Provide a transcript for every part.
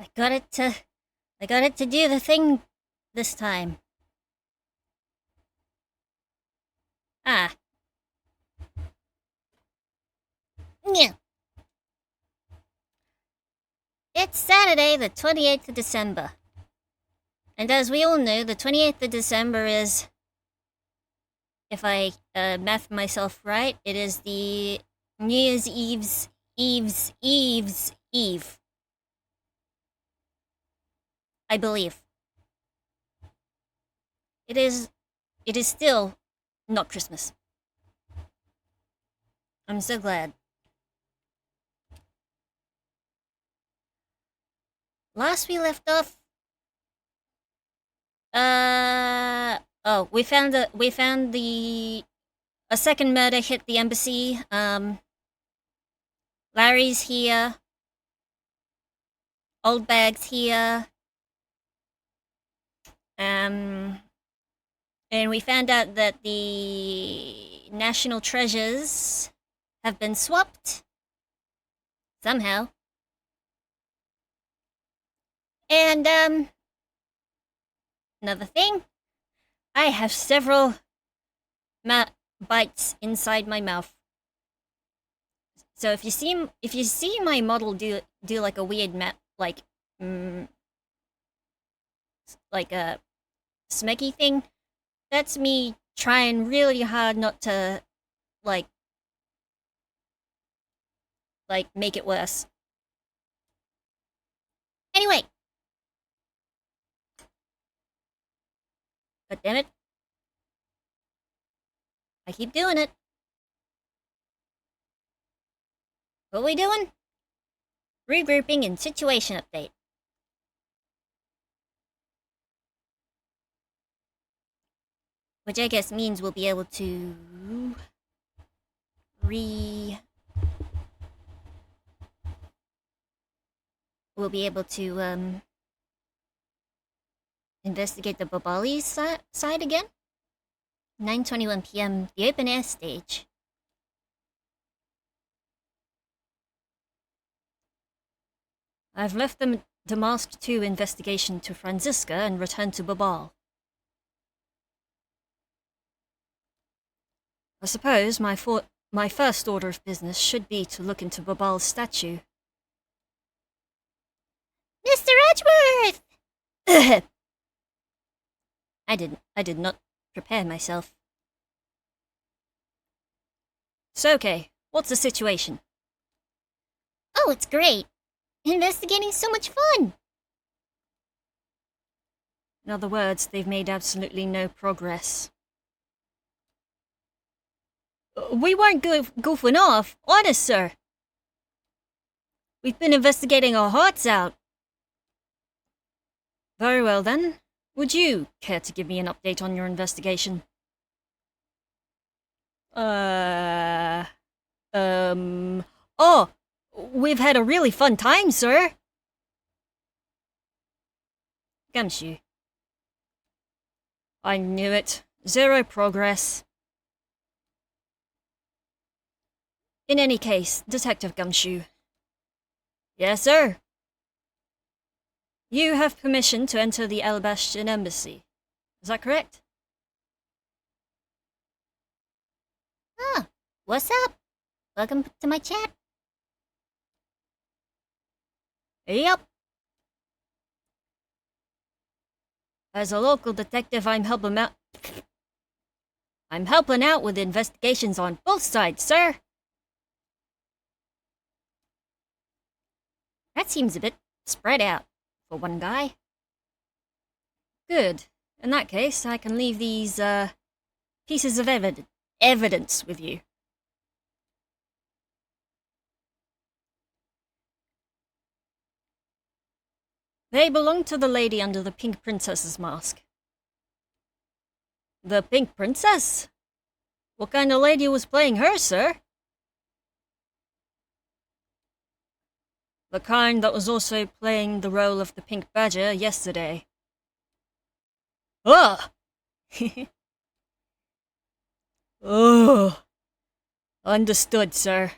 I got it to do the thing this time. Ah. Yeah. It's Saturday, the 28th of December. And as we all know, the 28th of December is, if I math myself right, it is the New Year's Eve's Eve. I believe. It is still not Christmas. I'm so glad. Last we left off, we found a second murder hit the embassy. Larry's here. Old Bag's here. And we found out that the national treasures have been swapped somehow. And another thing, I have several bites inside my mouth. So if you see my model do like a weird like a smacky thing, that's me trying really hard not to like make it worse. Anyway, but damn it, I keep doing it. What are we doing? Regrouping and situation update. Which I guess means we'll be able to investigate the Babali side again. 9:21 p.m. the open air stage. I've left the Mask 2 investigation to Franziska and returned to Babal. I suppose my first order of business should be to look into Babal's statue. Mr. Edgeworth! I did not prepare myself. So, okay, what's the situation? Oh, it's great. Investigating's so much fun. In other words, they've made absolutely no progress. We weren't goofing off, honest, sir. We've been investigating our hearts out. Very well, then. Would you care to give me an update on your investigation? Oh, we've had a really fun time, sir. Gumshoe. I knew it. Zero progress. In any case, Detective Gumshoe. Yes, sir. You have permission to enter the Alabashian embassy. Is that correct? Ah, what's up? Welcome to my chat. Yep. As a local detective, I'm helping out with investigations on both sides, sir. That seems a bit spread out for one guy. Good. In that case, I can leave these, pieces of evidence with you. They belong to the lady under the Pink Princess's mask. The Pink Princess? What kind of lady was playing her, sir? The kind that was also playing the role of the Pink Badger yesterday. Ugh! Ugh. Understood, sir.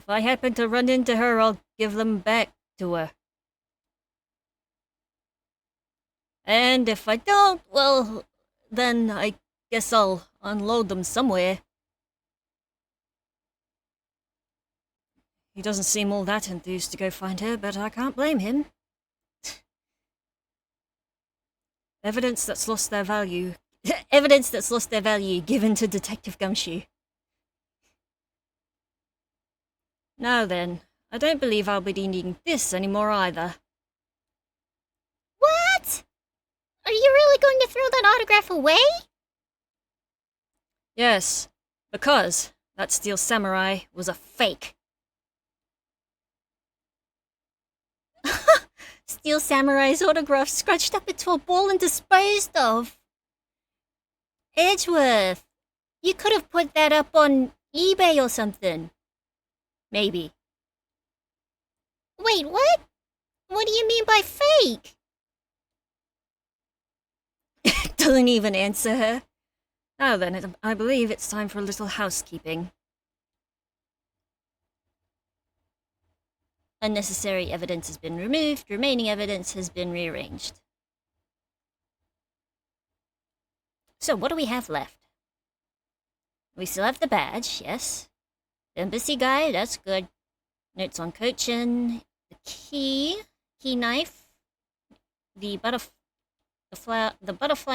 If I happen to run into her, I'll give them back to her. And if I don't, well, then I guess I'll unload them somewhere. He doesn't seem all that enthused to go find her, but I can't blame him. Evidence that's lost their value. Evidence that's lost their value given to Detective Gumshoe. Now then, I don't believe I'll be needing this anymore either. What? Are you really going to throw that autograph away? Yes, because that Steel Samurai was a fake. Steel Samurai's autograph scratched up into a ball and disposed of. Edgeworth, you could have put that up on eBay or something. Maybe. Wait, what? What do you mean by fake? Doesn't even answer her. Now then, I believe it's time for a little housekeeping. Unnecessary evidence has been removed, remaining evidence has been rearranged. So what do we have left? We still have the badge, yes. The embassy guy, that's good. Notes on Cochin, the key knife, the butterfly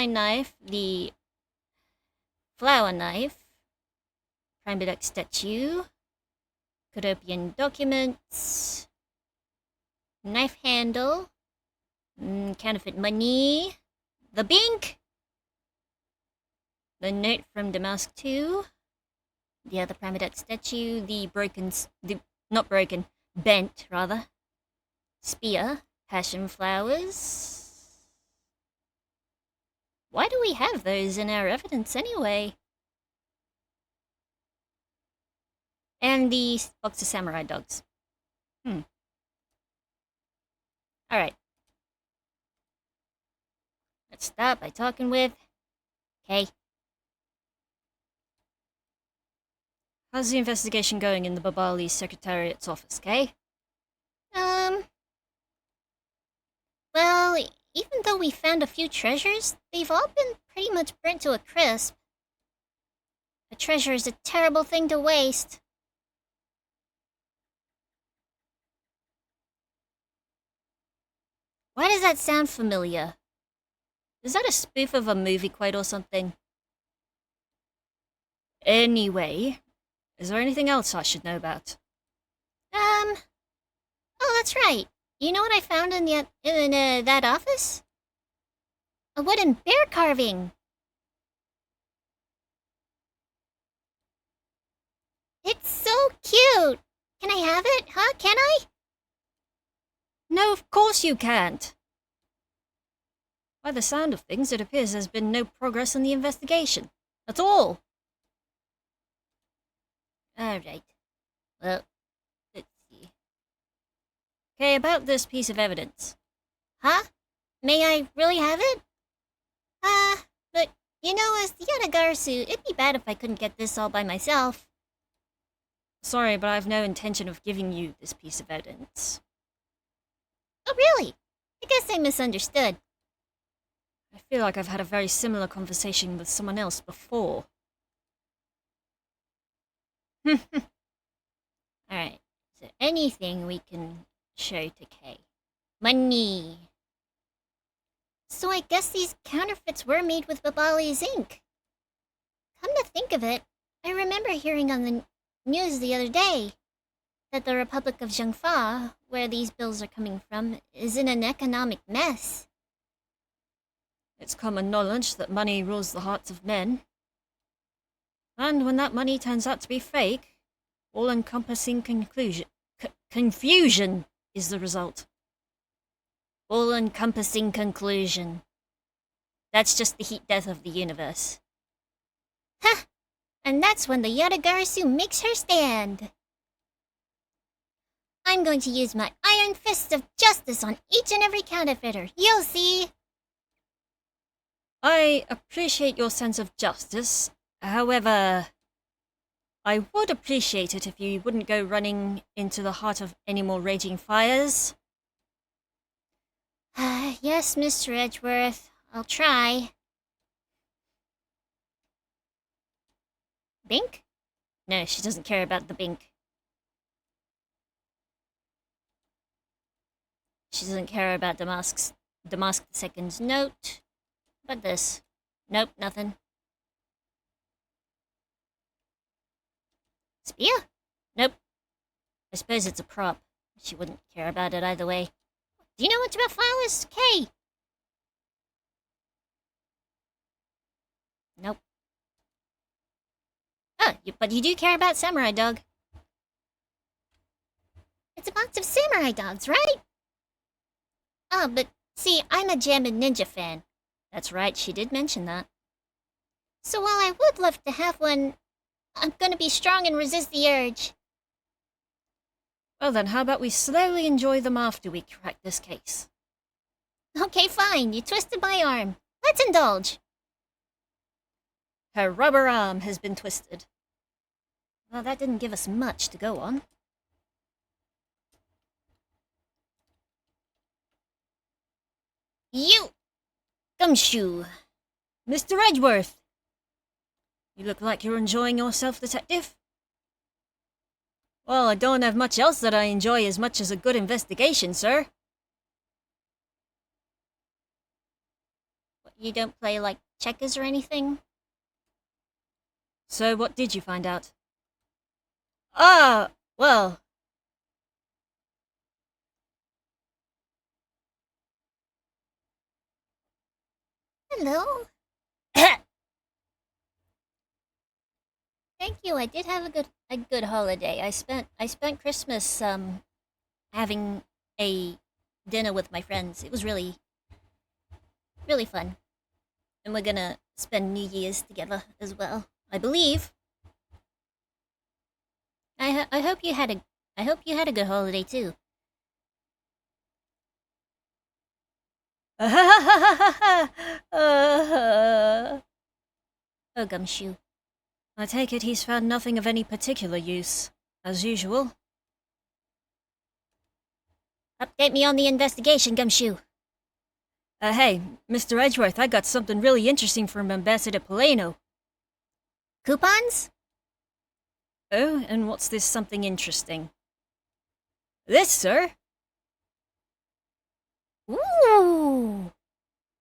knife, the flower knife, Prime statue, Cadopian documents, knife handle, counterfeit money, the Bink, the note from Damask 2, the other Prime statue, bent, rather, spear, passion flowers. Why do we have those in our evidence anyway? And the box of samurai dogs. Alright. Let's start by talking with Kay. How's the investigation going in the Babali Secretariat's office, Kay? Well, even though we found a few treasures, they've all been pretty much burnt to a crisp. A treasure is a terrible thing to waste. Why does that sound familiar? Is that a spoof of a movie quote or something? Anyway, is there anything else I should know about? Oh, that's right. You know what I found in that office? A wooden bear carving. It's so cute. Can I have it? Huh? Can I? No, of course you can't. By the sound of things, it appears there's been no progress in the investigation. At all. Alright. Well, let's see. Okay, about this piece of evidence. Huh? May I really have it? But, you know, as the Yatagarasu, it'd be bad if I couldn't get this all by myself. Sorry, but I have no intention of giving you this piece of evidence. Oh, really? I guess I misunderstood. I feel like I've had a very similar conversation with someone else before. Alright, so anything we can show to Kay. Money! So I guess these counterfeits were made with Babali's ink. Come to think of it, I remember hearing on the news the other day that the Republic of Zhengfa, where these bills are coming from, is in an economic mess. It's common knowledge that money rules the hearts of men. And when that money turns out to be fake, all-encompassing confusion is the result. All-encompassing conclusion. That's just the heat death of the universe. Ha! And that's when the Yatagarasu makes her stand. I'm going to use my iron fist of justice on each and every counterfeiter. You'll see. I appreciate your sense of justice. However, I would appreciate it if you wouldn't go running into the heart of any more raging fires. Yes, Mr. Edgeworth. I'll try. Bink? No, she doesn't care about the Bink. She doesn't care about Damask II's note. But this. Nope, nothing. Spear? Nope. I suppose it's a prop. She wouldn't care about it either way. Do you know much about flowers, Kay? Nope. Oh, but you do care about Samurai Dog. It's a box of samurai dogs, right? Oh, but see, I'm a Jammin' Ninja fan. That's right, she did mention that. So while I would love to have one, I'm gonna be strong and resist the urge. Well then, how about we slowly enjoy them after we crack this case? Okay, fine. You twisted my arm. Let's indulge. Her rubber arm has been twisted. Well, that didn't give us much to go on. You! Gumshoe! Mr. Edgeworth! You look like you're enjoying yourself, Detective. Well, I don't have much else that I enjoy as much as a good investigation, sir. You don't play, like, checkers or anything? So what did you find out? Ah, well... Hello? Thank you. I did have a good holiday. I spent Christmas having a dinner with my friends. It was really fun. And we're gonna spend New Year's together as well, I believe. I hope you had a good holiday too. Oh, Gumshoe. I take it he's found nothing of any particular use, as usual. Update me on the investigation, Gumshoe. Hey, Mr. Edgeworth, I got something really interesting from Ambassador Polano. Coupons? Oh, and what's this something interesting? This, sir? Ooh!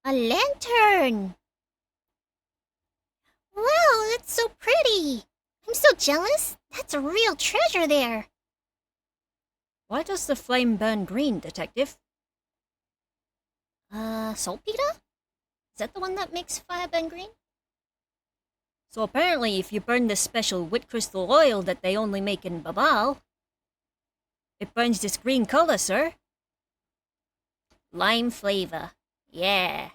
A lantern! Wow, that's so pretty! I'm so jealous! That's a real treasure there! Why does the flame burn green, Detective? Saltpeter? Is that the one that makes fire burn green? So apparently if you burn this special wit crystal oil that they only make in Babal, it burns this green color, sir. Lime flavor. Yeah.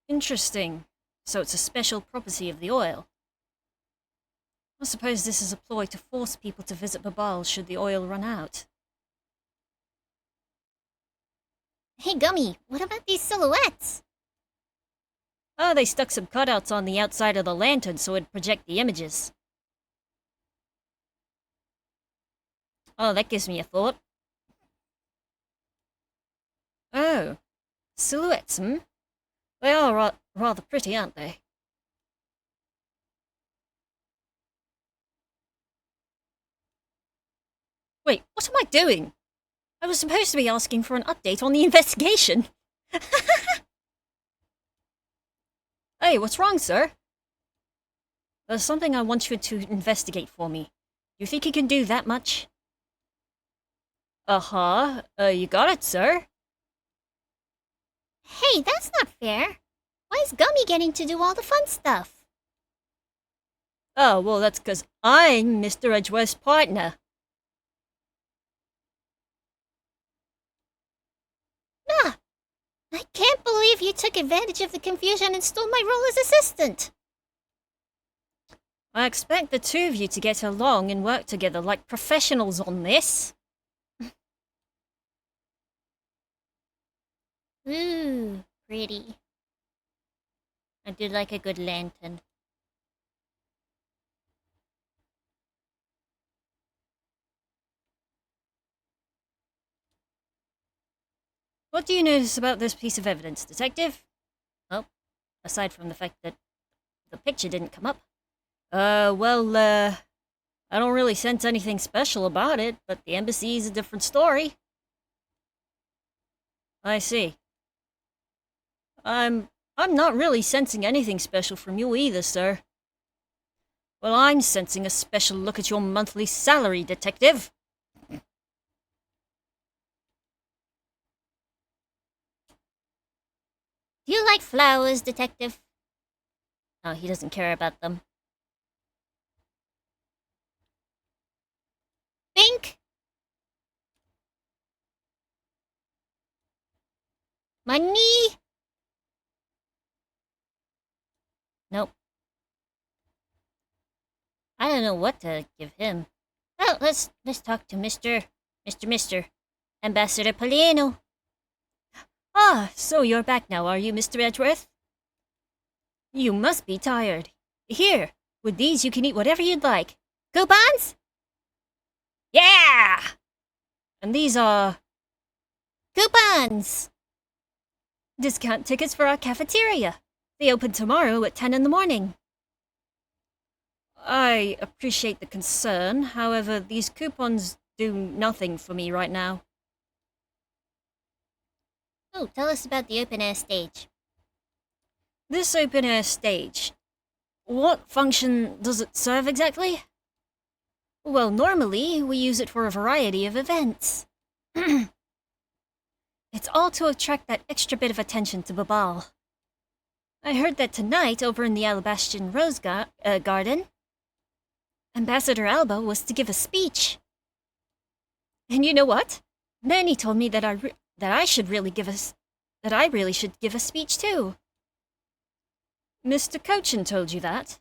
Interesting. So it's a special property of the oil. I suppose this is a ploy to force people to visit Babal should the oil run out. Hey, Gummy, what about these silhouettes? Oh, they stuck some cutouts on the outside of the lantern so it'd project the images. Oh, that gives me a thought. Oh, silhouettes, hmm? They are rather pretty, aren't they? Wait, what am I doing? I was supposed to be asking for an update on the investigation. Hey, what's wrong, sir? There's something I want you to investigate for me. You think you can do that much? Uh-huh. You got it, sir. Hey, that's not fair. Why is Gummy getting to do all the fun stuff? Oh, well, that's because I'm Mr. Edgeworth's partner. Ah, I can't believe you took advantage of the confusion and stole my role as assistant. I expect the two of you to get along and work together like professionals on this. Ooh, pretty. I do like a good lantern. What do you notice about this piece of evidence, Detective? Oh, aside from the fact that the picture didn't come up. I don't really sense anything special about it, but the embassy's a different story. I see. I'm not really sensing anything special from you either, sir. Well, I'm sensing a special look at your monthly salary, Detective. Do you like flowers, Detective? Oh, he doesn't care about them. Pink? Money? Nope. I don't know what to give him. Well, let's talk to Mr. Ambassador Polino. Ah, so you're back now, are you, Mr. Edgeworth? You must be tired. Here, with these you can eat whatever you'd like. Coupons? Yeah! And these are Coupons! discount tickets for our cafeteria. They open tomorrow at 10 in the morning. I appreciate the concern, however, these coupons do nothing for me right now. Oh, tell us about the open-air stage. This open-air stage, what function does it serve exactly? Well, normally we use it for a variety of events. It's all to attract that extra bit of attention to Babal. I heard that tonight, over in the Alabastian Rose Garden, Ambassador Alba was to give a speech. And you know what? Manny told me that I really should give a speech too. Mr. Cochin told you that?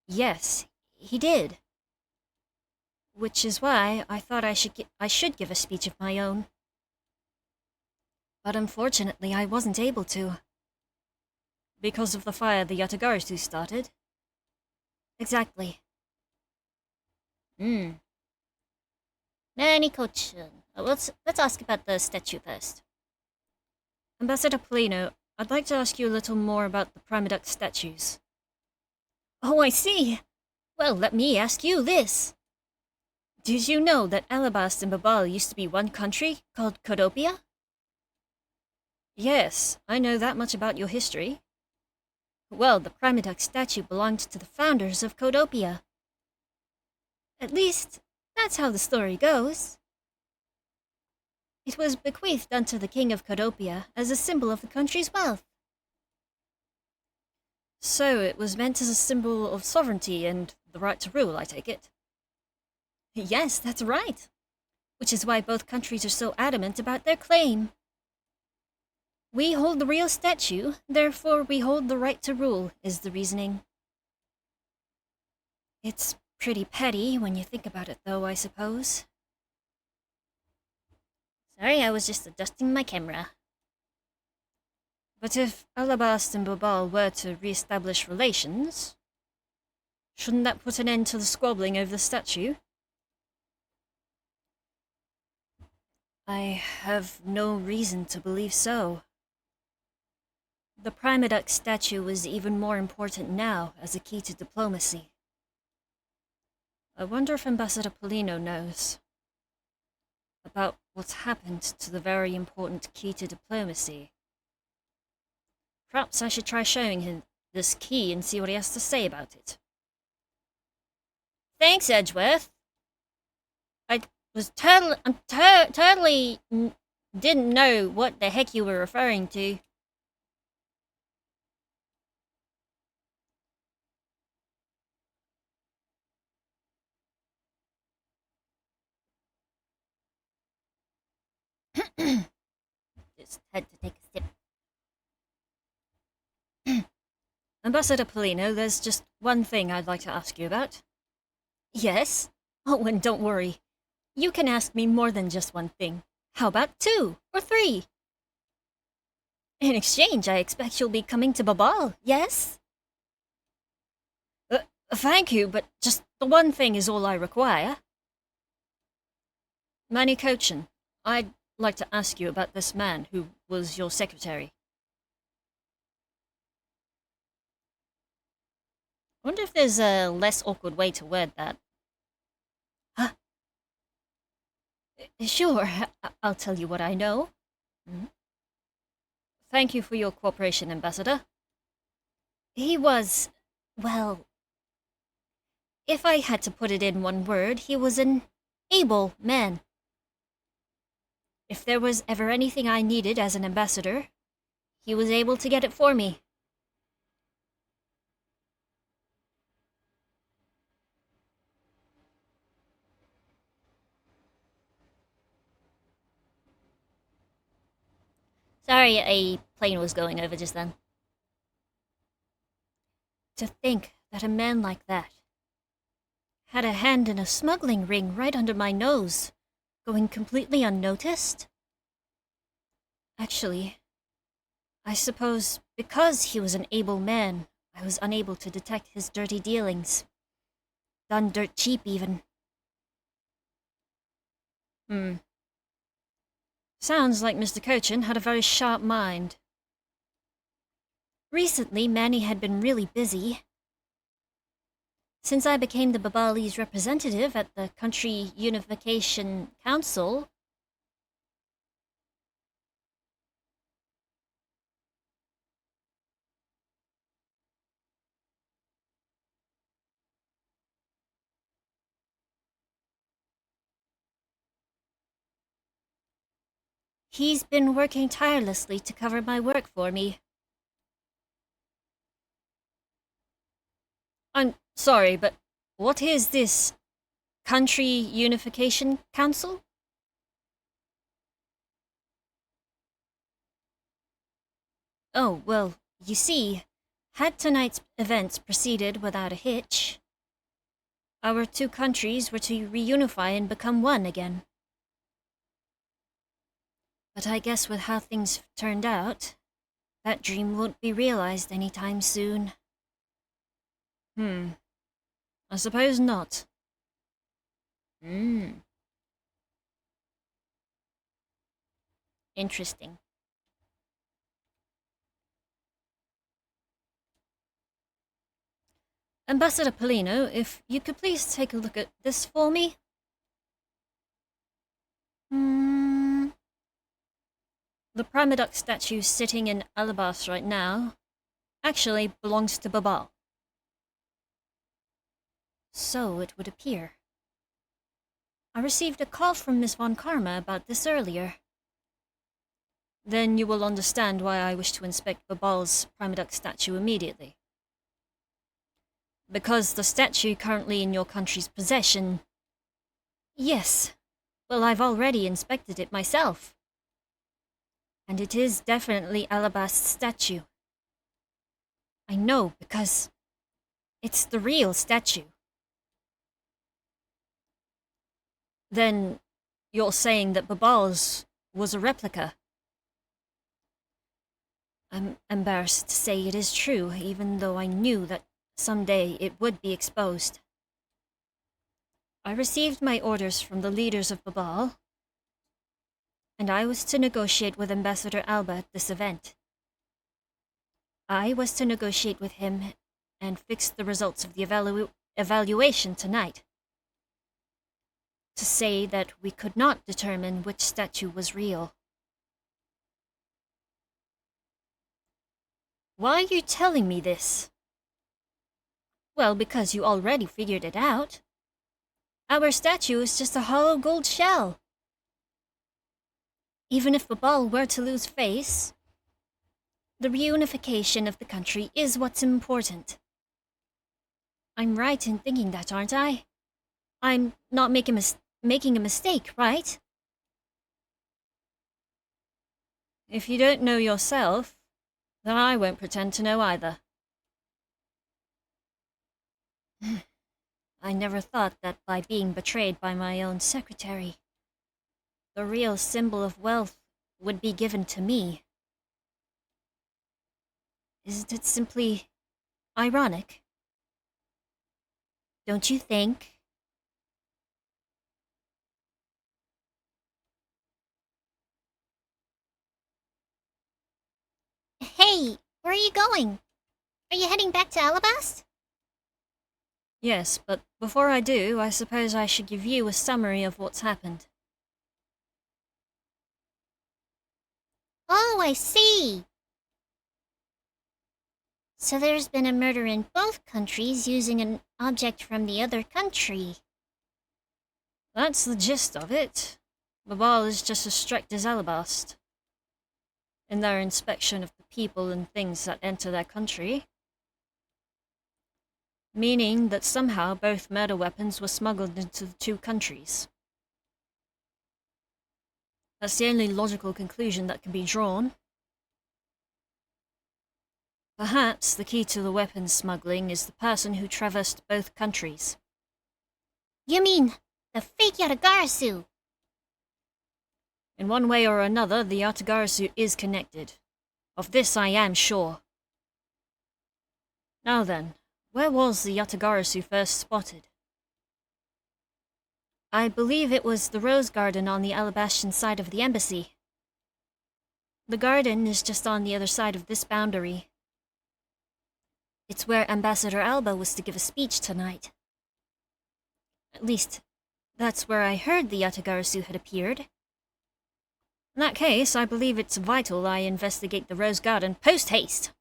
Yes, he did. Which is why I thought I should give a speech of my own. But unfortunately, I wasn't able to. Because of the fire the Yatagarasu started? Exactly. Manny Cochin. Let's ask about the statue first. Ambassador Polino, I'd like to ask you a little more about the Primaduct statues. Oh, I see. Well, let me ask you this. Did you know that Alabast and Babal used to be one country called Codopia? Yes, I know that much about your history. Well, the Primaduct statue belonged to the founders of Codopia. At least, that's how the story goes. It was bequeathed unto the king of Codopia as a symbol of the country's wealth. So it was meant as a symbol of sovereignty and the right to rule, I take it? Yes, that's right. Which is why both countries are so adamant about their claim. We hold the real statue, therefore we hold the right to rule, is the reasoning. It's pretty petty when you think about it, though, I suppose. Sorry, I was just adjusting my camera. But if Alabast and Babal were to re-establish relations, shouldn't that put an end to the squabbling over the statue? I have no reason to believe so. The Primaduct statue is even more important now as a key to diplomacy. I wonder if Ambassador Polino knows about what's happened to the very important key to diplomacy. Perhaps I should try showing him this key and see what he has to say about it. Thanks, Edgeworth. I was totally didn't know what the heck you were referring to. Just had to take a sip. Ambassador Polino, there's just one thing I'd like to ask you about. Yes? Oh, and don't worry. You can ask me more than just one thing. How about 2 or 3? In exchange, I expect you'll be coming to Babal, yes? Thank you, but just the one thing is all I require. Manny Cochin, I'd like to ask you about this man who was your secretary. I wonder if there's a less awkward way to word that. Huh? Sure, I'll tell you what I know. Mhm. Thank you for your cooperation, Ambassador. He was, well, if I had to put it in one word, he was an able man. If there was ever anything I needed as an ambassador, he was able to get it for me. Sorry, a plane was going over just then. To think that a man like that had a hand in a smuggling ring right under my nose, going completely unnoticed? Actually, I suppose because he was an able man, I was unable to detect his dirty dealings. Done dirt cheap, even. Sounds like Mr. Cochin had a very sharp mind. Recently, Manny had been really busy. Since I became the Babali's representative at the Country Unification Council, he's been working tirelessly to cover my work for me. I'm sorry, but what is this Country Unification Council? Oh, well, you see, had tonight's events proceeded without a hitch, our two countries were to reunify and become one again. But I guess with how things turned out, that dream won't be realized anytime soon. I suppose not. Interesting. Ambassador Polino, if you could please take a look at this for me. The Primadox statue sitting in Alabas right now actually belongs to Babal. So it would appear. I received a call from Miss Von Karma about this earlier. Then you will understand why I wish to inspect Babal's Primadox statue immediately. Because the statue currently in your country's possession... Yes. Well, I've already inspected it myself. And it is definitely Alabast's statue. I know, because it's the real statue. Then you're saying that Babal's was a replica? I'm embarrassed to say it is true, even though I knew that someday it would be exposed. I received my orders from the leaders of Babal, and I was to negotiate with Ambassador Alba at this event. I was to negotiate with him and fix the results of the evaluation tonight. To say that we could not determine which statue was real. Why are you telling me this? Well, because you already figured it out. Our statue is just a hollow gold shell. Even if Babal were to lose face, the reunification of the country is what's important. I'm right in thinking that, aren't I? I'm not making a mistake, right? If you don't know yourself, then I won't pretend to know either. I never thought that by being betrayed by my own secretary, the real symbol of wealth would be given to me. Isn't it simply ironic? Don't you think? Hey, where are you going? Are you heading back to Alabast? Yes, but before I do, I suppose I should give you a summary of what's happened. Oh, I see. So there's been a murder in both countries using an object from the other country. That's the gist of it. Babal is just as strict as Alabast in their inspection of the people and things that enter their country. Meaning that somehow both murder weapons were smuggled into the two countries. That's the only logical conclusion that can be drawn. Perhaps the key to the weapons smuggling is the person who traversed both countries. You mean the fake Yatagarasu? In one way or another, the Yatagarasu is connected. Of this I am sure. Now then, where was the Yatagarasu first spotted? I believe it was the rose garden on the Alabastan side of the embassy. The garden is just on the other side of this boundary. It's where Ambassador Alba was to give a speech tonight. At least, that's where I heard the Yatagarasu had appeared. In that case, I believe it's vital I investigate the rose garden post-haste.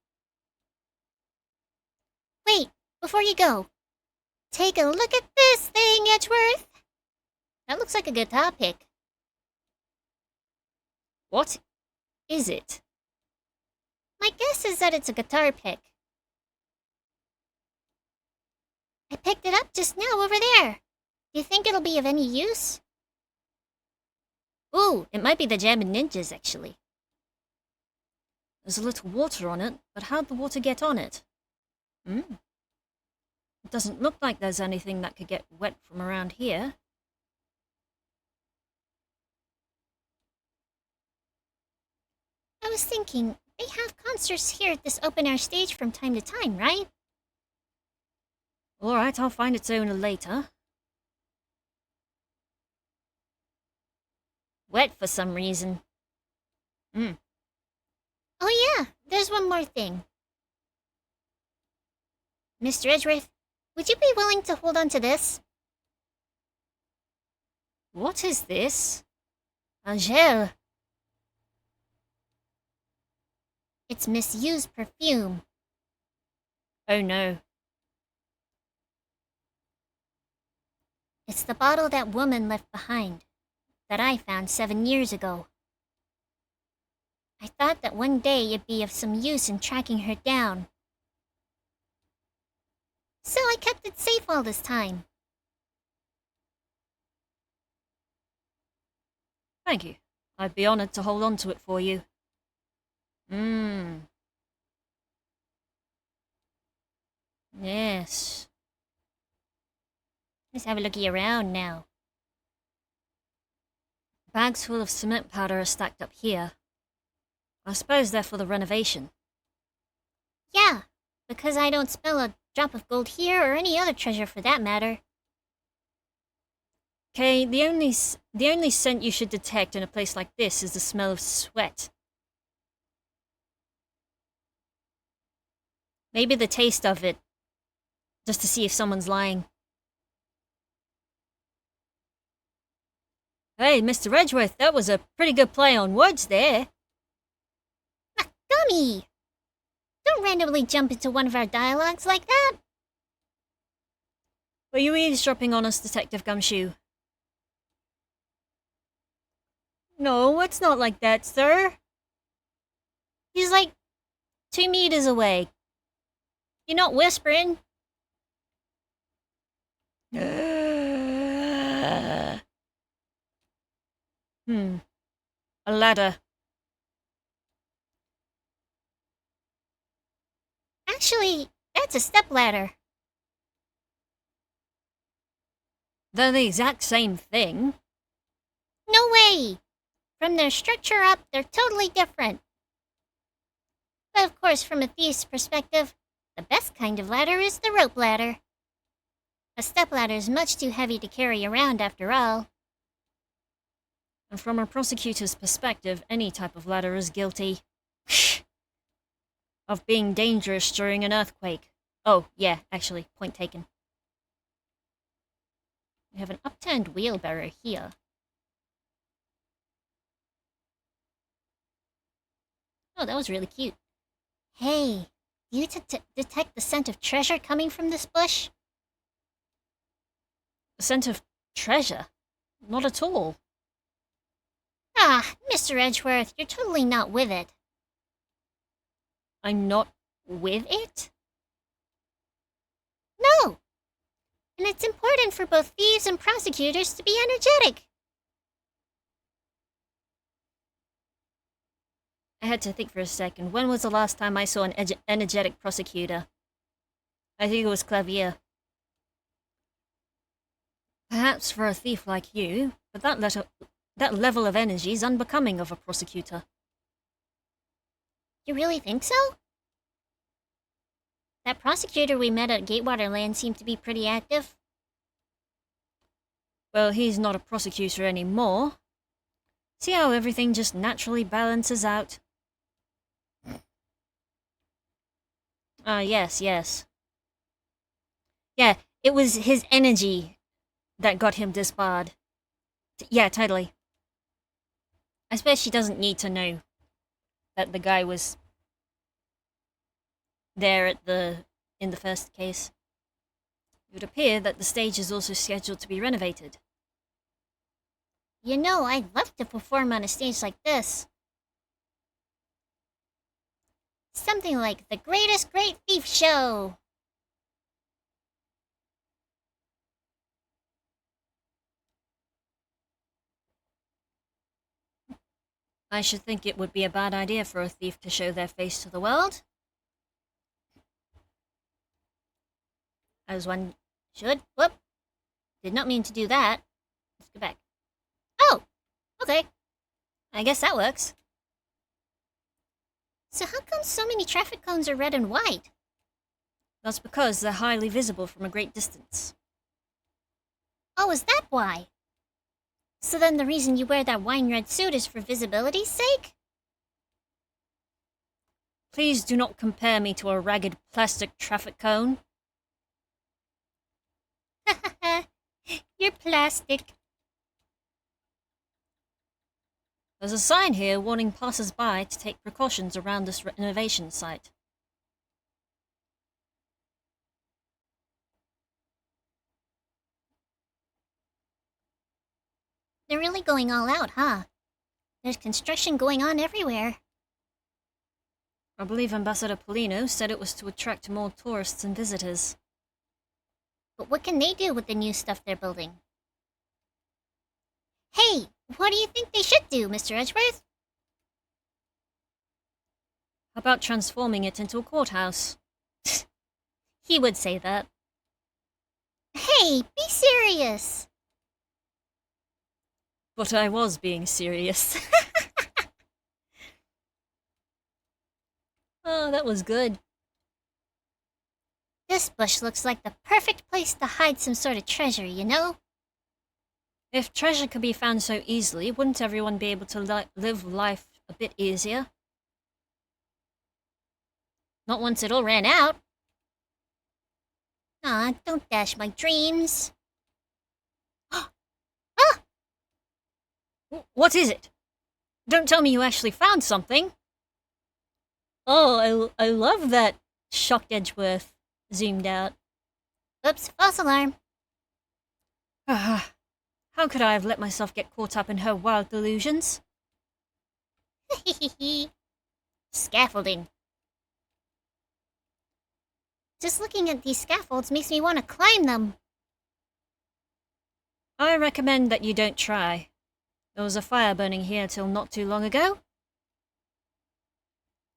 Wait, before you go, take a look at this thing, Edgeworth. That looks like a guitar pick. What is it? My guess is that it's a guitar pick. I picked it up just now over there. Do you think it'll be of any use? Ooh, it might be the German ninjas, actually. There's a little water on it, but how'd the water get on it? It doesn't look like there's anything that could get wet from around here. I was thinking, they have concerts here at this open-air stage from time to time, right? Alright, I'll find its owner later. Wet for some reason. Oh yeah, there's one more thing. Mr. Edgeworth, would you be willing to hold on to this? What is this? Angèle. It's misused perfume. Oh no. It's the bottle that woman left behind, that I found 7 years ago. I thought that one day it'd be of some use in tracking her down. So I kept it safe all this time. Thank you. I'd be honored to hold on to it for you. Yes. Let's have a looky around now. Bags full of cement powder are stacked up here. I suppose they're for the renovation. Yeah, because I don't smell a drop of gold here or any other treasure for that matter. Okay, the only scent you should detect in a place like this is the smell of sweat. Maybe the taste of it, just to see if someone's lying. Hey, Mr. Edgeworth, that was a pretty good play on words there. Gummy! Don't randomly jump into one of our dialogues like that. Were you eavesdropping on us, Detective Gumshoe? No, it's not like that, sir. He's like 2 meters away. You're not whispering. A ladder. Actually, that's a stepladder. They're the exact same thing. No way! From their structure up, they're totally different. But of course, from a thief's perspective, the best kind of ladder is the rope ladder. A stepladder is much too heavy to carry around after all. And from a prosecutor's perspective, any type of ladder is guilty. of being dangerous during an earthquake. Oh, yeah, actually, point taken. We have an upturned wheelbarrow here. Oh, that was really cute. Hey, do you detect the scent of treasure coming from this bush? A scent of treasure? Not at all. Ah, Mr. Edgeworth, you're totally not with it. I'm not with it? No! And it's important for both thieves and prosecutors to be energetic. I had to think for a second. When was the last time I saw an energetic prosecutor? I think it was Clavier. Perhaps for a thief like you, but that level of energy is unbecoming of a prosecutor. You really think so? That prosecutor we met at Gatewater Land seemed to be pretty active. Well, he's not a prosecutor anymore. See how everything just naturally balances out? Ah, yes. Yeah, it was his energy that got him disbarred. Yeah, totally. I suppose she doesn't need to know that the guy was there in the first case. It would appear that the stage is also scheduled to be renovated. You know, I'd love to perform on a stage like this. Something like the Greatest Great Thief Show. I should think it would be a bad idea for a thief to show their face to the world. As one should. Whoop. Did not mean to do that. Let's go back. Oh, okay. I guess that works. So how come so many traffic cones are red and white? That's because they're highly visible from a great distance. Oh, is that why? So then the reason you wear that wine red suit is for visibility's sake? Please do not compare me to a ragged plastic traffic cone. You're plastic. There's a sign here warning passers-by to take precautions around this renovation site. They're really going all out, huh? There's construction going on everywhere. I believe Ambassador Polino said it was to attract more tourists and visitors. But what can they do with the new stuff they're building? Hey, what do you think they should do, Mr. Edgeworth? How about transforming it into a courthouse? He would say that. Hey, be serious! But I was being serious. Oh, that was good. This bush looks like the perfect place to hide some sort of treasure, you know? If treasure could be found so easily, wouldn't everyone be able to live life a bit easier? Not once it all ran out. Aw, don't dash my dreams. Ah! What is it? Don't tell me you actually found something. Oh, I love that shocked Edgeworth zoomed out. Oops, false alarm. How could I have let myself get caught up in her wild delusions? Scaffolding. Just looking at these scaffolds makes me want to climb them. I recommend that you don't try. There was a fire burning here till not too long ago.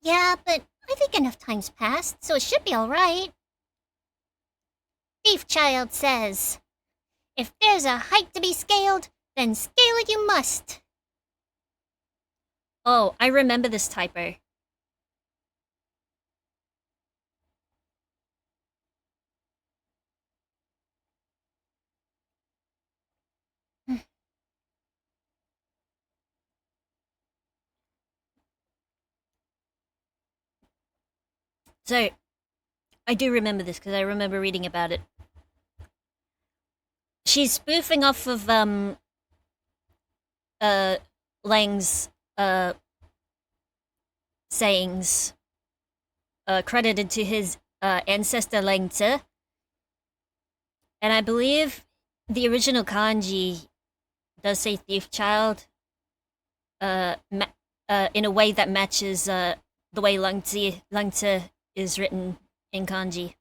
Yeah, but I think enough time's passed, so it should be alright. Thief Child says, if there's a height to be scaled, then scale it you must. Oh, I remember this typo. So, I do remember this because I remember reading about it. She's spoofing off of, Lang's, sayings, credited to his, ancestor Lang Tse. And I believe the original kanji does say thief child, in a way that matches, the way Lang Tse is written in kanji.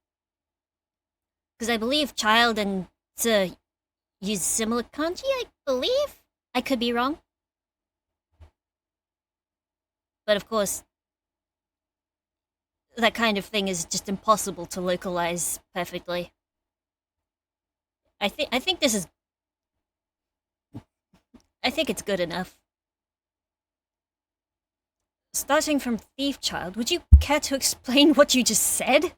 Because I believe child and Tse use similar kanji, I believe? I could be wrong. But of course, that kind of thing is just impossible to localize perfectly. I think this is... I think it's good enough. Starting from thief child, would you care to explain what you just said?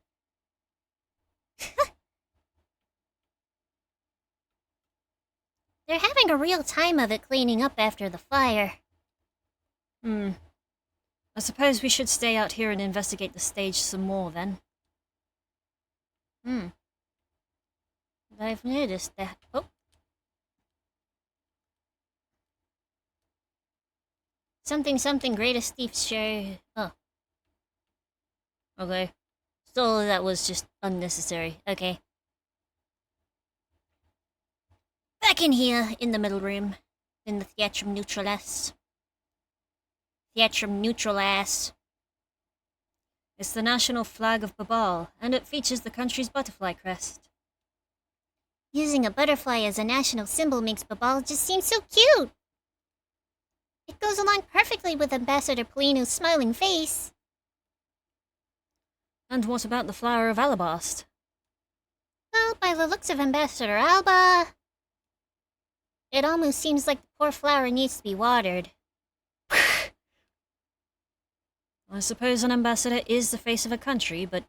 They're having a real time of it cleaning up after the fire. I suppose we should stay out here and investigate the stage some more, then. I've noticed that. Oh. Something greatest thief's show. Oh. Okay. So that was just unnecessary. Okay. Back in here, in the middle room. In the Theatrum Neutralis. Theatrum Neutralis. It's the national flag of Babal, and it features the country's butterfly crest. Using a butterfly as a national symbol makes Babal just seem so cute. It goes along perfectly with Ambassador Polino's smiling face. And what about the flower of Alabast? Well, by the looks of Ambassador Alba, it almost seems like the poor flower needs to be watered. I suppose an ambassador is the face of a country, but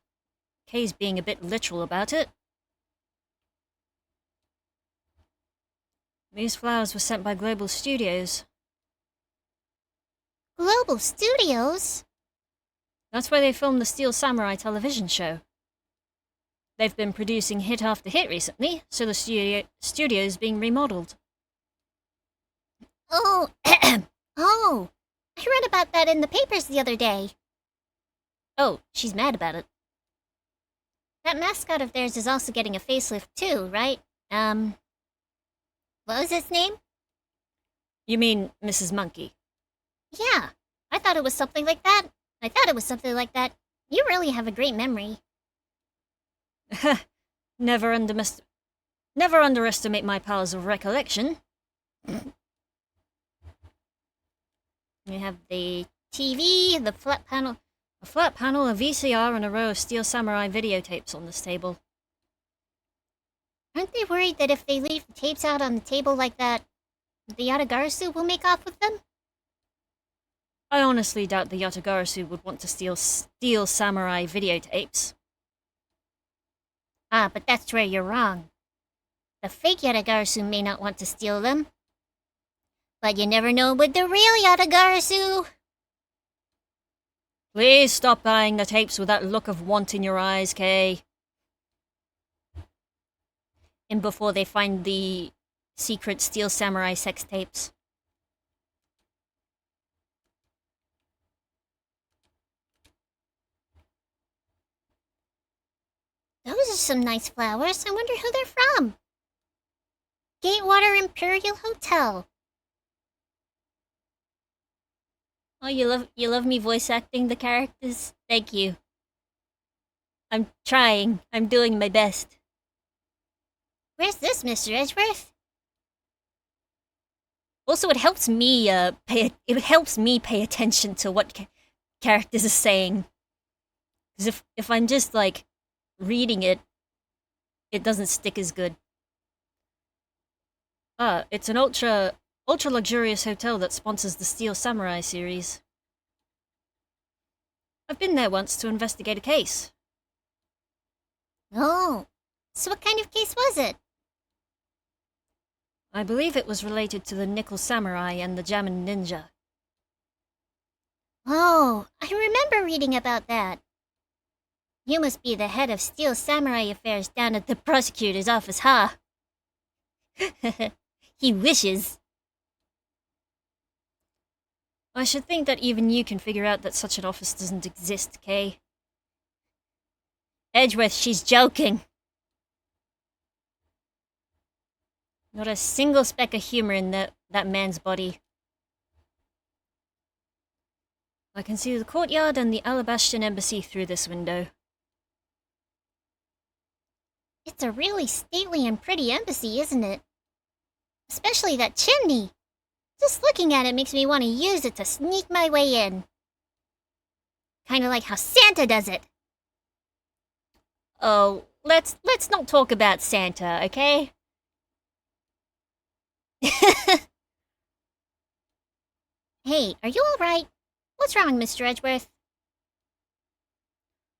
Kay's being a bit literal about it. These flowers were sent by Global Studios. Global Studios? That's where they filmed the Steel Samurai television show. They've been producing hit after hit recently, so the studio's being remodeled. Oh, oh, I read about that in the papers the other day. Oh, she's mad about it. That mascot of theirs is also getting a facelift too, right? What was its name? You mean Mrs. Monkey? Yeah, I thought it was something like that. You really have a great memory. Never underestimate my powers of recollection. We have the TV, the flat panel. A flat panel, a VCR, and a row of Steel Samurai videotapes on this table. Aren't they worried that if they leave the tapes out on the table like that, the Yatagarasu will make off with them? I honestly doubt the Yatagarasu would want to steal Steel Samurai videotapes. Ah, but that's where you're wrong. The fake Yatagarasu may not want to steal them. But you never know with the real Yatagarasu. Please stop buying the tapes with that look of want in your eyes, Kay. And before they find the secret Steel Samurai sex tapes. Those are some nice flowers. I wonder who they're from. Gatewater Imperial Hotel. Oh, you love me voice acting the characters? Thank you. I'm trying. I'm doing my best. Where's this, Mr. Edgeworth? Also, it helps me pay attention to what characters are saying. Because if I'm just like reading it, it doesn't stick as good. It's an ultra luxurious hotel that sponsors the Steel Samurai series. I've been there once to investigate a case. Oh, so what kind of case was it? I believe it was related to the Nickel Samurai and the Jammin Ninja. Oh, I remember reading about that. You must be the head of Steel Samurai affairs down at the prosecutor's office, huh? He wishes. I should think that even you can figure out that such an office doesn't exist, Kay. Edgeworth, she's joking. Not a single speck of humor in that man's body. I can see the courtyard and the Alabastion embassy through this window. It's a really stately and pretty embassy, isn't it? Especially that chimney. Just looking at it makes me want to use it to sneak my way in. Kind of like how Santa does it. Oh, let's not talk about Santa, okay? Hey, are you alright? What's wrong, Mr. Edgeworth?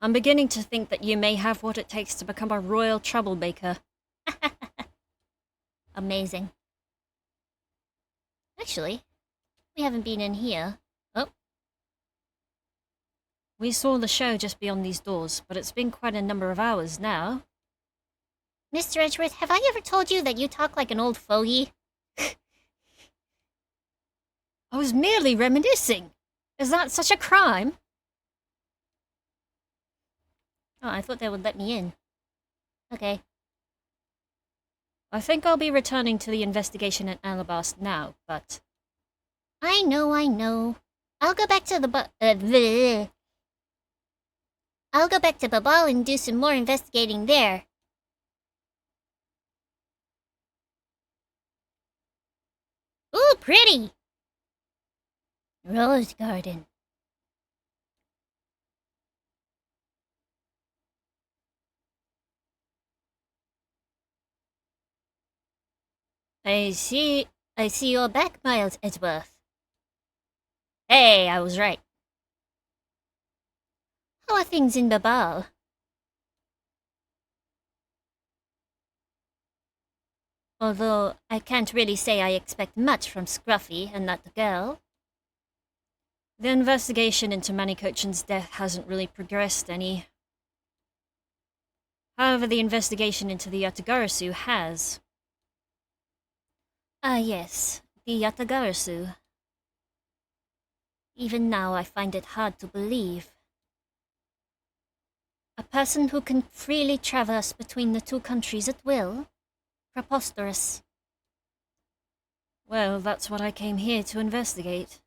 I'm beginning to think that you may have what it takes to become a royal troublemaker. Amazing. Actually, we haven't been in here. Oh. We saw the show just beyond these doors, but it's been quite a number of hours now. Mr. Edgeworth, have I ever told you that you talk like an old fogey? I was merely reminiscing. Is that such a crime? Oh, I thought they would let me in. Okay. I think I'll be returning to the investigation at Alabast now, but... I know. I'll go back to I'll go back to Babal and do some more investigating there. Ooh, pretty! Rose garden. I see you're back, Miles Edgeworth. Hey, I was right. How are things in Babal? Although I can't really say I expect much from Scruffy and that girl. The investigation into Manikochin's death hasn't really progressed any. However, the investigation into the Yatagarasu has. Ah yes, the Yatagarasu. Even now I find it hard to believe. A person who can freely traverse between the two countries at will? Preposterous. Well, that's what I came here to investigate.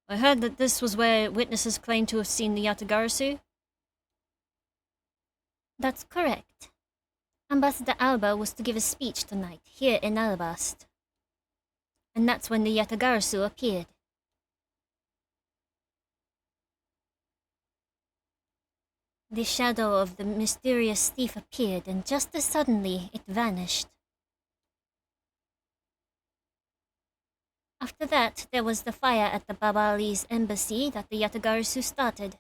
I heard that this was where witnesses claimed to have seen the Yatagarasu. That's correct. Ambassador Alba was to give a speech tonight, here in Alabast. And that's when the Yatagarasu appeared. The shadow of the mysterious thief appeared, and just as suddenly, it vanished. After that, there was the fire at the Babali's embassy that the Yatagarasu started.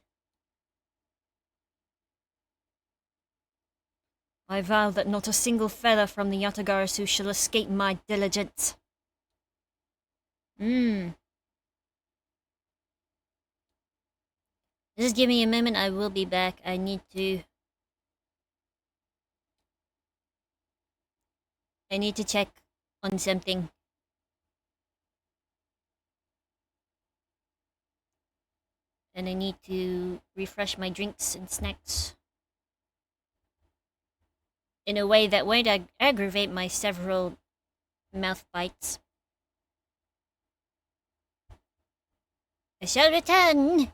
I vow that not a single feather from the Yatagarasu shall escape my diligence. Just give me a moment, I will be back. I need to check on something. And I need to refresh my drinks and snacks in a way that won't aggravate my several mouth bites. I shall return.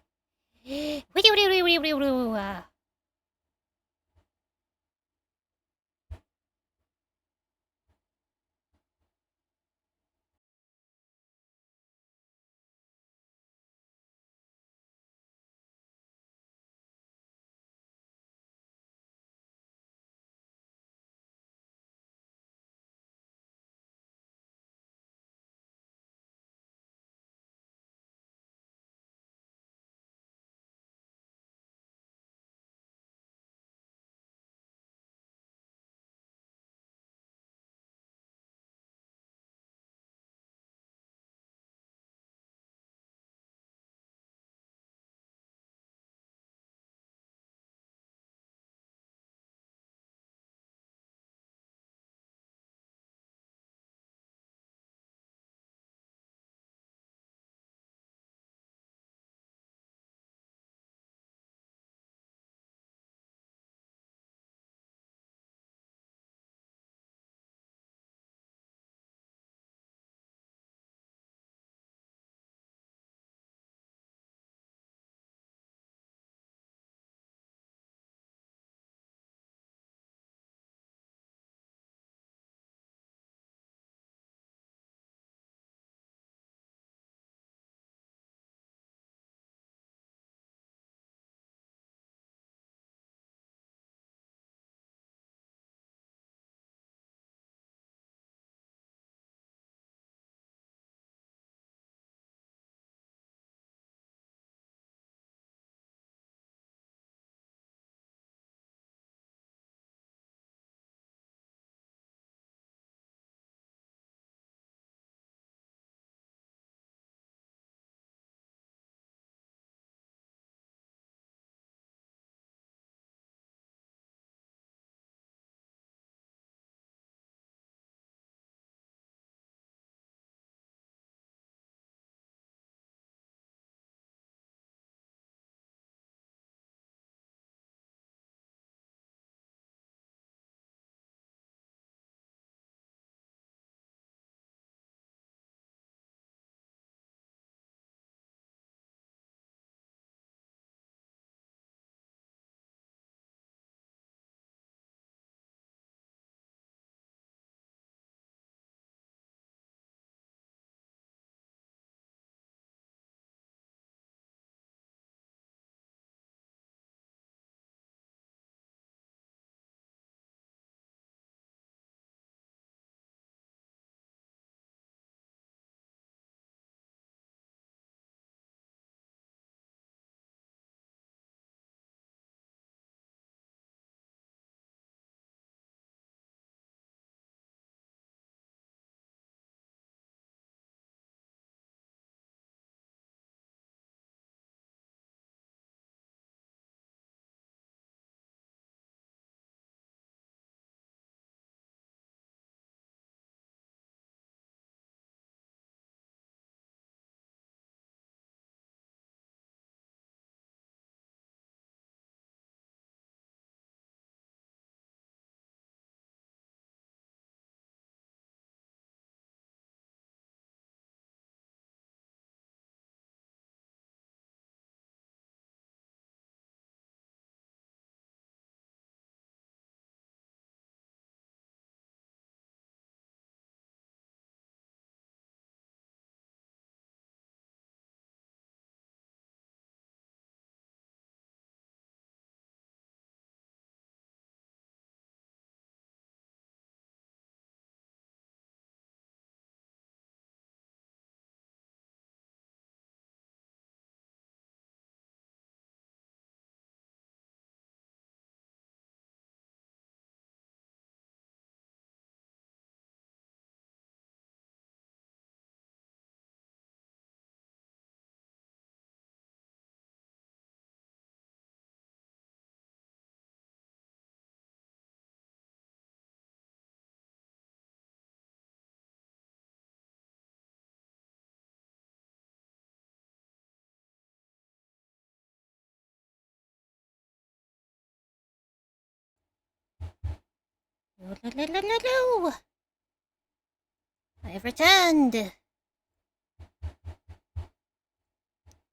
I have returned.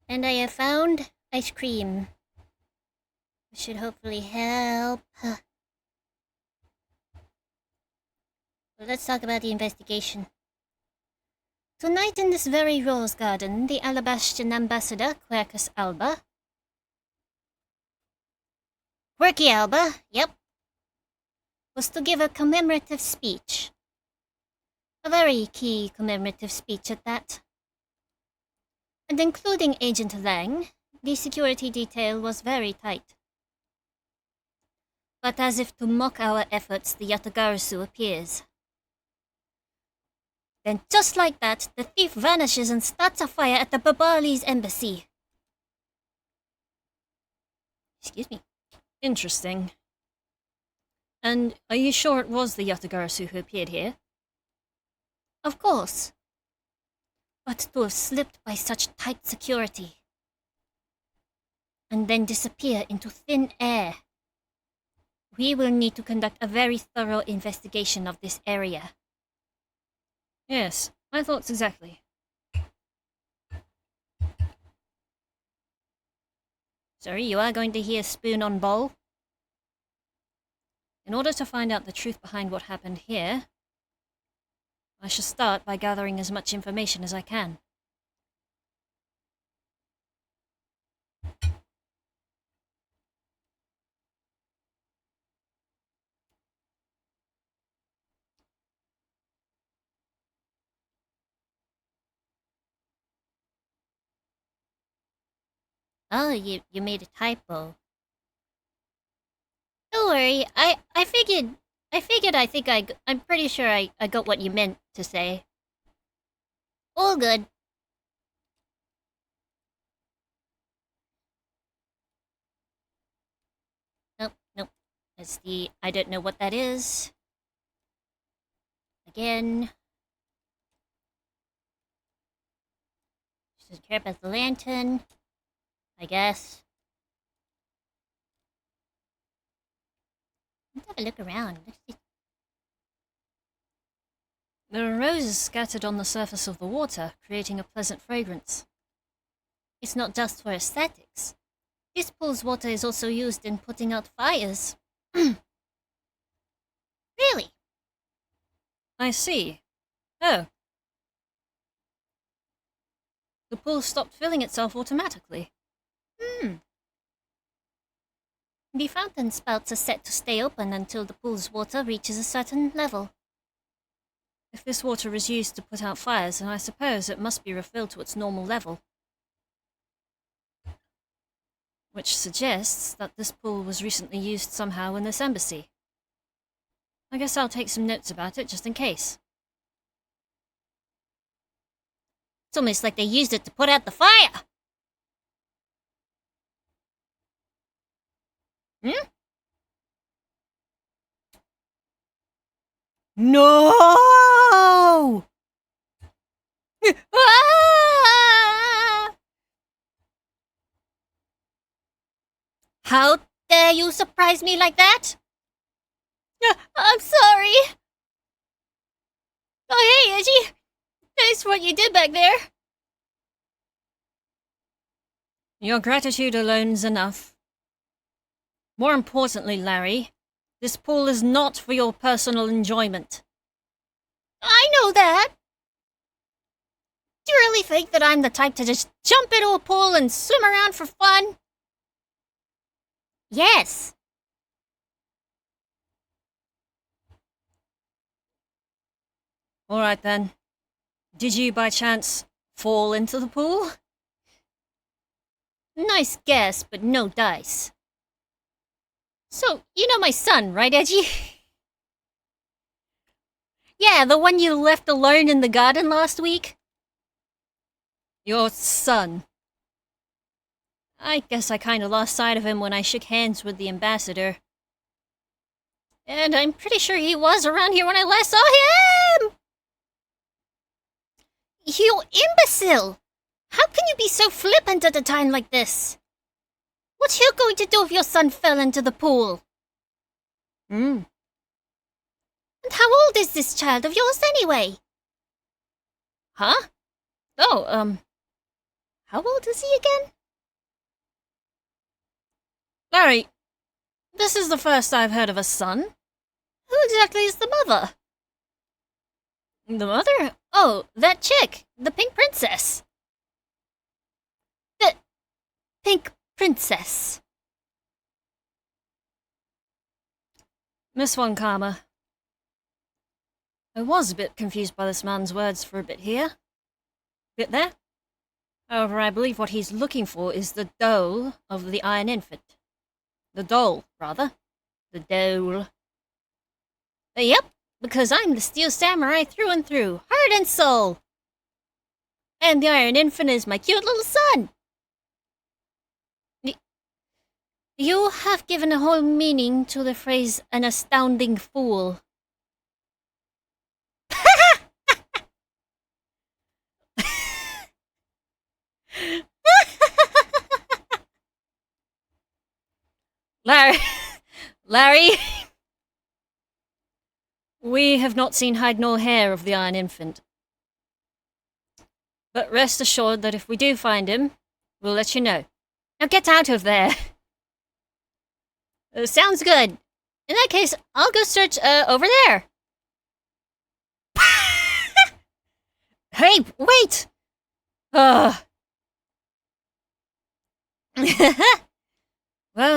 And I have found ice cream. Which should hopefully help. But let's talk about the investigation. Tonight in this very rose garden, the Alabastian ambassador, Quercus Alba. Quirky Alba, yep. Was to give a commemorative speech. A very key commemorative speech at that. And including Agent Lang, the security detail was very tight. But as if to mock our efforts, the Yatagarasu appears. Then just like that, the thief vanishes and starts a fire at the Babali's embassy. Excuse me. Interesting. And are you sure it was the Yatagarasu who appeared here? Of course. But to have slipped by such tight security, and then disappear into thin air. We will need to conduct a very thorough investigation of this area. Yes, my thoughts exactly. Sorry, you are going to hear spoon on bowl? In order to find out the truth behind what happened here, I shall start by gathering as much information as I can. Oh, you made a typo. Don't worry, I figured I'm pretty sure I got what you meant to say. All good. Nope. That's the, I don't know what that is. Again. She doesn't care about the lantern, I guess. Let's have a look around. There are roses scattered on the surface of the water, creating a pleasant fragrance. It's not just for aesthetics. This pool's water is also used in putting out fires. Really? I see. Oh. The pool stopped filling itself automatically. The fountain spouts are set to stay open until the pool's water reaches a certain level. If this water is used to put out fires, then I suppose it must be refilled to its normal level. Which suggests that this pool was recently used somehow in this embassy. I guess I'll take some notes about it just in case. It's almost like they used it to put out the fire! No! Ah! How dare you surprise me like that? I'm sorry. Oh, hey, Edgy. Thanks for what you did back there. Your gratitude alone's enough. More importantly, Larry, this pool is not for your personal enjoyment. I know that. Do you really think that I'm the type to just jump into a pool and swim around for fun? Yes. All right then. Did you by chance fall into the pool? Nice guess, but no dice. So, you know my son, right, Edgy? Yeah, the one you left alone in the garden last week? Your son. I guess I kinda lost sight of him when I shook hands with the ambassador. And I'm pretty sure he was around here when I last saw him! You imbecile! How can you be so flippant at a time like this? What you going to do if your son fell into the pool? And how old is this child of yours anyway? Huh? Oh, how old is he again? Larry, this is the first I've heard of a son. Who exactly is the mother? The mother? Oh, that chick, the Pink Princess. The Pink Princess. Miss Von Karma. I was a bit confused by this man's words for a bit here. Bit there? However, I believe what he's looking for is the dole of the Iron Infant. The dole, rather. The dole. Yep, because I'm the Steel Samurai through and through, heart and soul. And the Iron Infant is my cute little son. You have given a whole meaning to the phrase, an astounding fool. Larry, we have not seen hide nor hair of the Iron Infant. But rest assured that if we do find him, we'll let you know. Now get out of there. Sounds good. In that case, I'll go search over there. Hey, wait! Well,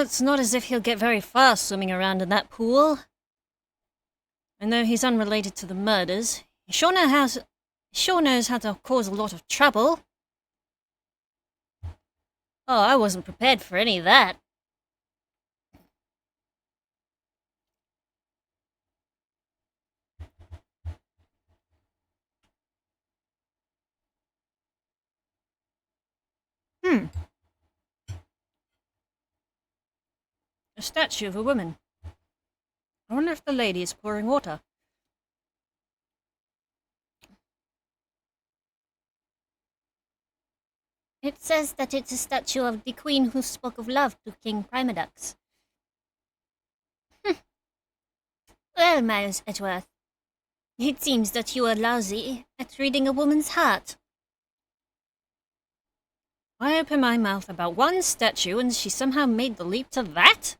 it's not as if he'll get very far swimming around in that pool. And though he's unrelated to the murders, he sure knows how to cause a lot of trouble. Oh, I wasn't prepared for any of that. A statue of a woman. I wonder if the lady is pouring water. It says that it's a statue of the queen who spoke of love to King Primadux. Well, Miles Edgeworth, it seems that you are lousy at reading a woman's heart. I opened my mouth about one statue and she somehow made the leap to that?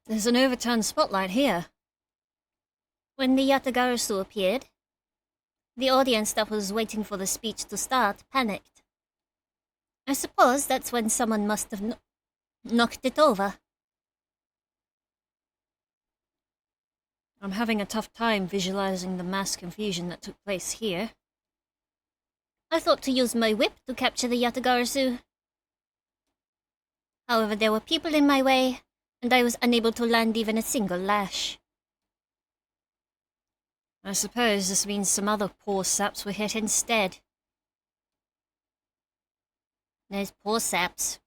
There's an overturned spotlight here. When the Yatagarasu appeared, the audience that was waiting for the speech to start panicked. I suppose that's when someone must have knocked it over. I'm having a tough time visualizing the mass confusion that took place here. I thought to use my whip to capture the Yatagarasu. However, there were people in my way, and I was unable to land even a single lash. I suppose this means some other poor saps were hit instead. Those poor saps.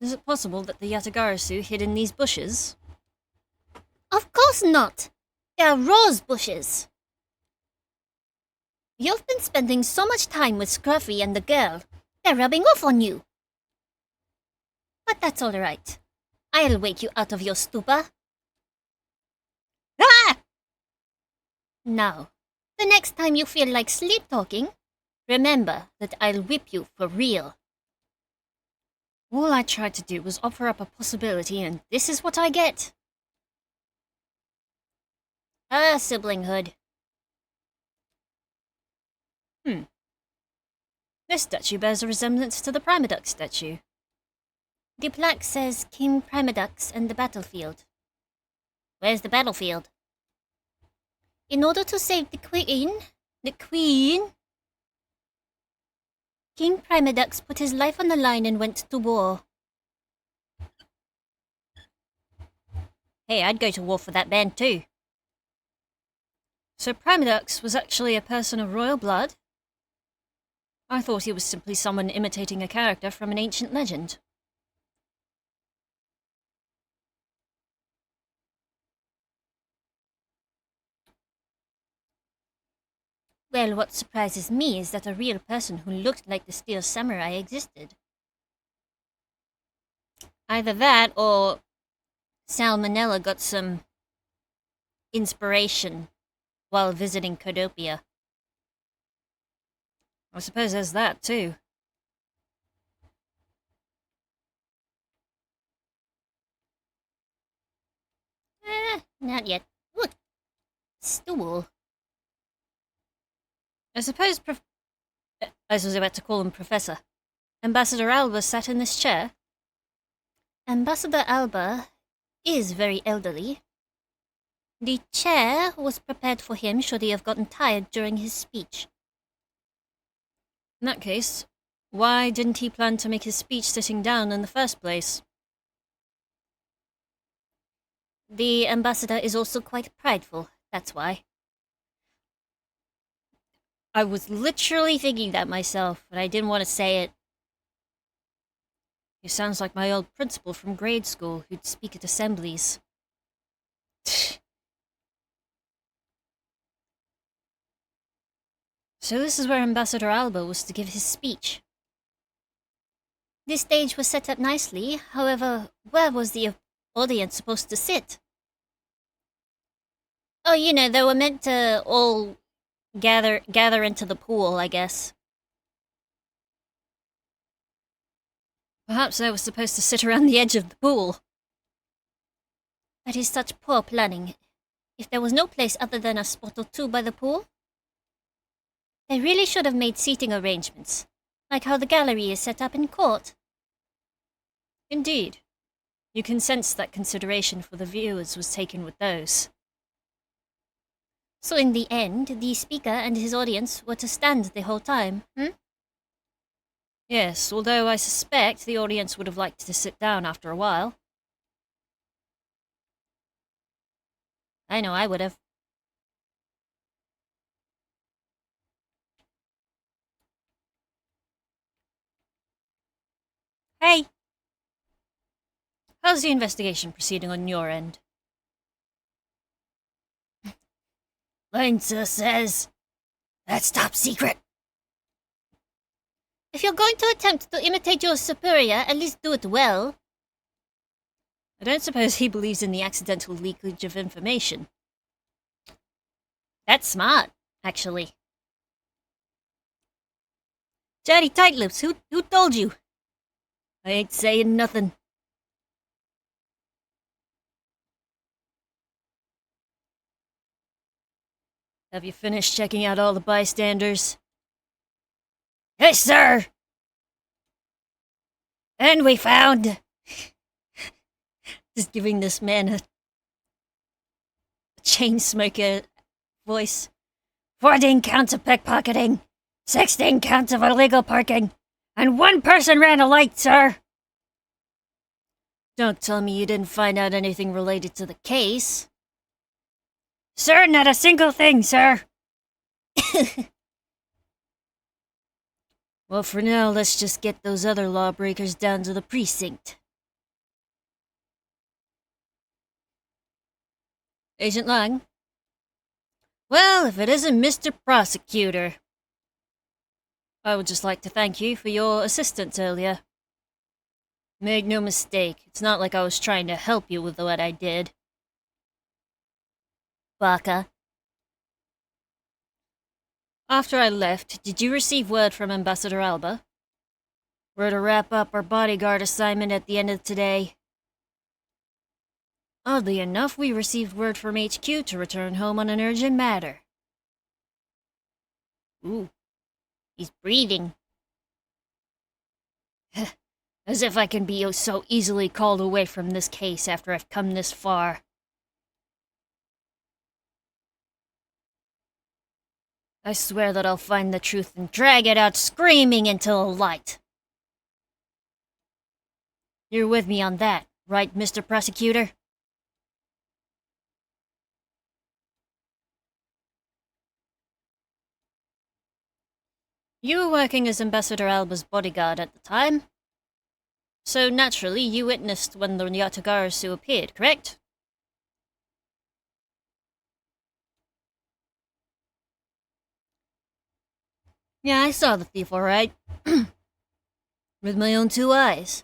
Is it possible that the Yatagarasu hid in these bushes? Of course not! They are rose bushes. You've been spending so much time with Scruffy and the girl, they're rubbing off on you. But that's all right. I'll wake you out of your stupor. Ah! Now, the next time you feel like sleep-talking, remember that I'll whip you for real. All I tried to do was offer up a possibility, and this is what I get. Siblinghood. This statue bears a resemblance to the Primadux statue. The plaque says King Primadux and the battlefield. Where's the battlefield? In order to save the Queen, King Primadux put his life on the line and went to war. Hey, I'd go to war for that band too. So Primadux was actually a person of royal blood? I thought he was simply someone imitating a character from an ancient legend. Well, what surprises me is that a real person who looked like the Steel Samurai existed. Either that or Salmonella got some inspiration while visiting Codopia. I suppose there's that too. Not yet. Look, stool. I suppose I was about to call him Professor. Ambassador Alba sat in this chair. Ambassador Alba is very elderly. The chair was prepared for him should he have gotten tired during his speech. In that case, why didn't he plan to make his speech sitting down in the first place? The ambassador is also quite prideful, that's why. I was literally thinking that myself, but I didn't want to say it. He sounds like my old principal from grade school who'd speak at assemblies. So this is where Ambassador Alba was to give his speech. This stage was set up nicely, however, where was the audience supposed to sit? Oh, you know, they were meant to all gather into the pool, I guess. Perhaps I was supposed to sit around the edge of the pool. That is such poor planning. If there was no place other than a spot or two by the pool, they really should have made seating arrangements, like how the gallery is set up in court. Indeed. You can sense that consideration for the viewers was taken with those. So in the end, the speaker and his audience were to stand the whole time, Yes, although I suspect the audience would have liked to sit down after a while. I know I would have. Hey! How's the investigation proceeding on your end? Linza says, that's top secret. If you're going to attempt to imitate your superior, at least do it well. I don't suppose he believes in the accidental leakage of information. That's smart, actually. Daddy Tightlips, who told you? I ain't saying nothing. Have you finished checking out all the bystanders? Yes, sir! And we found... Just giving this man a chain smoker voice. 14 counts of pickpocketing, 16 counts of illegal parking, and 1 person ran a light, sir! Don't tell me you didn't find out anything related to the case. Sir, not a single thing, sir! Well, for now, let's just get those other lawbreakers down to the precinct. Agent Lang? Well, if it isn't Mr. Prosecutor. I would just like to thank you for your assistance earlier. Make no mistake, it's not like I was trying to help you with what I did. Baka. After I left, did you receive word from Ambassador Alba? We're to wrap up our bodyguard assignment at the end of today. Oddly enough, we received word from HQ to return home on an urgent matter. Ooh, he's breathing. As if I can be so easily called away from this case after I've come this far. I swear that I'll find the truth and drag it out screaming into the light. You're with me on that, right, Mr. Prosecutor? You were working as Ambassador Alba's bodyguard at the time. So naturally, you witnessed when the Yatagarasu appeared, correct? Yeah, I saw the thief, alright. With my own two eyes.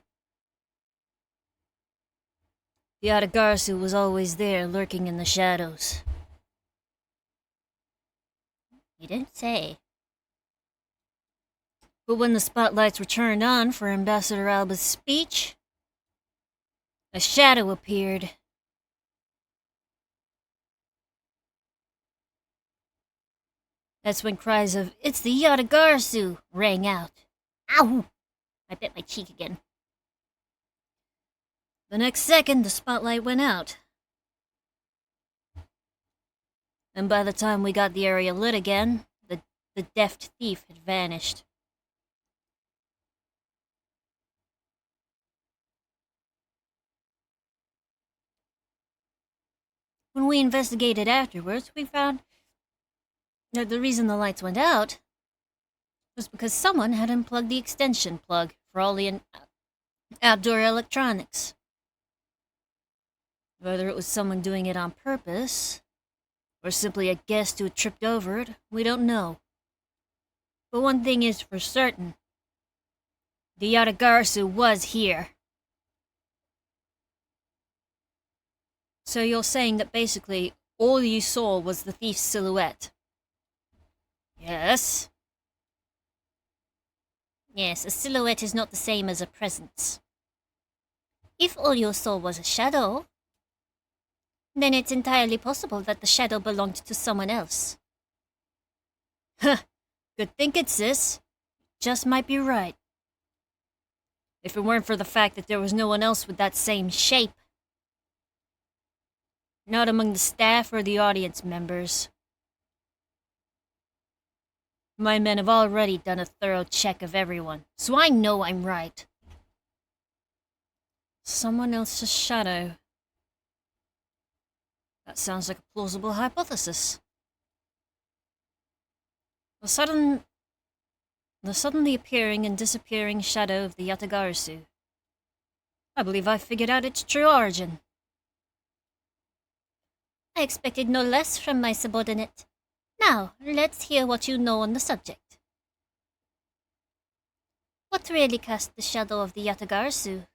The Atagarasu was always there, lurking in the shadows. You didn't say. But when the spotlights were turned on for Ambassador Alba's speech, a shadow appeared. That's when cries of, "It's the Yatagarasu!" rang out. Ow! I bit my cheek again. The next second, the spotlight went out. And by the time we got the area lit again, the deft thief had vanished. When we investigated afterwards, we found that the reason the lights went out was because someone had unplugged the extension plug for all the outdoor electronics. Whether it was someone doing it on purpose, or simply a guest who had tripped over it, we don't know. But one thing is for certain. The Yatagarasu was here. So you're saying that basically all you saw was the thief's silhouette? Yes. Yes, a silhouette is not the same as a presence. If all you saw was a shadow, then it's entirely possible that the shadow belonged to someone else. Huh. Good thinking, sis. Just might be right. If it weren't for the fact that there was no one else with that same shape. Not among the staff or the audience members. My men have already done a thorough check of everyone, so I know I'm right. Someone else's shadow. That sounds like a plausible hypothesis. The suddenly appearing and disappearing shadow of the Yatagarasu. I believe I figured out its true origin. I expected no less from my subordinate. Now, let's hear what you know on the subject. What really cast the shadow of the Yatagarasu?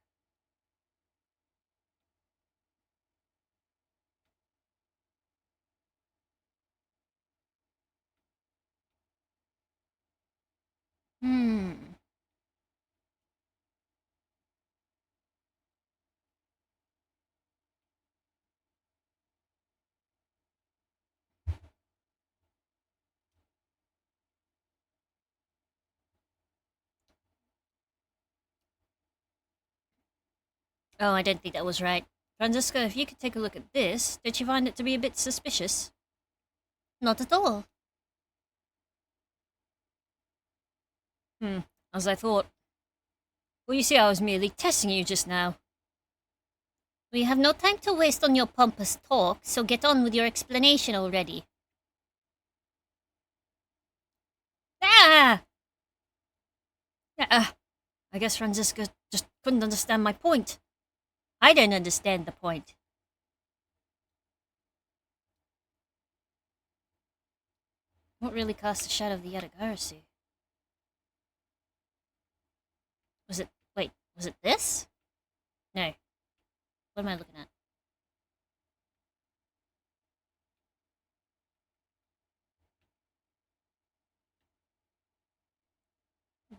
Oh, I didn't think that was right. Franziska, if you could take a look at this, did you find it to be a bit suspicious? Not at all. As I thought. Well, you see, I was merely testing you just now. We have no time to waste on your pompous talk, so get on with your explanation already. Ah! I guess Franziska just couldn't understand my point. I don't understand the point. What really cast the shadow of the Yatagarasu? Was it this? No. What am I looking at?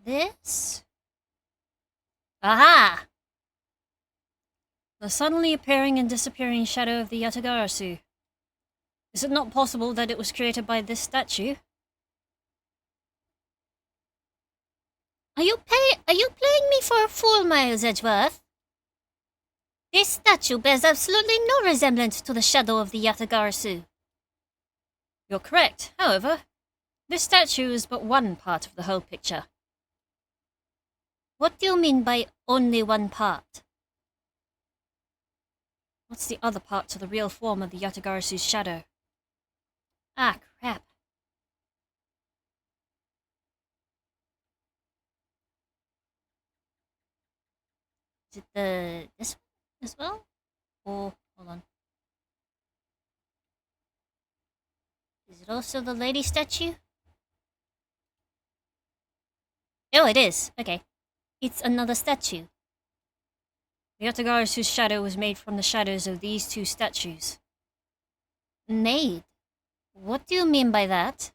This? Aha! The suddenly appearing and disappearing shadow of the Yatagarasu. Is it not possible that it was created by this statue? Are you playing me for a fool, Miles Edgeworth? This statue bears absolutely no resemblance to the shadow of the Yatagarasu. You're correct. However, this statue is but one part of the whole picture. What do you mean by only one part? What's the other part to the real form of the Yatagarasu's shadow? Ah, crap. Is it this one as well? Or, hold on. Is it also the lady statue? Oh, it is. Okay. It's another statue. The Yatagarasu's shadow was made from the shadows of these two statues. Made? What do you mean by that?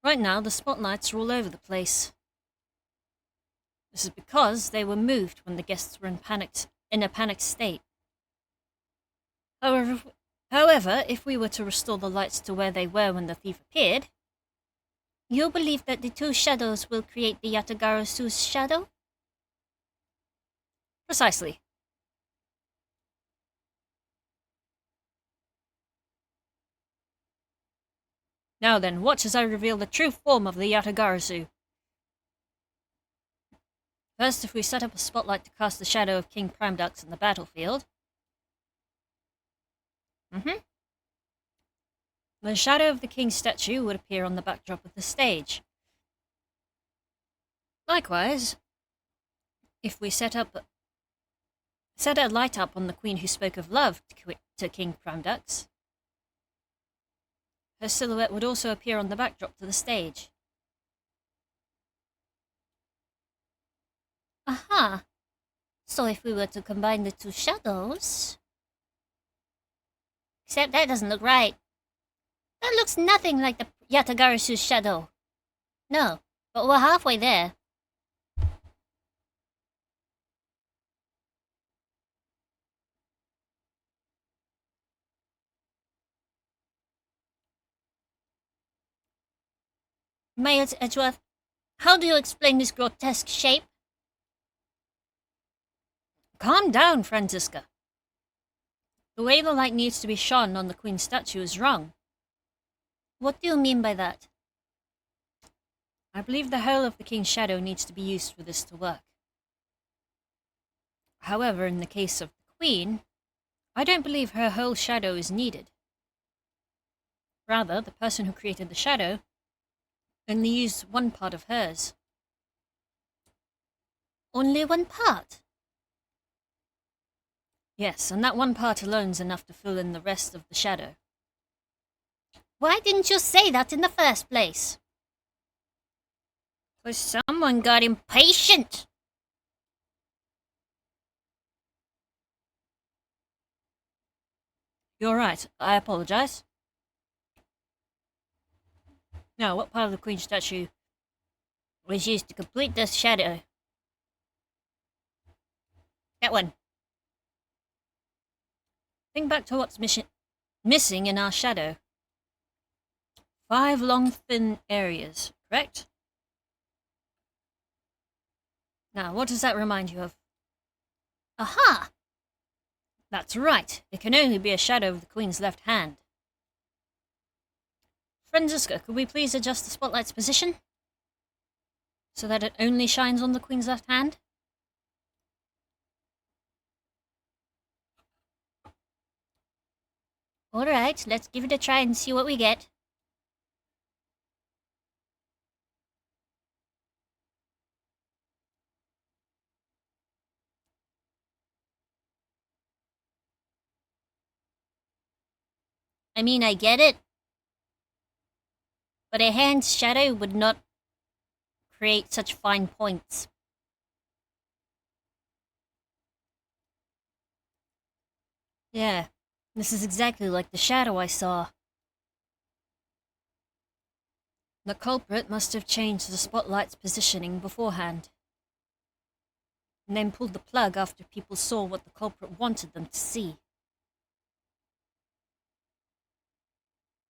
Right now, the spotlights are all over the place. This is because they were moved when the guests were in a panicked state. However, if we were to restore the lights to where they were when the thief appeared, you believe that the two shadows will create the Yatagarasu's shadow? Precisely. Now then, watch as I reveal the true form of the Yatagarasu. First, if we set up a spotlight to cast the shadow of King Primedux in the battlefield. The shadow of the king's statue would appear on the backdrop of the stage. Likewise, if we set a light up on the queen who spoke of love to King Primedux, her silhouette would also appear on the backdrop to the stage. Aha! So if we were to combine the two shadows... Except that doesn't look right. That looks nothing like the Yatagarasu's shadow. No, but we're halfway there. Miles Edgeworth, how do you explain this grotesque shape? Calm down, Franziska. The way the light needs to be shone on the queen's statue is wrong. What do you mean by that? I believe the whole of the king's shadow needs to be used for this to work. However, in the case of the queen, I don't believe her whole shadow is needed. Rather, the person who created the shadow only used one part of hers. Only one part? Yes, and that one part alone is enough to fill in the rest of the shadow. Why didn't you say that in the first place? Because someone got impatient. You're right, I apologize. Now, what part of the queen's statue was used to complete this shadow? That one. Think back to what's missing in our shadow. 5 long, thin areas, correct? Now, what does that remind you of? Aha! That's right. It can only be a shadow of the queen's left hand. Franziska, could we please adjust the spotlight's position so that it only shines on the queen's left hand? Alright, let's give it a try and see what we get. I mean, I get it. But a hand's shadow would not create such fine points. Yeah, this is exactly like the shadow I saw. The culprit must have changed the spotlight's positioning beforehand, and then pulled the plug after people saw what the culprit wanted them to see.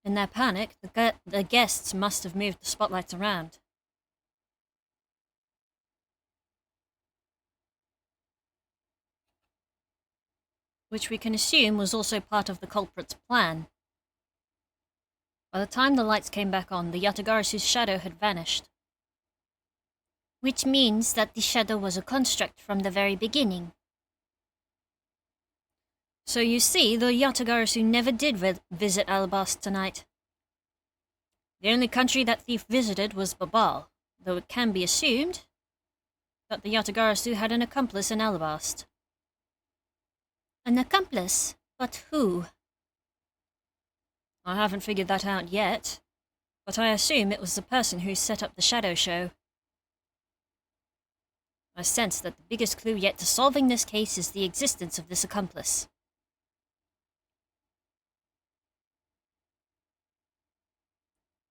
In their panic, the guests must have moved the spotlights around. Which we can assume was also part of the culprit's plan. By the time the lights came back on, the Yatagarasu's shadow had vanished. Which means that the shadow was a construct from the very beginning. So you see, the Yatagarasu never did visit Alabast tonight. The only country that thief visited was Babal, though it can be assumed that the Yatagarasu had an accomplice in Alabast. An accomplice? But who? I haven't figured that out yet, but I assume it was the person who set up the shadow show. I sense that the biggest clue yet to solving this case is the existence of this accomplice.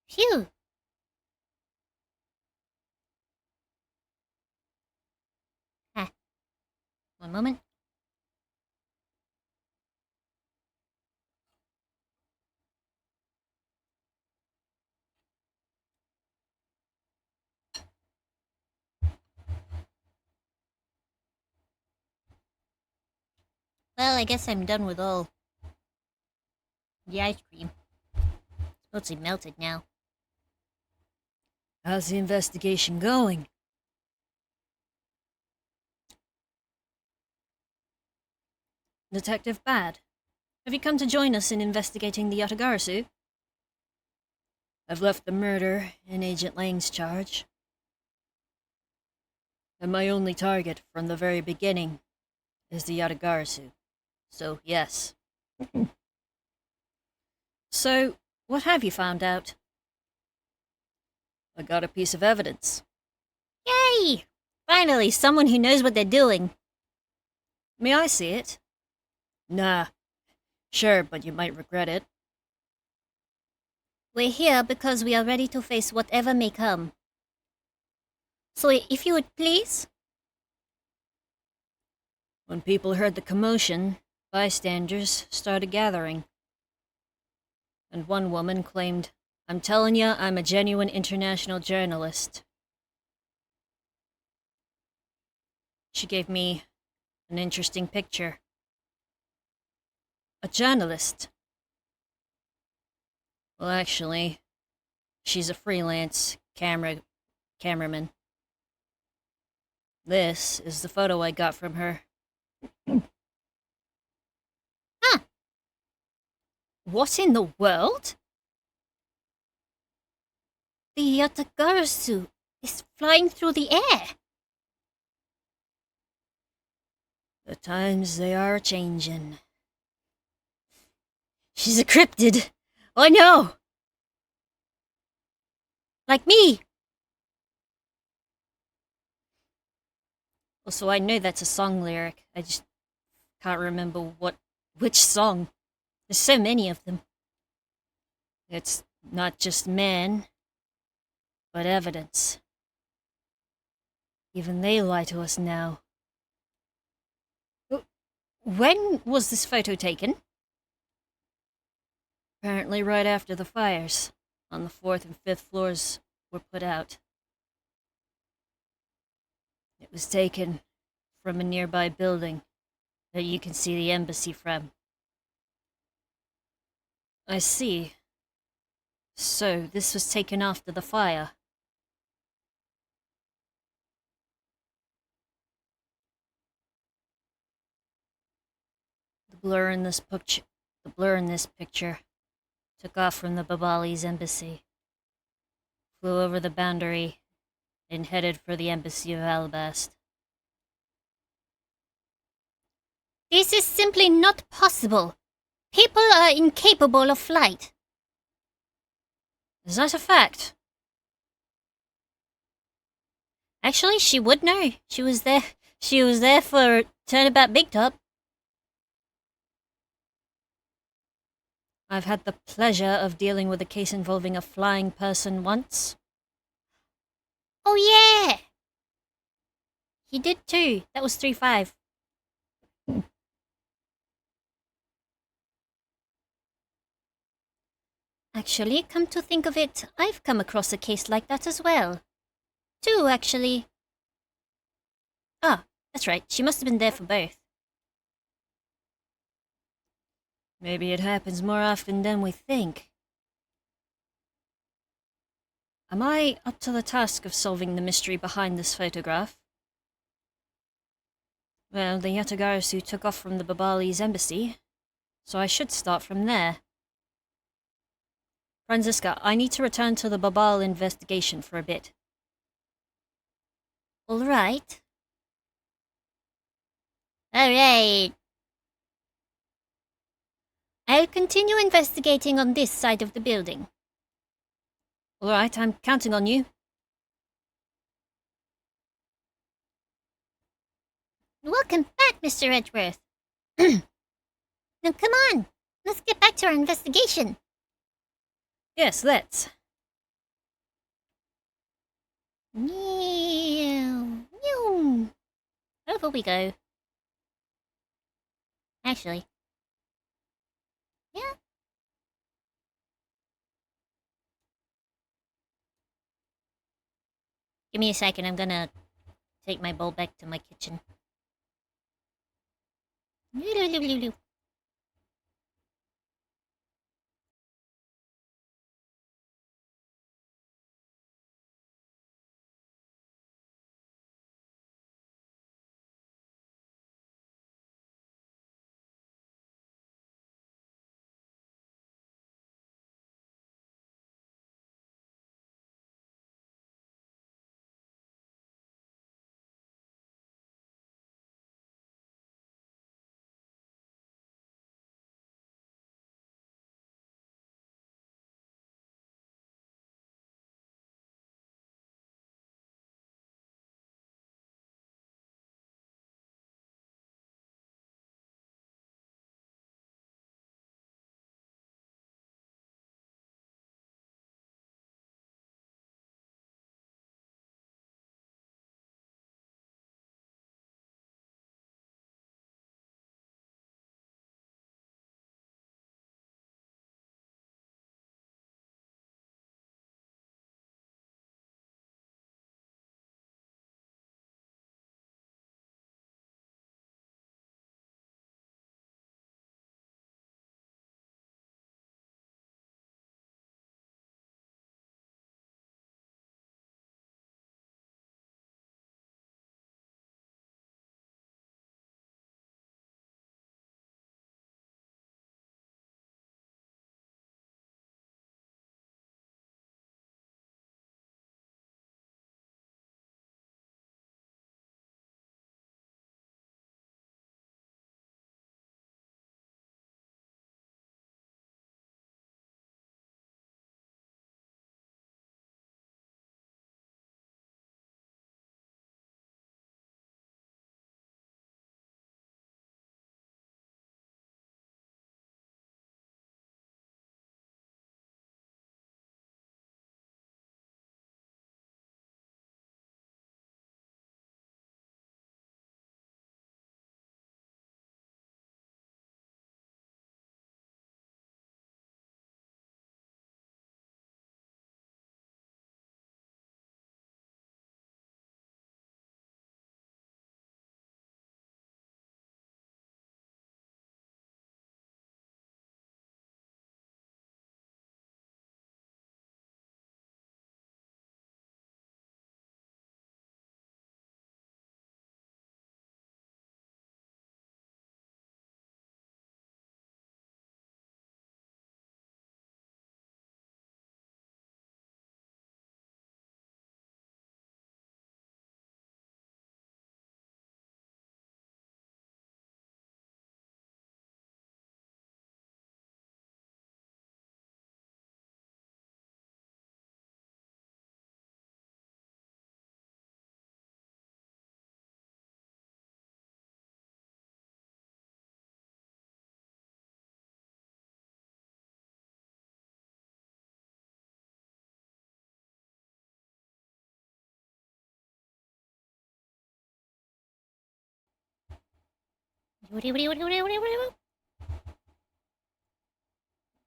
Phew. One moment. Well, I guess I'm done with all The ice cream. it's mostly melted now. How's the investigation going? Detective Bad, have you come to join us in investigating the Yatagarasu? I've left the murder in Agent Lang's charge. And my only target from the very beginning is the Yatagarasu. So, yes. So, what have you found out? I got a piece of evidence. Yay! Finally, someone who knows what they're doing. May I see it? Nah. Sure, but you might regret it. We're here because we are ready to face whatever may come. So if you would please? When people heard the commotion, bystanders started gathering. And one woman claimed, "I'm telling ya, I'm a genuine international journalist." She gave me an interesting picture. A journalist. Well, actually, she's a freelance cameraman. This is the photo I got from her. Huh. What in the world? The Yatagarasu is flying through the air. The times they are changin'. She's a cryptid. I know. Like me. Also, I know that's a song lyric. I just can't remember which song. There's so many of them. It's not just men, but evidence. Even they lie to us now. When was this photo taken? Apparently right after the fires on the 4th and 5th floors were put out. It was taken from a nearby building that you can see the embassy from. I see. So, this was taken after the fire. The blur in this picture took off from the Babali's embassy, flew over the boundary, and headed for the embassy of Alabast. This is simply not possible. People are incapable of flight. Is that a fact? Actually, she would know. She was there. She was there for Turnabout Big Top. I've had the pleasure of dealing with a case involving a flying person once. Oh yeah! He did too. That was 3-5. Actually, come to think of it, I've come across a case like that as well. 2, actually. Ah, that's right. She must have been there for both. Maybe it happens more often than we think. Am I up to the task of solving the mystery behind this photograph? Well, the Yatagarasu took off from the Babali's embassy, so I should start from there. Franziska, I need to return to the Babal investigation for a bit. Alright. Alright. I'll continue investigating on this side of the building. Alright, I'm counting on you. Welcome back, Mr. Edgeworth. Now come on, let's get back to our investigation. Yes, let's. Meow. Meow. Over we go. Actually. Yeah. Give me a second, I'm gonna take my bowl back to my kitchen.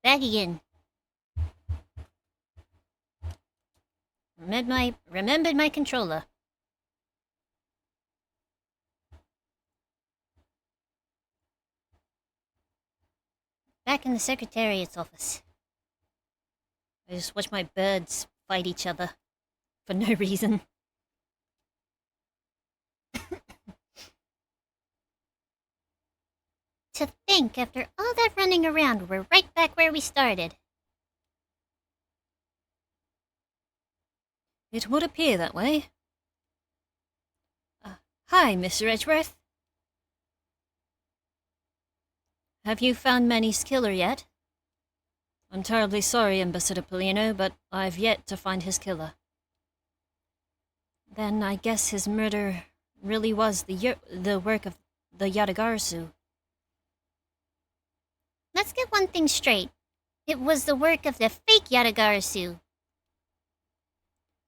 Back again. Remembered my controller. Back in the Secretariat's office. I just watch my birds fight each other. For no reason. To think, after all that running around, we're right back where we started. It would appear that way. Hi, Mr. Edgeworth. Have you found Manny's killer yet? I'm terribly sorry, Ambassador Polino, but I've yet to find his killer. Then I guess his murder really was the work of the Yatagarasu. Let's get one thing straight. It was the work of the fake Yatagarasu.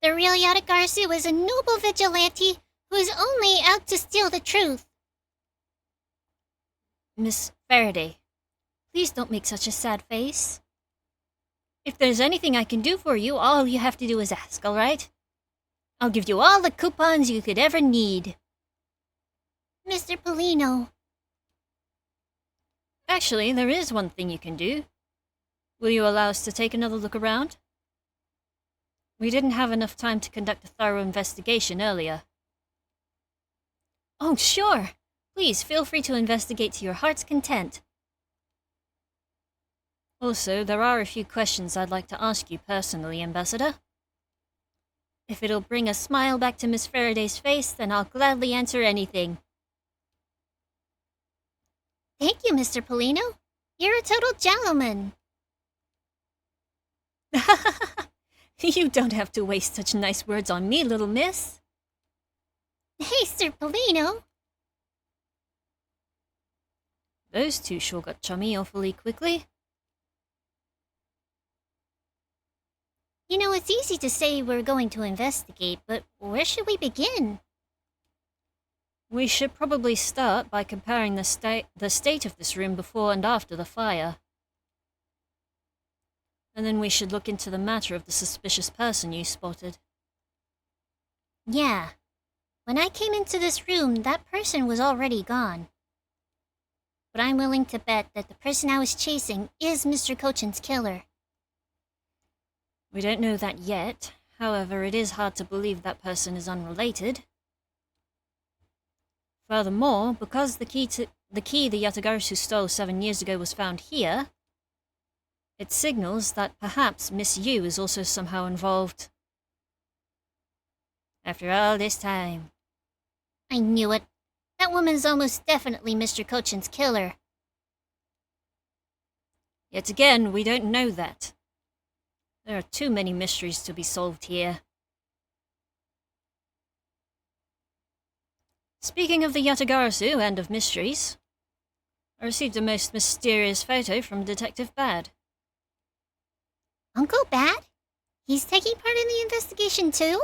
The real Yatagarasu is a noble vigilante who is only out to steal the truth. Miss Faraday, please don't make such a sad face. If there's anything I can do for you, all you have to do is ask, alright? I'll give you all the coupons you could ever need. Mr. Polino. Actually, there is one thing you can do. Will you allow us to take another look around? We didn't have enough time to conduct a thorough investigation earlier. Oh, sure. Please feel free to investigate to your heart's content. Also, there are a few questions I'd like to ask you personally, Ambassador. If it'll bring a smile back to Miss Faraday's face, then I'll gladly answer anything. Thank you, Mr. Polino. You're a total gentleman. You don't have to waste such nice words on me, little miss. Hey, Sir Polino. Those two sure got chummy awfully quickly. You know, it's easy to say we're going to investigate, but where should we begin? We should probably start by comparing the state of this room before and after the fire. And then we should look into the matter of the suspicious person you spotted. Yeah. When I came into this room, that person was already gone. But I'm willing to bet that the person I was chasing is Mr. Cochin's killer. We don't know that yet. However, it is hard to believe that person is unrelated. Furthermore, because the key the Yatagarasu stole 7 years ago was found here, it signals that perhaps Miss Yu is also somehow involved. After all this time. I knew it. That woman's almost definitely Mr. Cochin's killer. Yet again, we don't know that. There are too many mysteries to be solved here. Speaking of the Yatagarasu and of mysteries, I received a most mysterious photo from Detective Bad. Uncle Bad? He's taking part in the investigation too?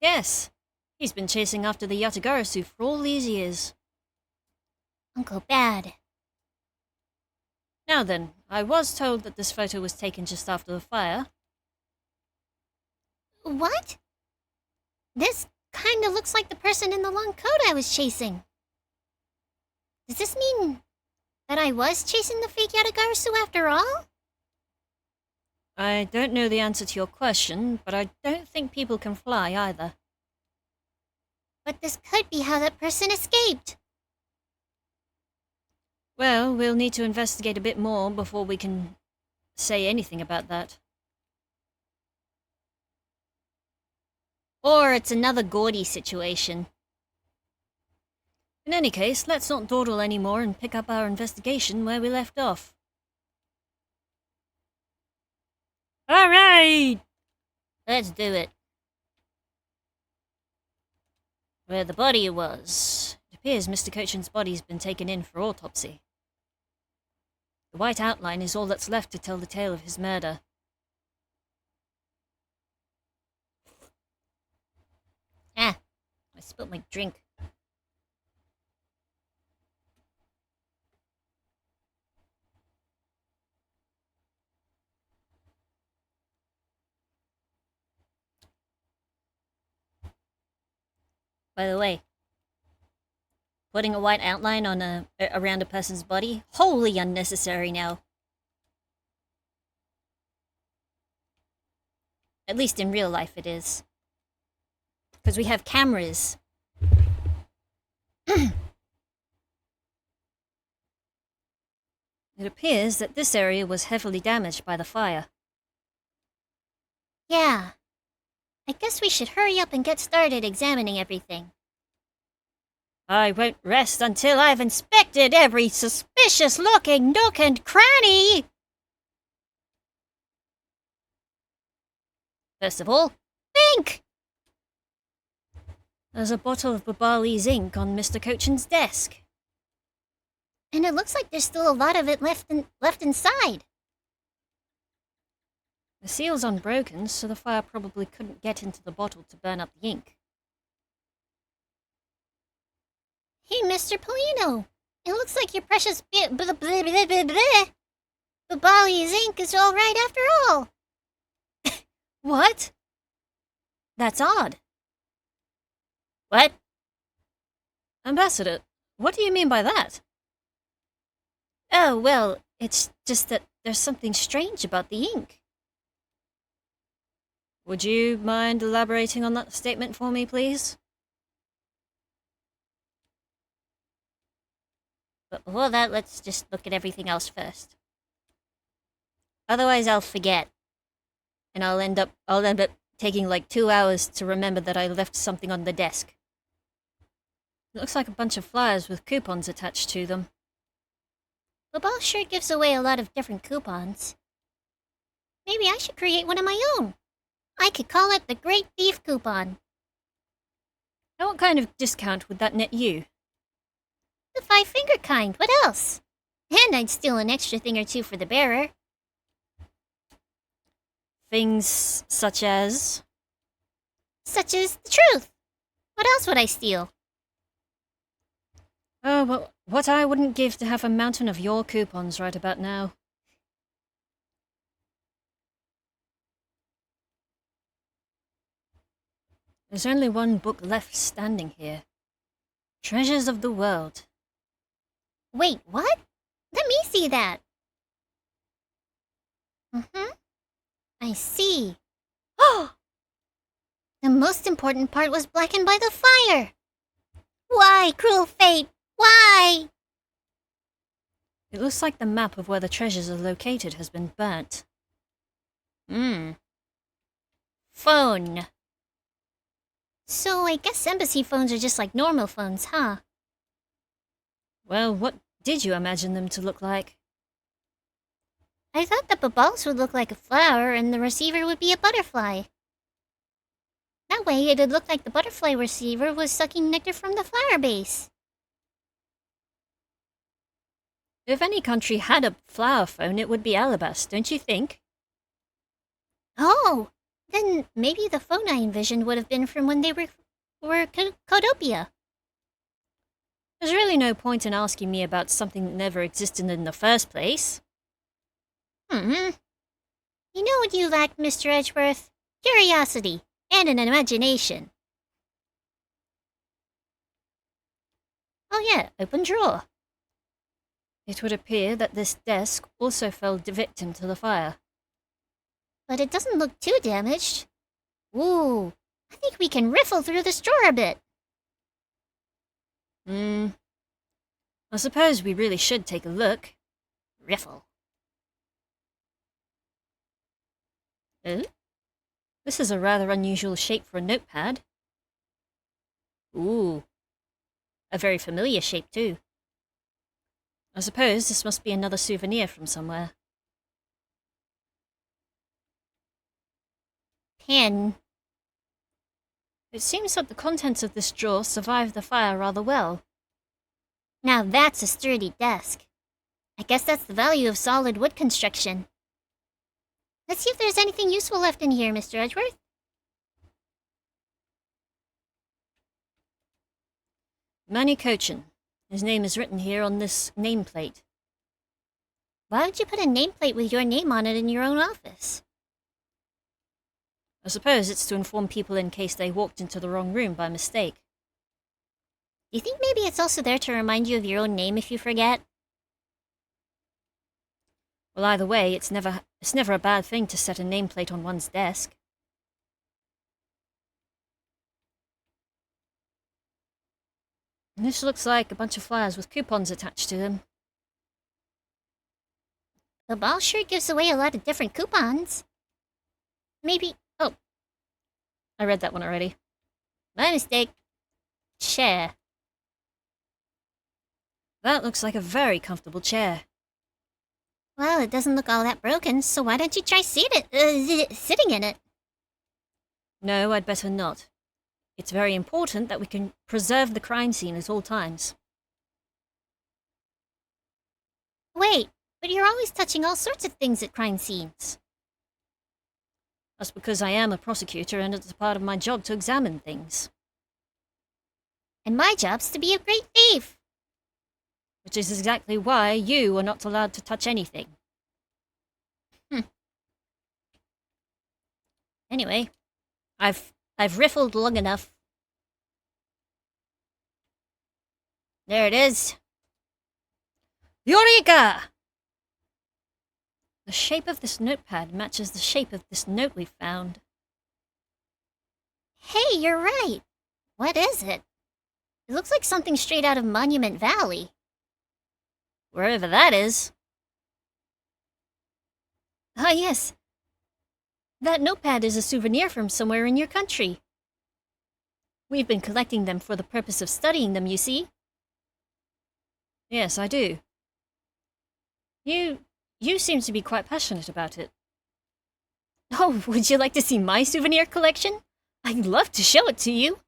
Yes, he's been chasing after the Yatagarasu for all these years. Uncle Bad. Now then, I was told that this photo was taken just after the fire. What? This kinda looks like the person in the long coat I was chasing. Does this mean that I was chasing the fake Yatagarasu after all? I don't know the answer to your question, but I don't think people can fly either. But this could be how that person escaped. Well, we'll need to investigate a bit more before we can say anything about that. Or it's another Gordy situation. In any case, let's not dawdle anymore and pick up our investigation where we left off. Alright! Let's do it. Where the body was. It appears Mr. Cochin's body's been taken in for autopsy. The white outline is all that's left to tell the tale of his murder. I spilled my drink. By the way, putting a white outline on around a person's body, wholly unnecessary now. At least in real life it is. Because we have cameras. It appears that this area was heavily damaged by the fire. Yeah. I guess we should hurry up and get started examining everything. I won't rest until I've inspected every suspicious-looking nook and cranny! First of all, think! There's a bottle of Babali's ink on Mr. Cochin's desk. And it looks like there's still a lot of it left inside. The seal's unbroken, so the fire probably couldn't get into the bottle to burn up the ink. Hey, Mr. Polino, it looks like your precious Babali's ink is all right after all. What? That's odd. What? Ambassador, what do you mean by that? Oh, well, it's just that there's something strange about the ink. Would you mind elaborating on that statement for me, please? But before that, let's just look at everything else first. Otherwise, I'll forget. And I'll end up taking like 2 hours to remember that I left something on the desk. It looks like a bunch of flyers with coupons attached to them. Babal sure gives away a lot of different coupons. Maybe I should create one of my own. I could call it the Great Thief Coupon. Now what kind of discount would that net you? The 5-finger kind, what else? And I'd steal an extra thing or two for the bearer. Things such as? Such as the truth. What else would I steal? Oh, well, what I wouldn't give to have a mountain of your coupons right about now. There's only one book left standing here. Treasures of the World. Wait, what? Let me see that. I see. Oh! The most important part was blackened by the fire. Why, cruel fate? Why? It looks like the map of where the treasures are located has been burnt. Phone. So I guess embassy phones are just like normal phones, huh? Well, what did you imagine them to look like? I thought the babals would look like a flower and the receiver would be a butterfly. That way it'd look like the butterfly receiver was sucking nectar from the flower base. If any country had a flower phone, it would be Alabas, don't you think? Oh, then maybe the phone I envisioned would have been from when they were Codopia. There's really no point in asking me about something that never existed in the first place. You know what you lack, Mr. Edgeworth? Curiosity and an imagination. Oh yeah, open drawer. It would appear that this desk also fell victim to the fire. But it doesn't look too damaged. Ooh, I think we can riffle through this drawer a bit. I suppose we really should take a look. Riffle. Oh? This is a rather unusual shape for a notepad. Ooh. A very familiar shape, too. I suppose this must be another souvenir from somewhere. Pen. It seems that the contents of this drawer survived the fire rather well. Now that's a sturdy desk. I guess that's the value of solid wood construction. Let's see if there's anything useful left in here, Mr. Edgeworth. Manny Cochin. His name is written here on this nameplate. Why would you put a nameplate with your name on it in your own office? I suppose it's to inform people in case they walked into the wrong room by mistake. Do you think maybe it's also there to remind you of your own name if you forget? Well, either way, it's never a bad thing to set a nameplate on one's desk. And this looks like a bunch of flyers with coupons attached to them. The ball sure gives away a lot of different coupons. Maybe... Oh, I read that one already. my mistake. Chair. That looks like a very comfortable chair. Well, it doesn't look all that broken, so why don't you try sitting in it? No, I'd better not. it's very important that we can preserve the crime scene at all times. Wait, but you're always touching all sorts of things at crime scenes. That's because I am a prosecutor and it's a part of my job to examine things. And my job's to be a great thief. Which is exactly why you are not allowed to touch anything. Anyway, I've riffled long enough. There it is. Eureka! The shape of this notepad matches the shape of this note we found. Hey, you're right. What is it? It looks like something straight out of Monument Valley. Wherever that is. Ah, yes. That notepad is a souvenir from somewhere in your country. We've been collecting them for the purpose of studying them, you see. Yes, I do. You seem to be quite passionate about it. Oh, would you like to see my souvenir collection? I'd love to show it to you.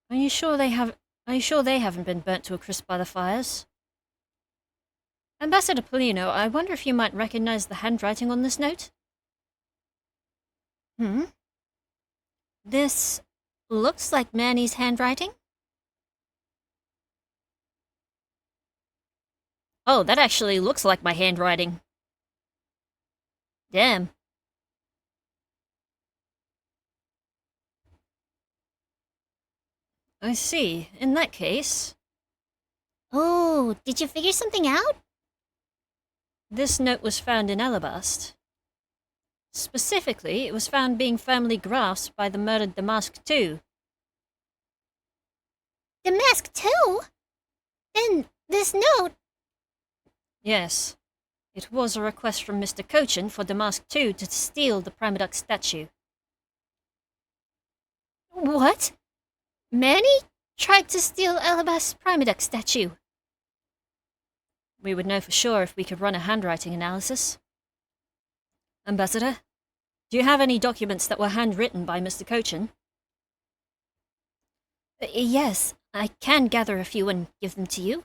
Are you sure they haven't been burnt to a crisp by the fires? Ambassador Polino, I wonder if you might recognize the handwriting on this note? This looks like Manny's handwriting. Oh, that actually looks like my handwriting. Damn. I see. In that case... Oh, did you figure something out? This note was found in Alabast. Specifically, it was found being firmly grasped by the murdered Damask II. Damask too? Then this note... Yes. It was a request from Mr. Cochin for Damask II to steal the Primaduck statue. What? Manny tried to steal Alabast's Primaduck statue. We would know for sure if we could run a handwriting analysis. Ambassador, do you have any documents that were handwritten by Mr. Cochin? Yes, I can gather a few and give them to you.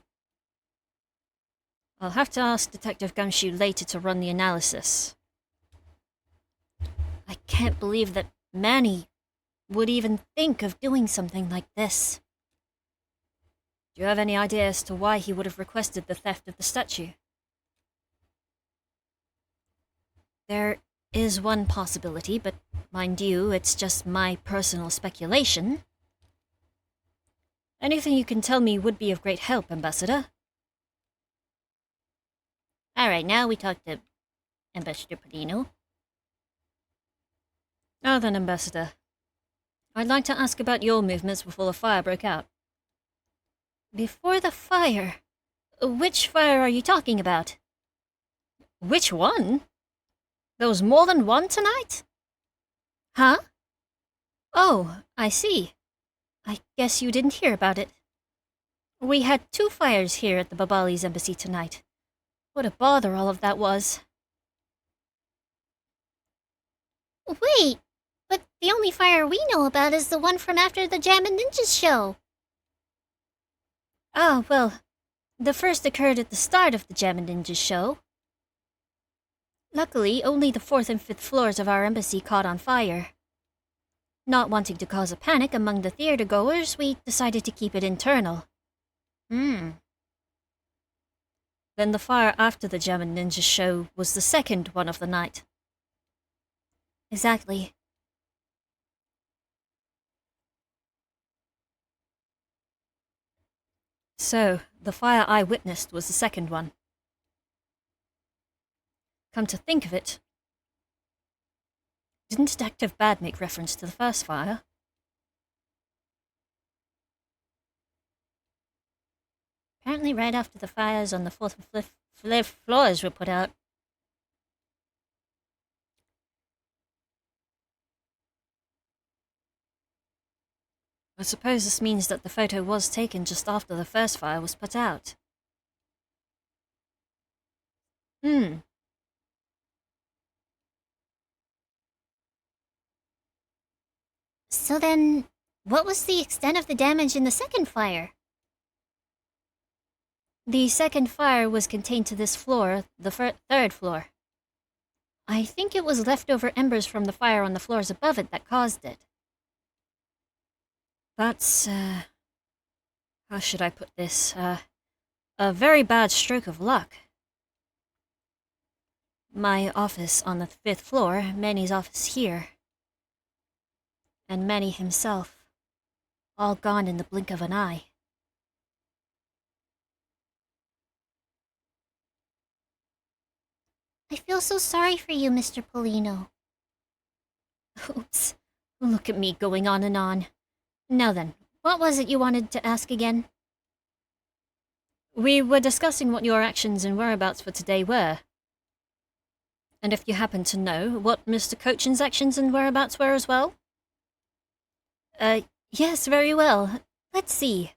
I'll have to ask Detective Gumshoe later to run the analysis. I can't believe that Manny would even think of doing something like this. Do you have any idea as to why he would have requested the theft of the statue? There is one possibility, but mind you, it's just my personal speculation. Anything you can tell me would be of great help, Ambassador. Alright, now we talk to Ambassador Polino. Now then, Ambassador. I'd like to ask about your movements before the fire broke out. Before the fire? Which fire are you talking about? Which one? There was more than one tonight? Huh? Oh, I see. I guess you didn't hear about it. We had 2 fires here at the Babali's embassy tonight. What a bother all of that was. Wait, but the only fire we know about is the one from after the Jammin' Ninjas show. Ah, well, the first occurred at the start of the Jammin' Ninjas show. Luckily, only the 4th and 5th floors of our embassy caught on fire. Not wanting to cause a panic among the theater goers, we decided to keep it internal. Then the fire after the Jammin' Ninjas show was the second one of the night. Exactly. So, the fire I witnessed was the second one. Come to think of it, didn't Detective Bad make reference to the first fire? Apparently right after the fires on the 4th and 5th floors were put out. I suppose this means that the photo was taken just after the first fire was put out. So then, what was the extent of the damage in the second fire? The second fire was contained to this floor, the third floor. I think it was leftover embers from the fire on the floors above it that caused it. That's, how should I put this? A very bad stroke of luck. My office on the 5th floor, Manny's office here, and Manny himself, all gone in the blink of an eye. I feel so sorry for you, Mr. Polino. Oops, look at me going on and on. Now then, what was it you wanted to ask again? We were discussing what your actions and whereabouts for today were. And if you happen to know what Mr. Cochin's actions and whereabouts were as well? Yes, very well. Let's see.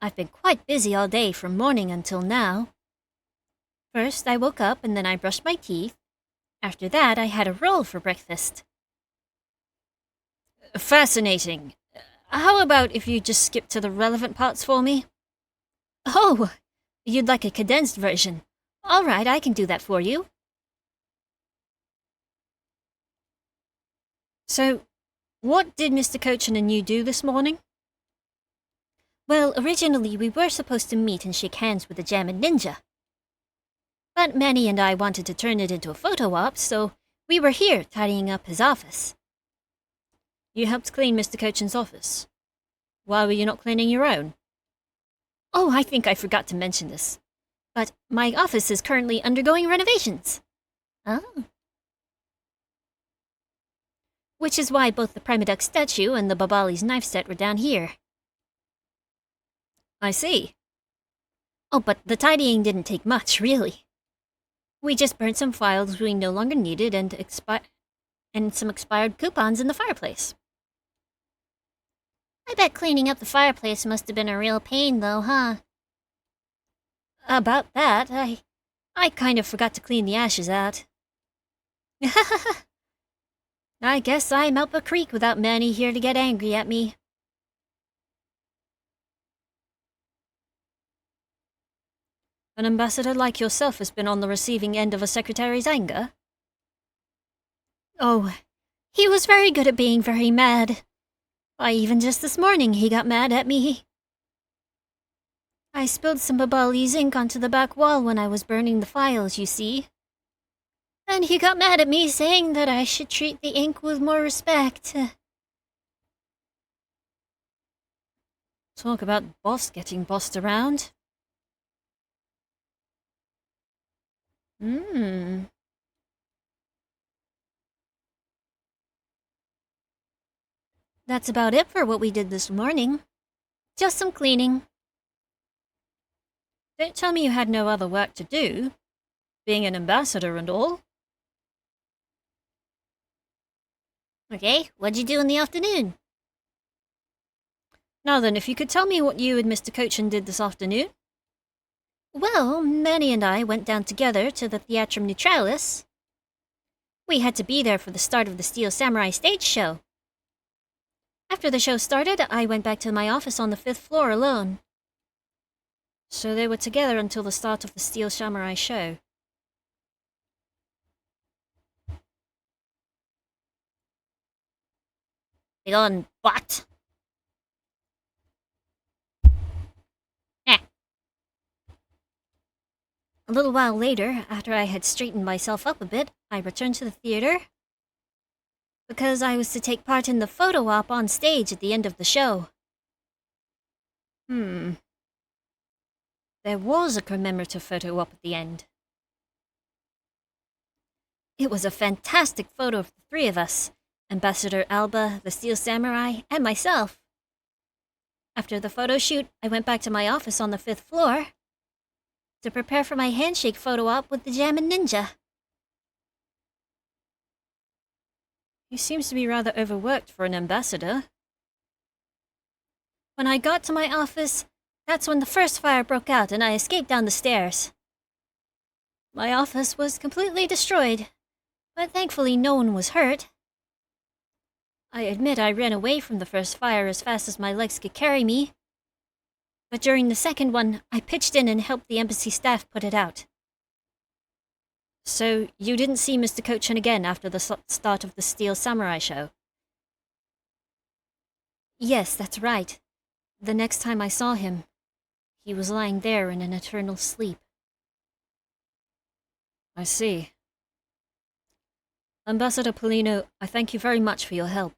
I've been quite busy all day from morning until now. First, I woke up and then I brushed my teeth. After that, I had a roll for breakfast. Fascinating. How about if you just skip to the relevant parts for me? Oh, you'd like a condensed version. All right, I can do that for you. So, what did Mr. Cochin and you do this morning? Well, originally we were supposed to meet and shake hands with the Jammin' Ninja. But Manny and I wanted to turn it into a photo op, so we were here tidying up his office. You helped clean Mr. Cochin's office. Why were you not cleaning your own? Oh, I think I forgot to mention this. But my office is currently undergoing renovations. Oh. Which is why both the Prima Duck statue and the Babali's knife set were down here. I see. Oh, but the tidying didn't take much, really. We just burnt some files we no longer needed and some expired coupons in the fireplace. I bet cleaning up the fireplace must have been a real pain, though, huh? About that, I kind of forgot to clean the ashes out. I guess I'm up a creek without Manny here to get angry at me. An ambassador like yourself has been on the receiving end of a secretary's anger? Oh, he was very good at being very mad. Why, even just this morning he got mad at me. I spilled some Babali's ink onto the back wall when I was burning the files, you see. And he got mad at me, saying that I should treat the ink with more respect. Talk about boss getting bossed around. That's about it for what we did this morning. Just some cleaning. Don't tell me you had no other work to do, being an ambassador and all. Okay, what'd you do in the afternoon? Now then, if you could tell me what you and Mr. Cochin did this afternoon? Well, Manny and I went down together to the Theatrum Neutralis. We had to be there for the start of the Steel Samurai stage show. After the show started, I went back to my office on the 5th floor alone. So they were together until the start of the Steel Samurai show. Big on what? A little while later, after I had straightened myself up a bit, I returned to the theater because I was to take part in the photo op on stage at the end of the show. There was a commemorative photo op at the end. It was a fantastic photo of the three of us, Ambassador Alba, the Steel Samurai, and myself. After the photo shoot, I went back to my office on the 5th floor to prepare for my handshake photo op with the Jammin' Ninja. He seems to be rather overworked for an ambassador. When I got to my office, that's when the first fire broke out and I escaped down the stairs. My office was completely destroyed, but thankfully no one was hurt. I admit I ran away from the first fire as fast as my legs could carry me. But during the second one, I pitched in and helped the embassy staff put it out. So, you didn't see Mr. Cochin again after the start of the Steel Samurai show? Yes, that's right. The next time I saw him, he was lying there in an eternal sleep. I see. Ambassador Polino, I thank you very much for your help.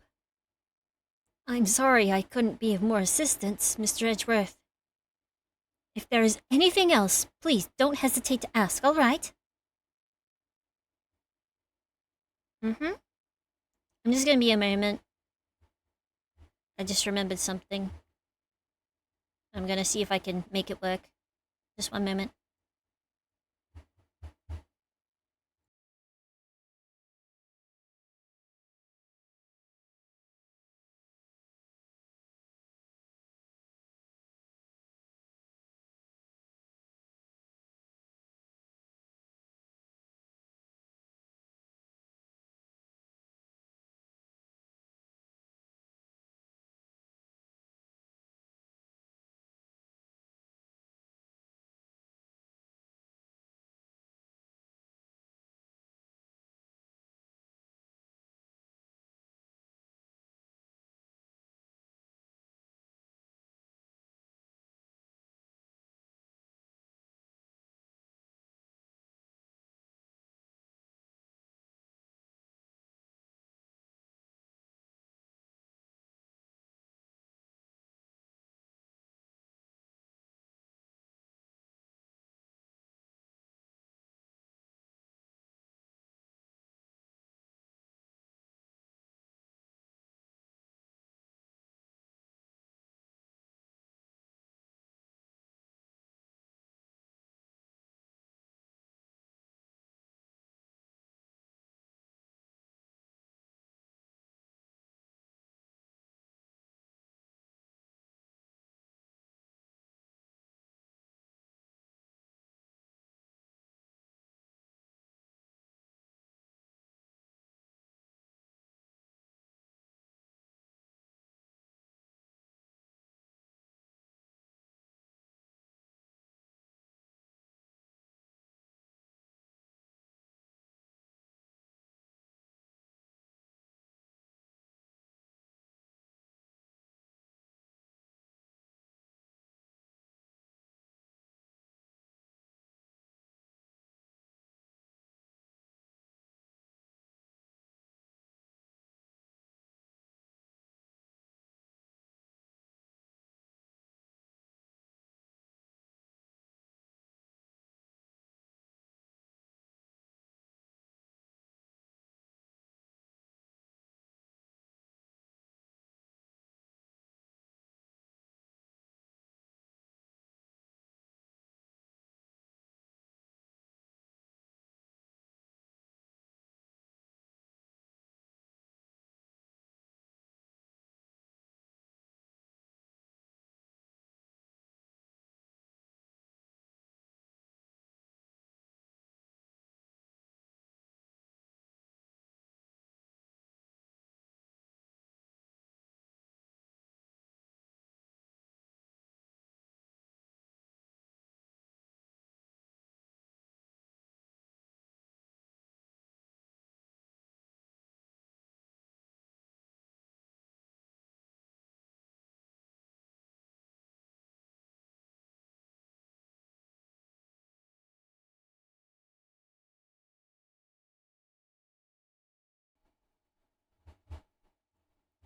I'm sorry I couldn't be of more assistance, Mr. Edgeworth. If there is anything else, please don't hesitate to ask, all right? Mm-hmm. I'm just gonna be a moment. I just remembered something. I'm gonna see if I can make it work. Just one moment.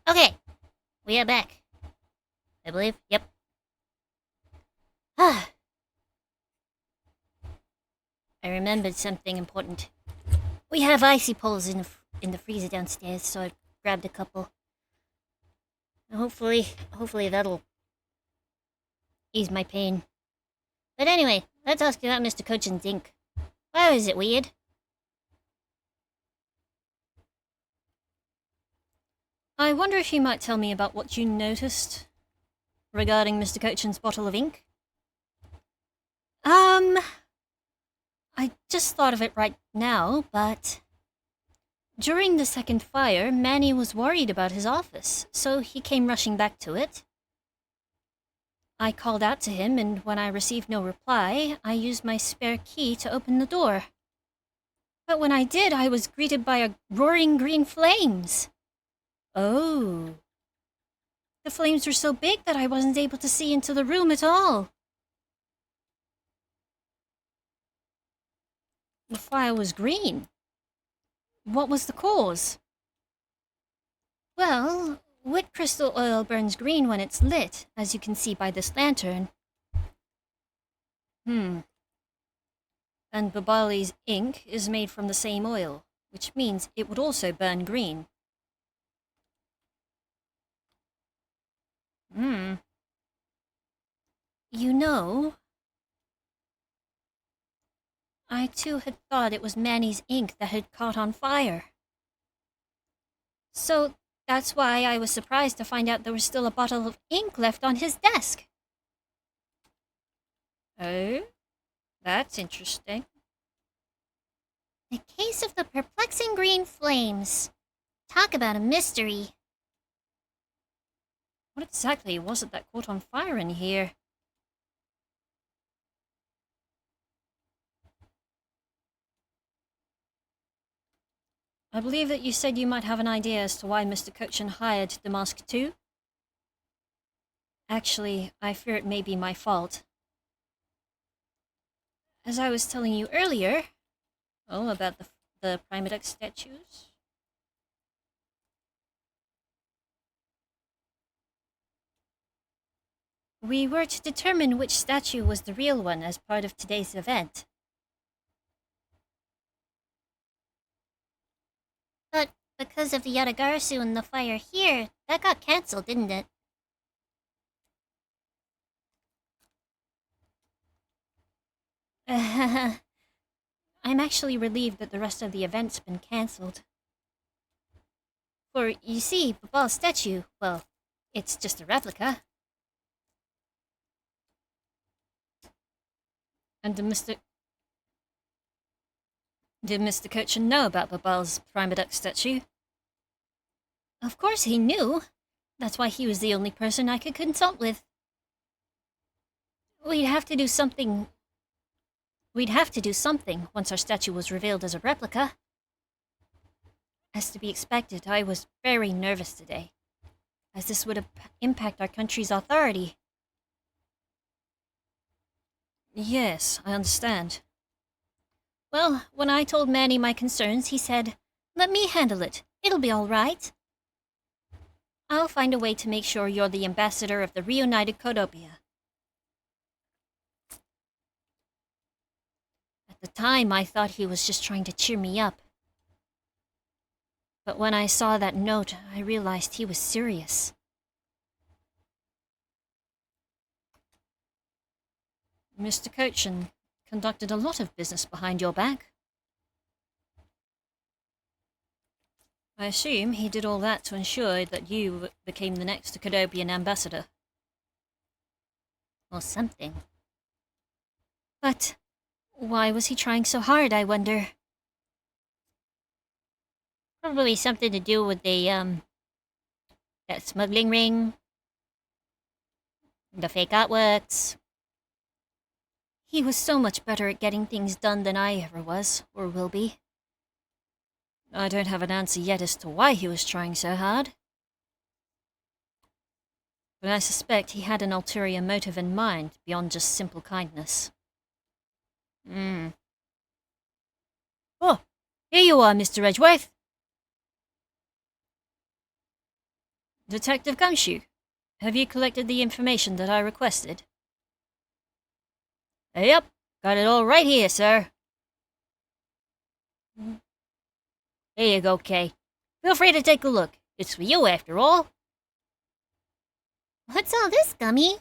Okay, we are back. I believe. Yep. I remembered something important. We have icy poles in the freezer downstairs, so I grabbed a couple. Hopefully that'll ease my pain. But anyway, let's ask you about Mr. Cochin's ink. Why is it weird? I wonder if you might tell me about what you noticed regarding Mr. Cochin's bottle of ink? I just thought of it right now, but During the second fire, Manny was worried about his office, so he came rushing back to it. I called out to him, and when I received no reply, I used my spare key to open the door. But when I did, I was greeted by a roaring green flames. Oh. The flames were so big that I wasn't able to see into the room at all. The fire was green. What was the cause? Well, wood crystal oil burns green when it's lit, as you can see by this lantern. And Babali's ink is made from the same oil, which means it would also burn green. You know, I too had thought it was Manny's ink that had caught on fire. So that's why I was surprised to find out there was still a bottle of ink left on his desk. Oh? That's interesting. The case of the perplexing green flames. Talk about a mystery. What exactly was it that caught on fire in here? I believe that you said you might have an idea as to why Mr. Cochin hired Damask too. Actually, I fear it may be my fault. As I was telling you earlier, about the Primadex statues. We were to determine which statue was the real one as part of today's event. But because of the Yatagarasu and the fire here, that got cancelled, didn't it? I'm actually relieved that the rest of the event's been cancelled. For, you see, Babal's statue, well, it's just a replica. And did Mr. Cochin know about Babal's Primadex statue? Of course he knew. That's why he was the only person I could consult with. We'd have to do something once our statue was revealed as a replica. As to be expected, I was very nervous today, as this would impact our country's authority. Yes, I understand. Well, when I told Manny my concerns, he said, "Let me handle it. It'll be all right. I'll find a way to make sure you're the ambassador of the reunited Codopia." At the time, I thought he was just trying to cheer me up. But when I saw that note, I realized he was serious. Mr. Cochin conducted a lot of business behind your back. I assume he did all that to ensure that you became the next Cadobian ambassador. Or something. But why was he trying so hard, I wonder? Probably something to do with the, that smuggling ring. The fake artworks. He was so much better at getting things done than I ever was, or will be. I don't have an answer yet as to why he was trying so hard. But I suspect he had an ulterior motive in mind beyond just simple kindness. Oh, here you are, Mr. Edgeworth. Detective Gumshoe, have you collected the information that I requested? Yep, got it all right here, sir. Here you go, Kay. Feel free to take a look. It's for you, after all. What's all this, Gummy?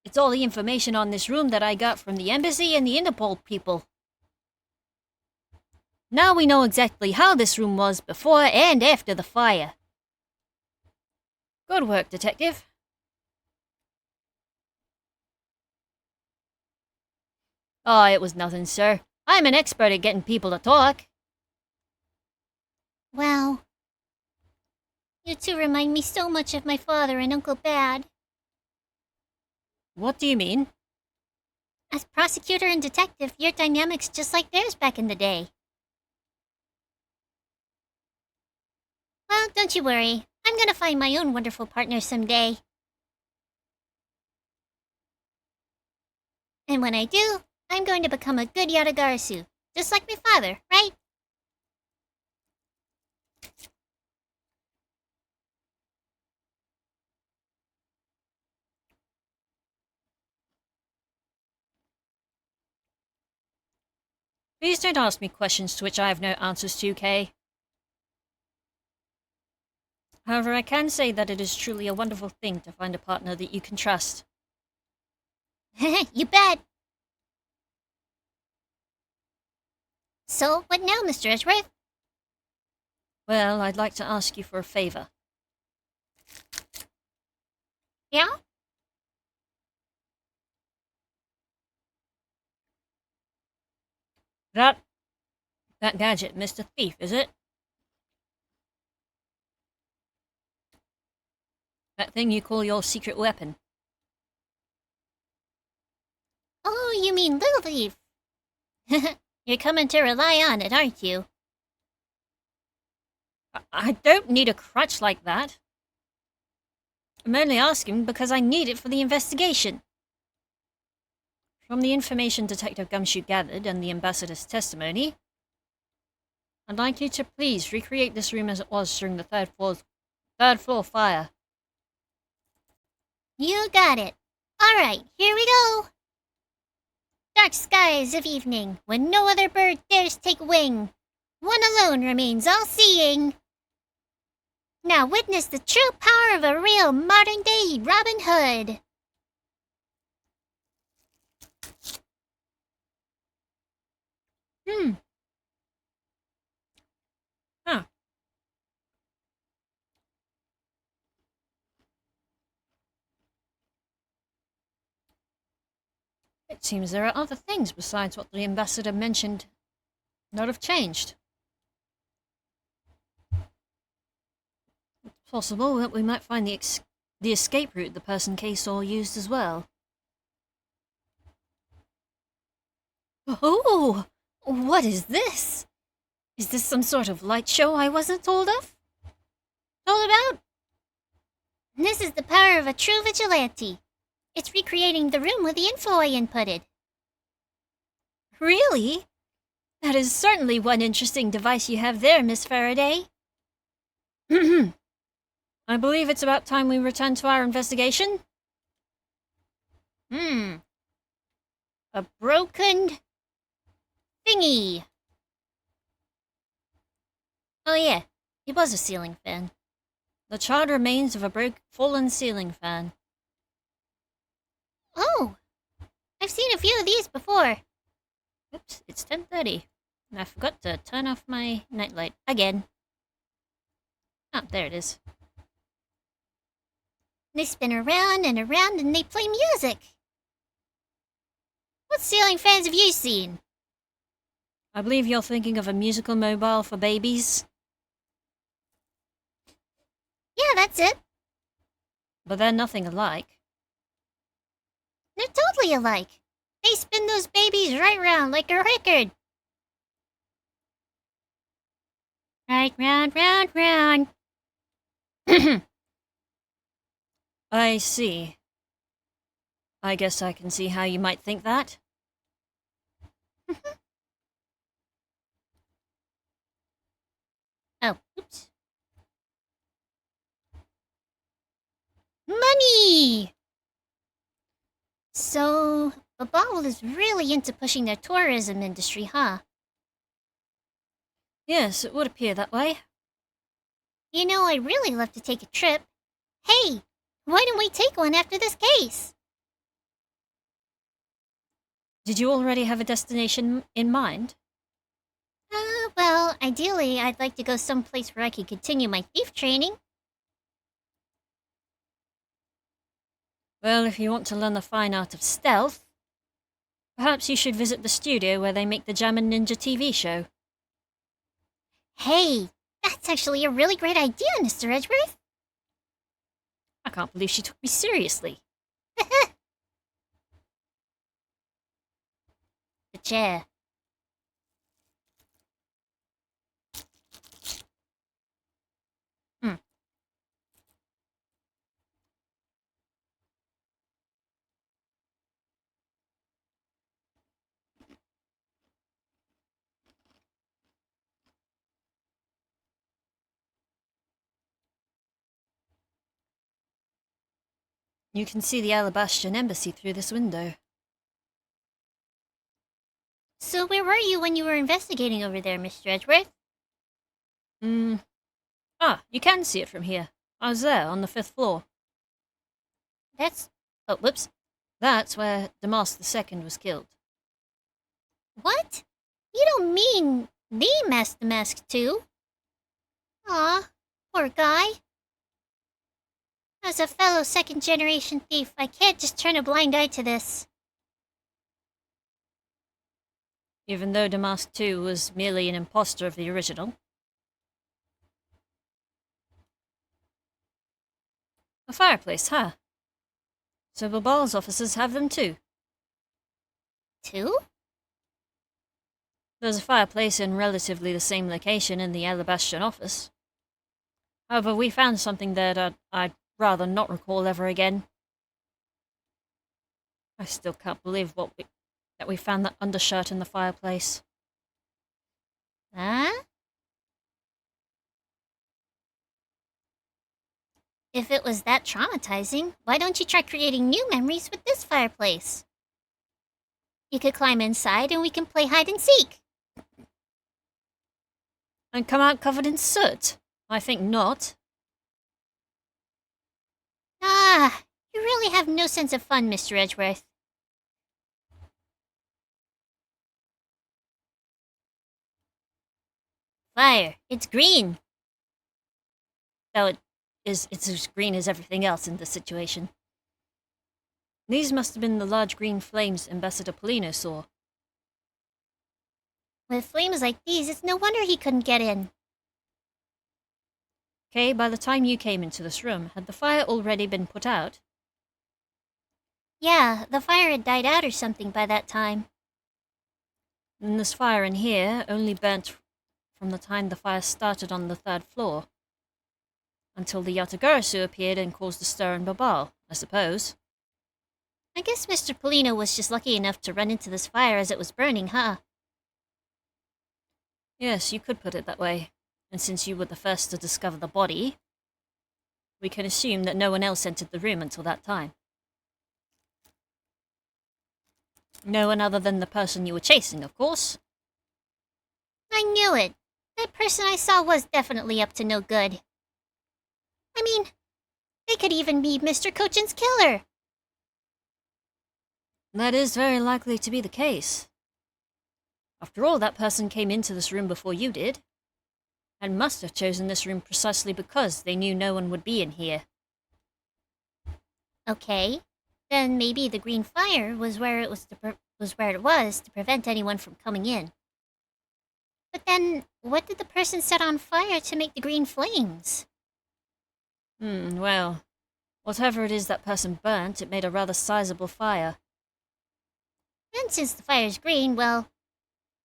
It's all the information on this room that I got from the embassy and the Interpol people. Now we know exactly how this room was before and after the fire. Good work, Detective. Oh, it was nothing, sir. I'm an expert at getting people to talk. Wow. You two remind me so much of my father and Uncle Bad. What do you mean? As prosecutor and detective, your dynamic's just like theirs back in the day. Well, don't you worry. I'm gonna find my own wonderful partner someday. And when I do, I'm going to become a good Yatagarasu, just like my father, right? Please don't ask me questions to which I have no answers to, Kay. However, I can say that it is truly a wonderful thing to find a partner that you can trust. You bet. So, what now, Mr. Edgeworth? Well, I'd like to ask you for a favor. Yeah? That gadget, Mr. Thief, is it? That thing you call your secret weapon. Oh, you mean Little Thief. You're coming to rely on it, aren't you? I don't need a crutch like that. I'm only asking because I need it for the investigation. From the information Detective Gumshoe gathered and the ambassador's testimony, I'd like you to please recreate this room as it was during the third floor fire. You got it. Alright, here we go. Dark skies of evening, when no other bird dares take wing. One alone remains all-seeing. Now witness the true power of a real modern-day Robin Hood. Huh. It seems there are other things besides what the ambassador mentioned that have changed. It's possible that we might find the escape route the person Kay saw used as well. Oh! What is this? Is this some sort of light show I wasn't told of? Told about? This is the power of a true vigilante. It's recreating the room with the info I inputted. Really? That is certainly one interesting device you have there, Miss Faraday. I believe it's about time we return to our investigation. A broken thingy. Oh yeah, it was a ceiling fan. The charred remains of a fallen ceiling fan. Oh, I've seen a few of these before. Oops, it's 10:30. And I forgot to turn off my nightlight again. Oh, there it is. They spin around and around and they play music. What ceiling fans have you seen? I believe you're thinking of a musical mobile for babies. Yeah, that's it. But they're nothing alike. They're totally alike. They spin those babies right round like a record. Right round, round, round. I see. I guess I can see how you might think that. Oh, oops. Money! So, Babal is really into pushing their tourism industry, huh? Yes, it would appear that way. You know, I'd really love to take a trip. Hey, why don't we take one after this case? Did you already have a destination in mind? Well, ideally, I'd like to go someplace where I can continue my thief training. Well, if you want to learn the fine art of stealth, perhaps you should visit the studio where they make the Jammin' Ninja TV show. Hey, That's actually a really great idea, Mr. Edgeworth. I can't believe she took me seriously. The chair. You can see the Alabastian embassy through this window. So where were you when you were investigating over there, Mr. Edgeworth? You can see it from here. I was there, on the 5th floor. That's... Oh, whoops. That's where Damask II was killed. What? You don't mean the Master Mask too? Aw, poor guy. As a fellow second-generation thief, I can't just turn a blind eye to this. Even though Damask II was merely an imposter of the original. A fireplace, huh? So Babal's officers have them too. Two? There's a fireplace in relatively the same location in the Alabastian office. However, we found something there that I'd rather not recall ever again. I still can't believe that we found that undershirt in the fireplace. Huh? If it was that traumatizing, why don't you try creating new memories with this fireplace? You could climb inside and we can play hide and seek. And come out covered in soot? I think not. Ah, you really have no sense of fun, Mr. Edgeworth. Fire! It's green! Though it's as green as everything else in this situation. These must have been the large green flames Ambassador Polino saw. With flames like these, it's no wonder he couldn't get in. Okay, by the time you came into this room, had the fire already been put out? Yeah, the fire had died out or something by that time. And this fire in here only burnt from the time the fire started on the 3rd floor. Until the Yatagarasu appeared and caused a stir in Babal, I suppose. I guess Mr. Polino was just lucky enough to run into this fire as it was burning, huh? Yes, you could put it that way. And since you were the first to discover the body, we can assume that no one else entered the room until that time. No one other than the person you were chasing, of course. I knew it. That person I saw was definitely up to no good. I mean, they could even be Mr. Cochin's killer. That is very likely to be the case. After all, that person came into this room before you did, and must have chosen this room precisely because they knew no one would be in here. Okay, then maybe the green fire was where it was to prevent anyone from coming in. But then, what did the person set on fire to make the green flames? Well, whatever it is that person burnt, it made a rather sizable fire. And since the fire's green, well,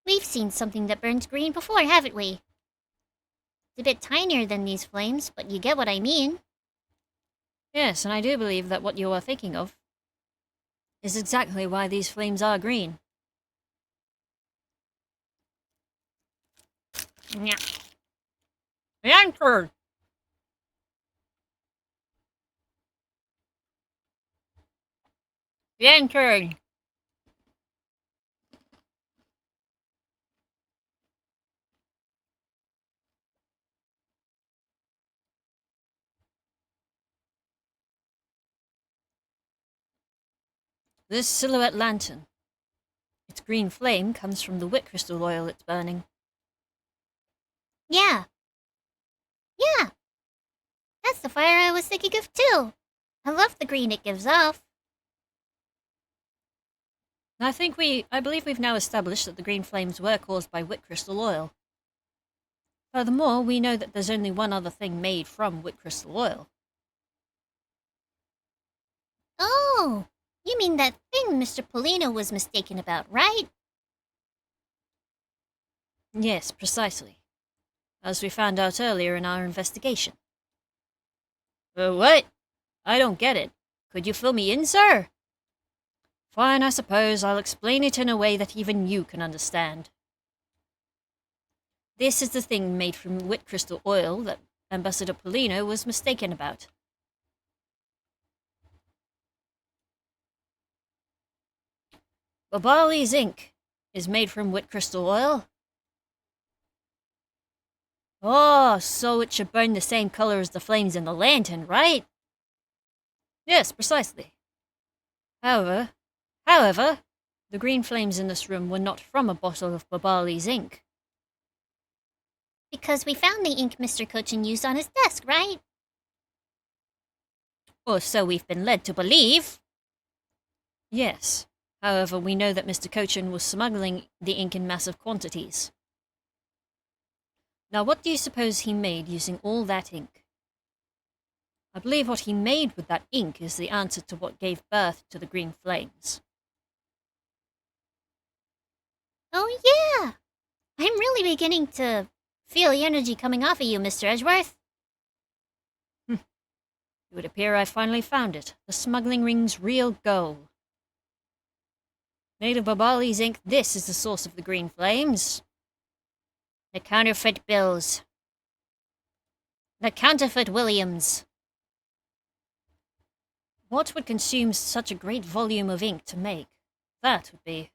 we've seen something that burns green before, haven't we? It's a bit tinier than these flames, but you get what I mean. Yes, and I do believe that what you are thinking of is exactly why these flames are green. Yeah. Anchor! Anchor! This silhouette lantern. Its green flame comes from the wit crystal oil it's burning. Yeah. Yeah. That's the fire I was thinking of too. I love the green it gives off. I believe we've now established that the green flames were caused by wit crystal oil. Furthermore, we know that there's only one other thing made from wit crystal oil. Oh, you mean that thing Mr. Polino was mistaken about, right? Yes, precisely. As we found out earlier in our investigation. What? I don't get it. Could you fill me in, sir? Fine, I suppose I'll explain it in a way that even you can understand. This is the thing made from wit crystal oil that Ambassador Polino was mistaken about. Babali's ink is made from wit crystal oil. Oh, so it should burn the same color as the flames in the lantern, right? Yes, precisely. However, the green flames in this room were not from a bottle of Babali's ink. Because we found the ink Mr. Cochin used on his desk, right? Or so we've been led to believe. Yes. However, we know that Mr. Cochin was smuggling the ink in massive quantities. Now, what do you suppose he made using all that ink? I believe what he made with that ink is the answer to what gave birth to the green flames. Oh, yeah! I'm really beginning to feel the energy coming off of you, Mr. Edgeworth. It would appear I finally found it, the smuggling ring's real goal. Made of Babali's ink, this is the source of the green flames. The counterfeit bills. The counterfeit Williams. What would consume such a great volume of ink to make? That would be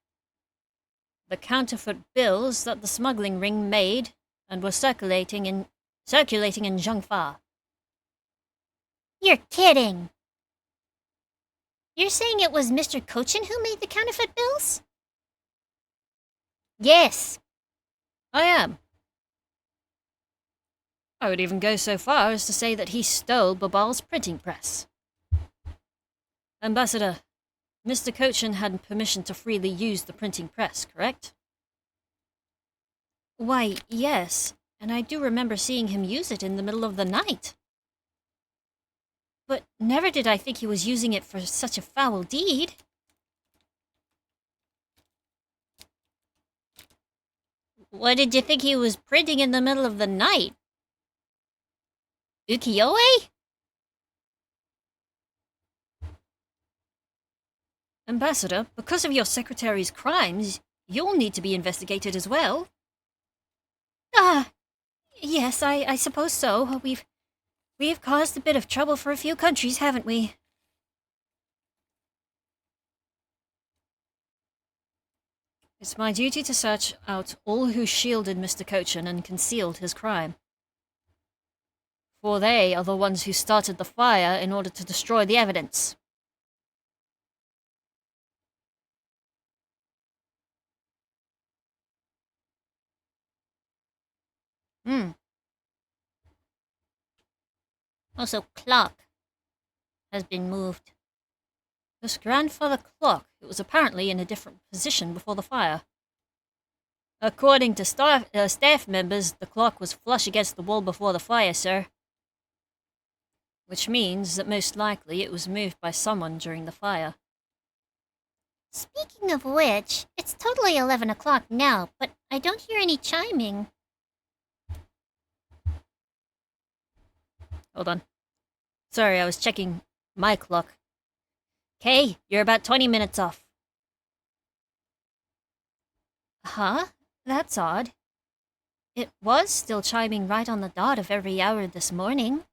the counterfeit bills that the smuggling ring made and were circulating in Zhangfa. You're kidding! You're saying it was Mr. Cochin who made the counterfeit bills? Yes, I am. I would even go so far as to say that he stole Babal's printing press. Ambassador, Mr. Cochin had permission to freely use the printing press, correct? Why, yes, and I do remember seeing him use it in the middle of the night. But never did I think he was using it for such a foul deed. What did you think he was printing in the middle of the night? Ukiyo-e? Ambassador, because of your secretary's crimes, you'll need to be investigated as well. Yes, I suppose so. We've caused a bit of trouble for a few countries, haven't we? It's my duty to search out all who shielded Mr. Cochin and concealed his crime. For they are the ones who started the fire in order to destroy the evidence. Also, clock has been moved. This grandfather clock, it was apparently in a different position before the fire. According to staff members, the clock was flush against the wall before the fire, sir. Which means that most likely it was moved by someone during the fire. Speaking of which, it's totally 11 o'clock now, but I don't hear any chiming. Hold on. Sorry, I was checking my clock. Kay, you're about 20 minutes off. Huh? That's odd. It was still chiming right on the dot of every hour this morning.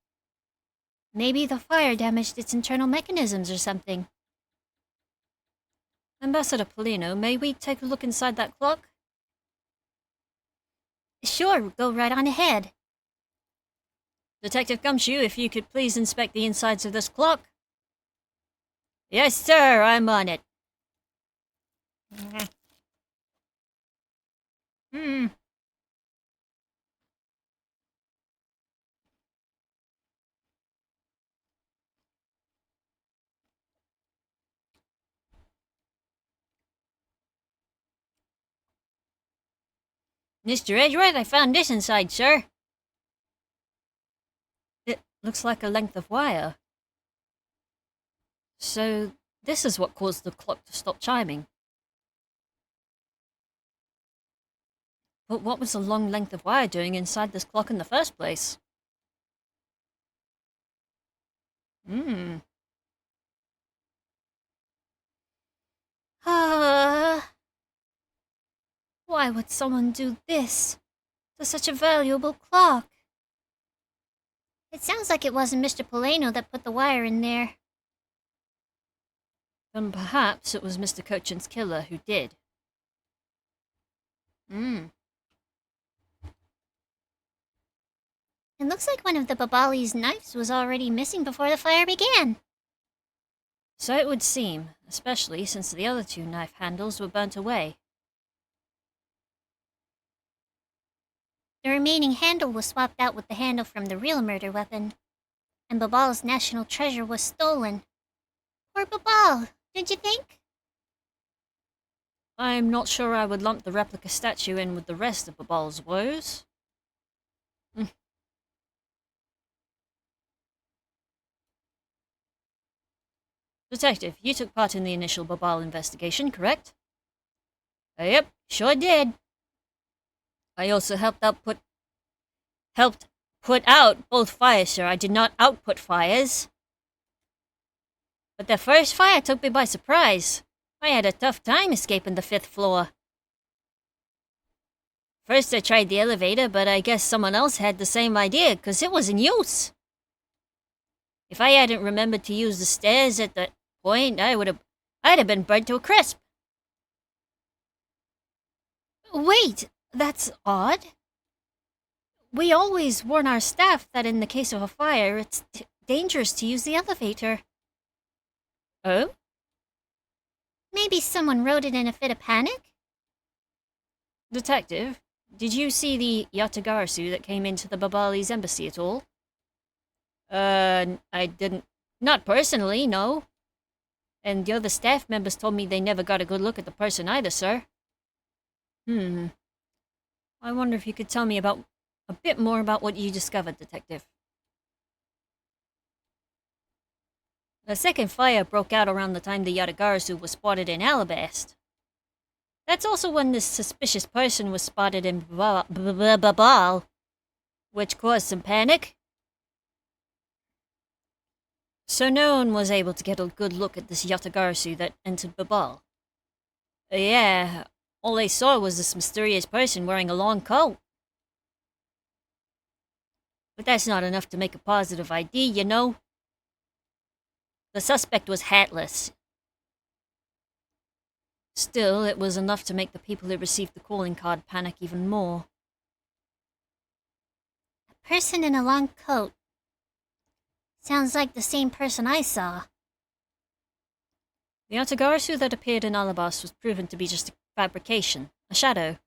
Maybe the fire damaged its internal mechanisms or something. Ambassador Polino, may we take a look inside that clock? Sure, go right on ahead. Detective Gumshoe, if you could please inspect the insides of this clock. Yes, sir, I'm on it. Mr. Edgeworth, I found this inside, sir. Looks like a length of wire. So, this is what caused the clock to stop chiming. But what was the long length of wire doing inside this clock in the first place? Ah. Why would someone do this to such a valuable clock? It sounds like it wasn't Mr. Polano that put the wire in there. Then perhaps it was Mr. Cochin's killer who did. It looks like one of the Babali's knives was already missing before the fire began. So it would seem, especially since the other two knife handles were burnt away. The remaining handle was swapped out with the handle from the real murder weapon, and Babal's national treasure was stolen. Poor Babal, don't you think? I'm not sure I would lump the replica statue in with the rest of Babal's woes. Detective, you took part in the initial Babal investigation, correct? Yep, sure did. I also helped put out both fires, sir. I did not output fires. But the first fire took me by surprise. I had a tough time escaping the 5th floor. First I tried the elevator, but I guess someone else had the same idea, 'cause it was in use. If I hadn't remembered to use the stairs at that point, I'd have been burnt to a crisp. Wait, that's odd. We always warn our staff that in the case of a fire, it's dangerous to use the elevator. Oh? Maybe someone wrote it in a fit of panic? Detective, did you see the Yatagarasu that came into the Babali's embassy at all? I didn't. Not personally, no. And the other staff members told me they never got a good look at the person either, sir. I wonder if you could tell me a bit more about what you discovered, Detective. The second fire broke out around the time the Yatagarasu was spotted in Alabast. That's also when this suspicious person was spotted in Babal, which caused some panic. So no one was able to get a good look at this Yatagarasu that entered Babal. Yeah, all they saw was this mysterious person wearing a long coat. But that's not enough to make a positive ID, you know. The suspect was hatless. Still, it was enough to make the people who received the calling card panic even more. A person in a long coat. Sounds like the same person I saw. The Yatagarasu that appeared in Alabas was proven to be just a fabrication, a shadow.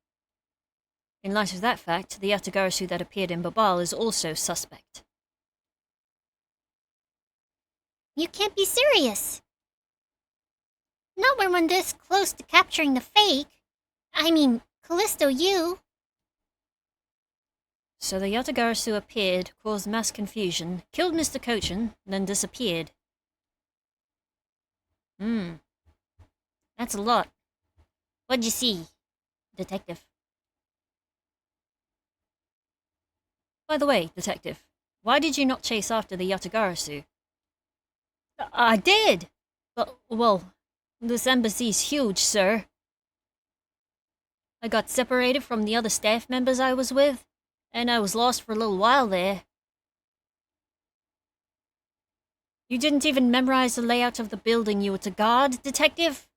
In light of that fact, the Yatagarasu that appeared in Babal is also suspect. You can't be serious. Not when we're this close to capturing the fake. I mean, Callisto, you. So the Yatagarasu appeared, caused mass confusion, killed Mr. Cochin, then disappeared. That's a lot. What'd you see, Detective? By the way, Detective, why did you not chase after the Yatagarasu? I did! But, well, this embassy's huge, sir. I got separated from the other staff members I was with, and I was lost for a little while there. You didn't even memorize the layout of the building you were to guard, Detective?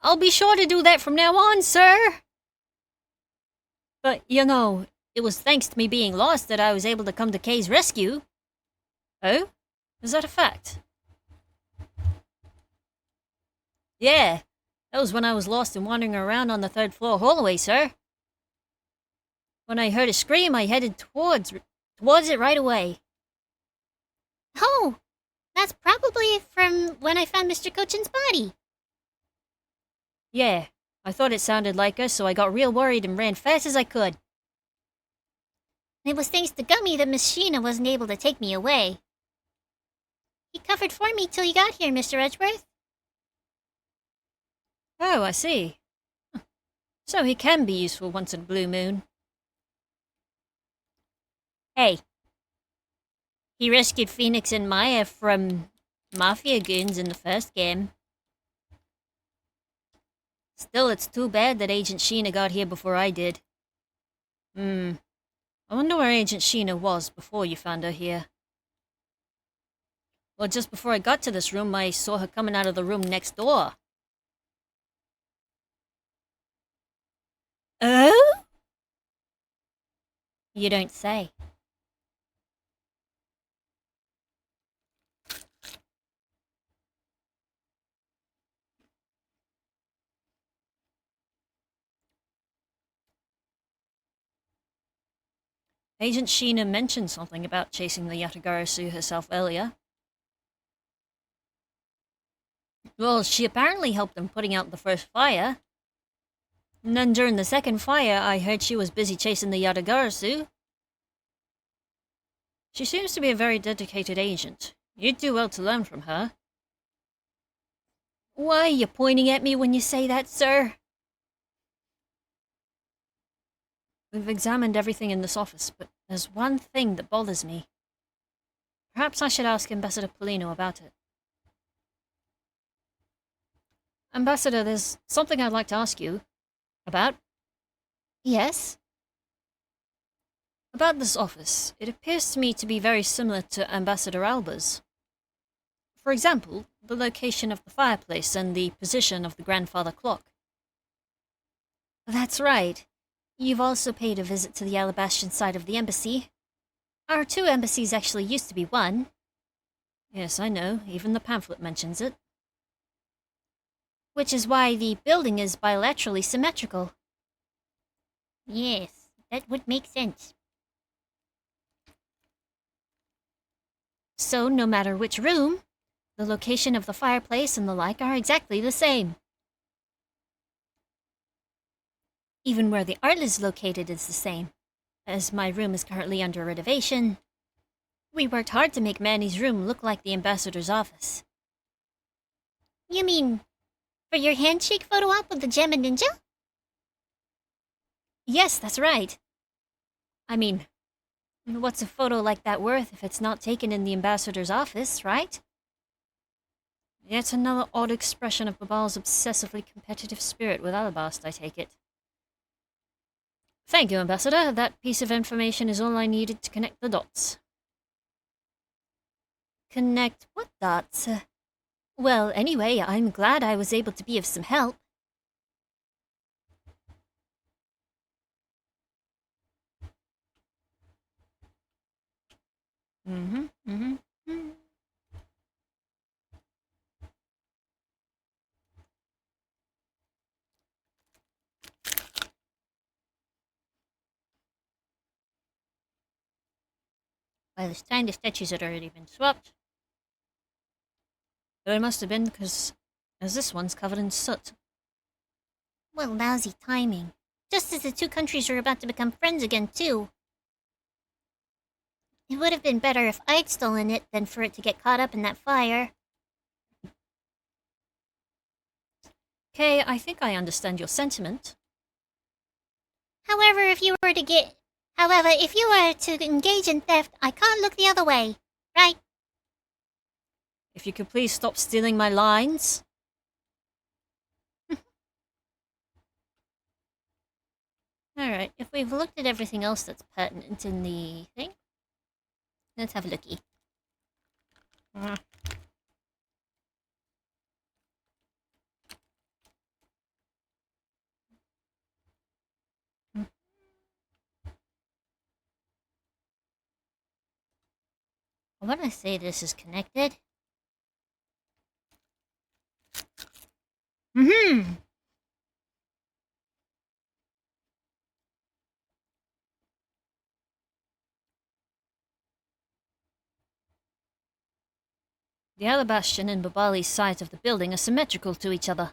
I'll be sure to do that from now on, sir. But, you know, it was thanks to me being lost that I was able to come to Kay's rescue. Oh? Is that a fact? Yeah, that was when I was lost and wandering around on the 3rd floor hallway, sir. When I heard a scream, I headed towards it right away. Oh, that's probably from when I found Mr. Cochin's body. Yeah, I thought it sounded like us, so I got real worried and ran fast as I could. It was thanks to Gummy that Miss Sheena wasn't able to take me away. He covered for me till you got here, Mr. Edgeworth. Oh, I see. So he can be useful once in a blue moon. Hey. He rescued Phoenix and Maya from Mafia goons in the first game. Still, it's too bad that Agent Sheena got here before I did. I wonder where Agent Sheena was before you found her here. Well, just before I got to this room, I saw her coming out of the room next door. Oh? You don't say. Agent Sheena mentioned something about chasing the Yatagarasu herself earlier. Well, she apparently helped them putting out the first fire. And then during the second fire, I heard she was busy chasing the Yatagarasu. She seems to be a very dedicated agent. You'd do well to learn from her. Why are you pointing at me when you say that, sir? We've examined everything in this office, but there's one thing that bothers me. Perhaps I should ask Ambassador Polino about it. Ambassador, there's something I'd like to ask you. About? Yes? About this office. It appears to me to be very similar to Ambassador Alba's. For example, the location of the fireplace and the position of the grandfather clock. That's right. You've also paid a visit to the Alabastian side of the embassy. Our two embassies actually used to be one. Yes, I know. Even the pamphlet mentions it. Which is why the building is bilaterally symmetrical. Yes, that would make sense. So, no matter which room, the location of the fireplace and the like are exactly the same. Even where the art is located is the same. As my room is currently under renovation, we worked hard to make Manny's room look like the ambassador's office. You mean for your handshake photo op with the Gemma Ninja? Yes, that's right. I mean, what's a photo like that worth if it's not taken in the ambassador's office, right? Yet another odd expression of Babal's obsessively competitive spirit with Alabast, I take it. Thank you, Ambassador. That piece of information is all I needed to connect the dots. Connect what dots? Well, anyway, I'm glad I was able to be of some help. By this time, the statues had already been swapped. Though it must have been because this one's covered in soot. Well, lousy timing. Just as the two countries were about to become friends again, too. It would have been better if I'd stolen it than for it to get caught up in that fire. Okay, I think I understand your sentiment. However, if you were to engage in theft, I can't look the other way, right? If you could please stop stealing my lines. Alright, if we've looked at everything else that's pertinent in the thing, let's have a looky. I want to say this is connected. The Alabastion and Babali's sides of the building are symmetrical to each other.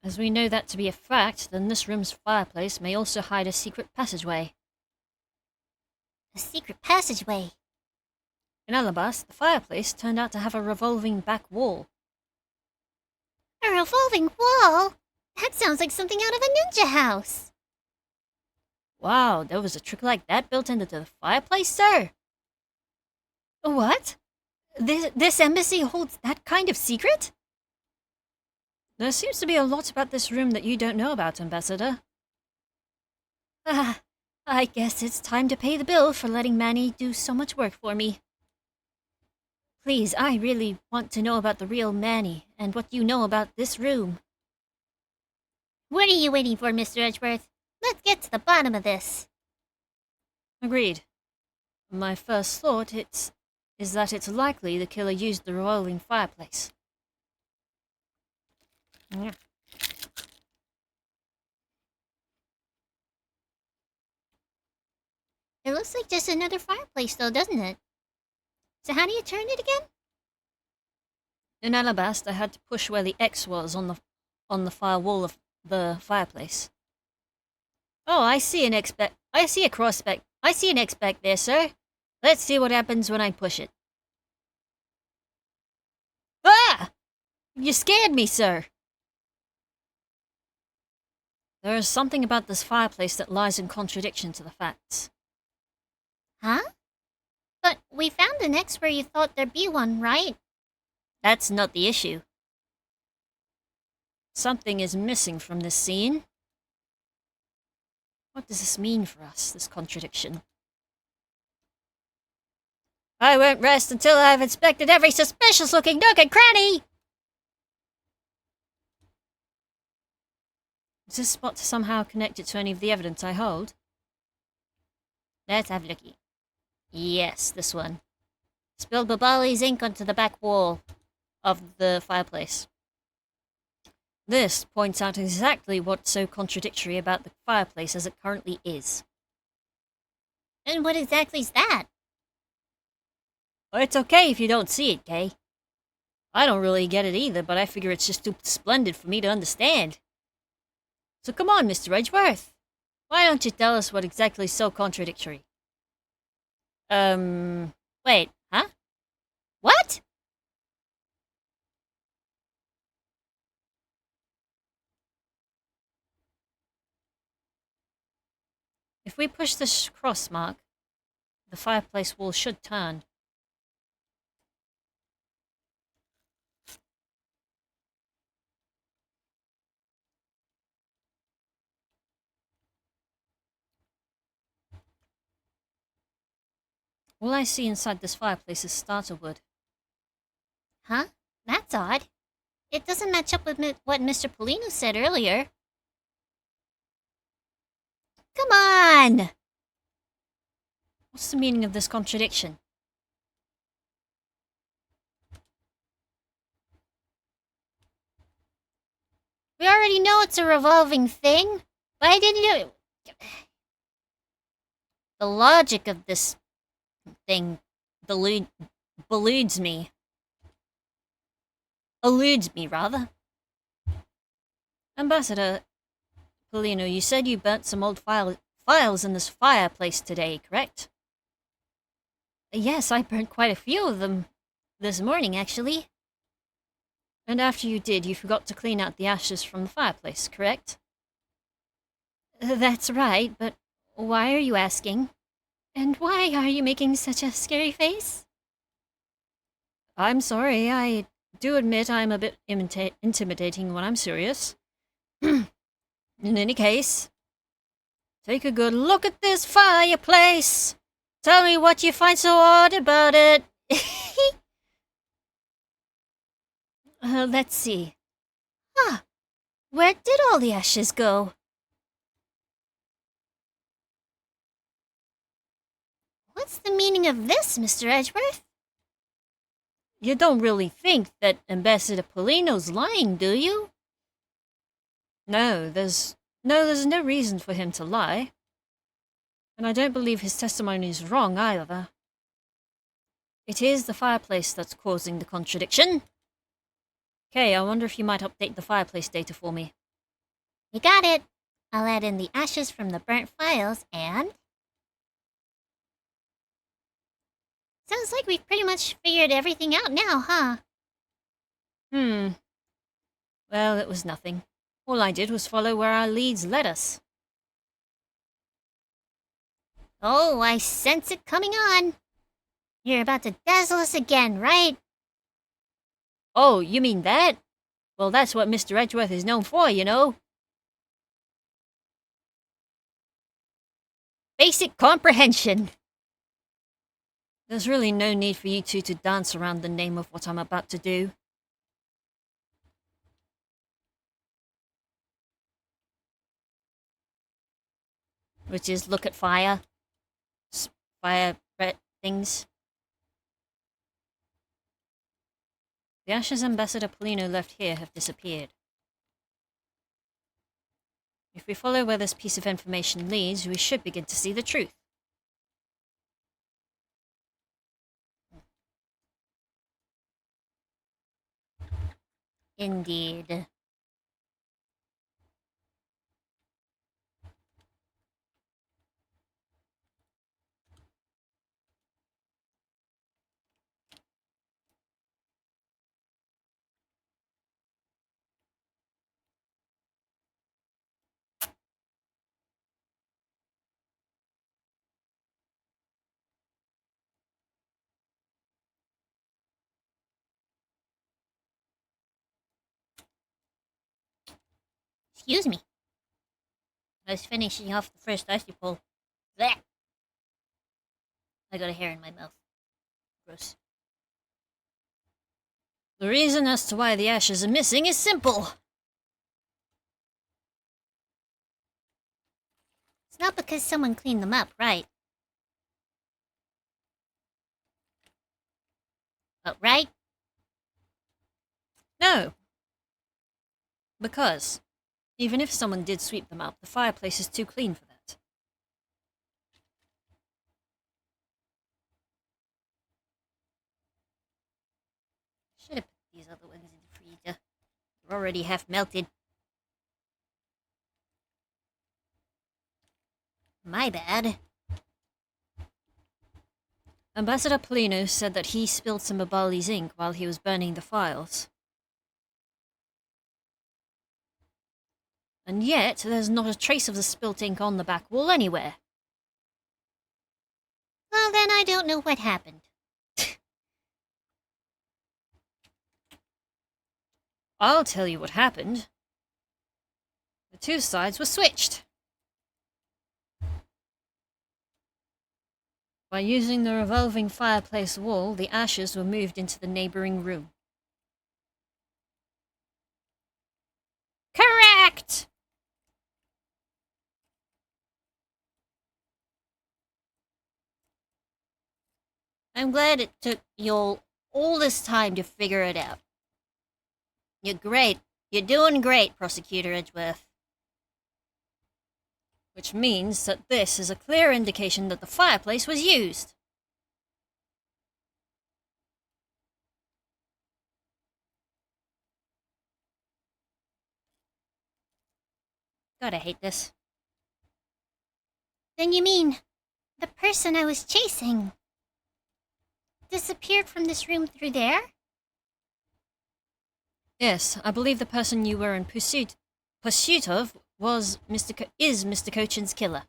As we know that to be a fact, then this room's fireplace may also hide a secret passageway. A secret passageway. In Alabas, the fireplace turned out to have a revolving back wall. A revolving wall? That sounds like something out of a ninja house. Wow, there was a trick like that built into the fireplace, sir? What? This embassy holds that kind of secret? There seems to be a lot about this room that you don't know about, Ambassador. I guess it's time to pay the bill for letting Manny do so much work for me. Please, I really want to know about the real Manny and what you know about this room. What are you waiting for, Mr. Edgeworth? Let's get to the bottom of this. Agreed. My first thought is that it's likely the killer used the revolving fireplace. Yeah. It looks like just another fireplace, though, doesn't it? So how do you turn it again? In Alabast, I had to push where the X was on the far wall of the fireplace. Oh, I see an X back there, sir. Let's see what happens when I push it. Ah! You scared me, sir. There is something about this fireplace that lies in contradiction to the facts. Huh? But we found an X where you thought there'd be one, right? That's not the issue. Something is missing from this scene. What does this mean for us, this contradiction? I won't rest until I've inspected every suspicious-looking nook and cranny! Is this spot somehow connected to any of the evidence I hold? Let's have a looky. Yes, this one. Spilled Babali's ink onto the back wall of the fireplace. This points out exactly what's so contradictory about the fireplace as it currently is. And what exactly is that? Well, it's okay if you don't see it, Kay. I don't really get it either, but I figure it's just too splendid for me to understand. So come on, Mr. Edgeworth. Why don't you tell us what exactly is so contradictory? Wait, huh? What? If we push this cross mark, the fireplace wall should turn. All I see inside this fireplace is starter wood. Huh? That's odd. It doesn't match up with what Mr. Polino said earlier. Come on! What's the meaning of this contradiction? We already know it's a revolving thing. Why didn't you... The logic of this thing eludes me. Eludes me, rather. Ambassador Polino, you said you burnt some old files in this fireplace today, correct? Yes, I burnt quite a few of them this morning, actually. And after you did, you forgot to clean out the ashes from the fireplace, correct? That's right, but why are you asking? And why are you making such a scary face? I'm sorry, I do admit I'm a bit intimidating when I'm serious. In any case, take a good look at this fireplace. Tell me what you find so odd about it. Let's see. Where did all the ashes go? What's the meaning of this, Mr. Edgeworth? You don't really think that Ambassador Polino's lying, do you? No, there's no reason for him to lie. And I don't believe his testimony is wrong either. It is the fireplace that's causing the contradiction. Okay, I wonder if you might update the fireplace data for me. You got it. I'll add in the ashes from the burnt files and... Sounds like we've pretty much figured everything out now, huh? Well, it was nothing. All I did was follow where our leads led us. Oh, I sense it coming on. You're about to dazzle us again, right? Oh, you mean that? Well, that's what Mr. Edgeworth is known for, you know. Basic comprehension. There's really no need for you two to dance around the name of what I'm about to do. Which is look at fire. Fire things. The ashes Ambassador Polino left here have disappeared. If we follow where this piece of information leads, we should begin to see the truth. Indeed. Excuse me. I was finishing off the first icy pull. Blech. I got a hair in my mouth. Gross. The reason as to why the ashes are missing is simple. It's not because someone cleaned them up, right? But right? No. Because, even if someone did sweep them up, the fireplace is too clean for that. Should have put these other ones in the freezer. They're already half melted. My bad. Ambassador Polino said that he spilled some of Bali's ink while he was burning the files. And yet, there's not a trace of the spilt ink on the back wall anywhere. Well, then I don't know what happened. I'll tell you what happened. The two sides were switched. By using the revolving fireplace wall, the ashes were moved into the neighboring room. Correct! I'm glad it took you all this time to figure it out. You're great. You're doing great, Prosecutor Edgeworth. Which means that this is a clear indication that the fireplace was used. God, I hate this. Then you mean the person I was chasing disappeared from this room through there? Yes, I believe the person you were in pursuit of was is Mr. Cochin's killer.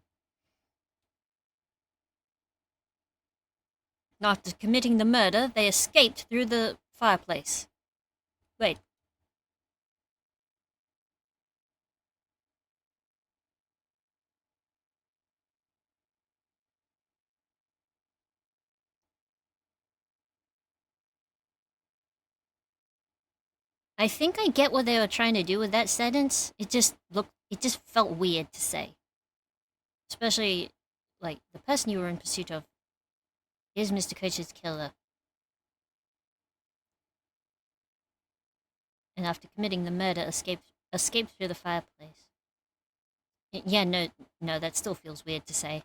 After committing the murder, they escaped through the fireplace. Wait. I think I get what they were trying to do with that sentence. It just felt weird to say. Especially, like, the person you were in pursuit of is Mr. Cochin's killer. And after committing the murder, escaped through the fireplace. Yeah, no, that still feels weird to say.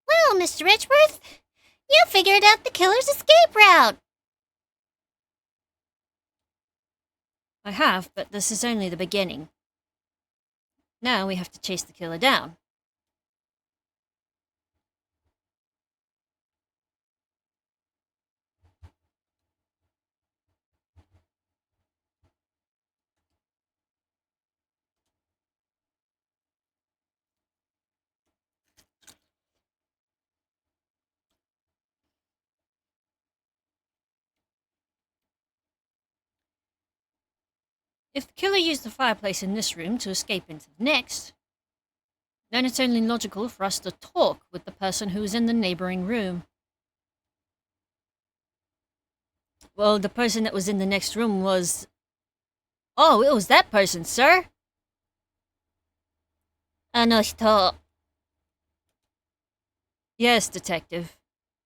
Well, Mr. Edgeworth, you figured out the killer's escape route! I have, but this is only the beginning. Now we have to chase the killer down. If the killer used the fireplace in this room to escape into the next, then it's only logical for us to talk with the person who was in the neighboring room. Well, the person that was in the next room was... Oh, it was that person, sir! あの人. Yes, Detective.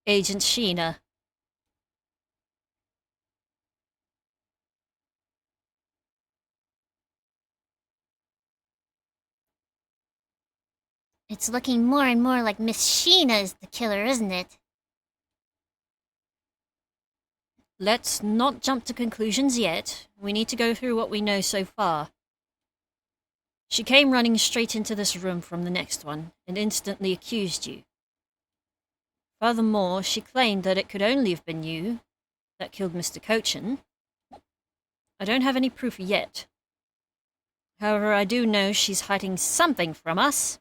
Agent Sheena. It's looking more and more like Miss Sheena is the killer, isn't it? Let's not jump to conclusions yet. We need to go through what we know so far. She came running straight into this room from the next one and instantly accused you. Furthermore, she claimed that it could only have been you that killed Mr. Cochin. I don't have any proof yet. However, I do know she's hiding something from us.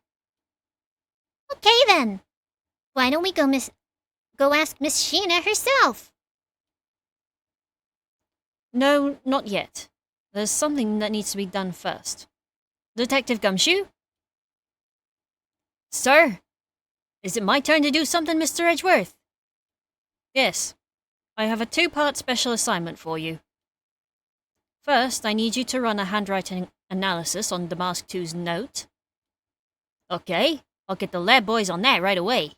Okay then. Why don't we go ask Miss Sheena herself? No, not yet. There's something that needs to be done first. Detective Gumshoe? Sir? Is it my turn to do something, Mr. Edgeworth? Yes. I have a two-part special assignment for you. First, I need you to run a handwriting analysis on Damask 2's note. Okay, I'll get the lab boys on that right away.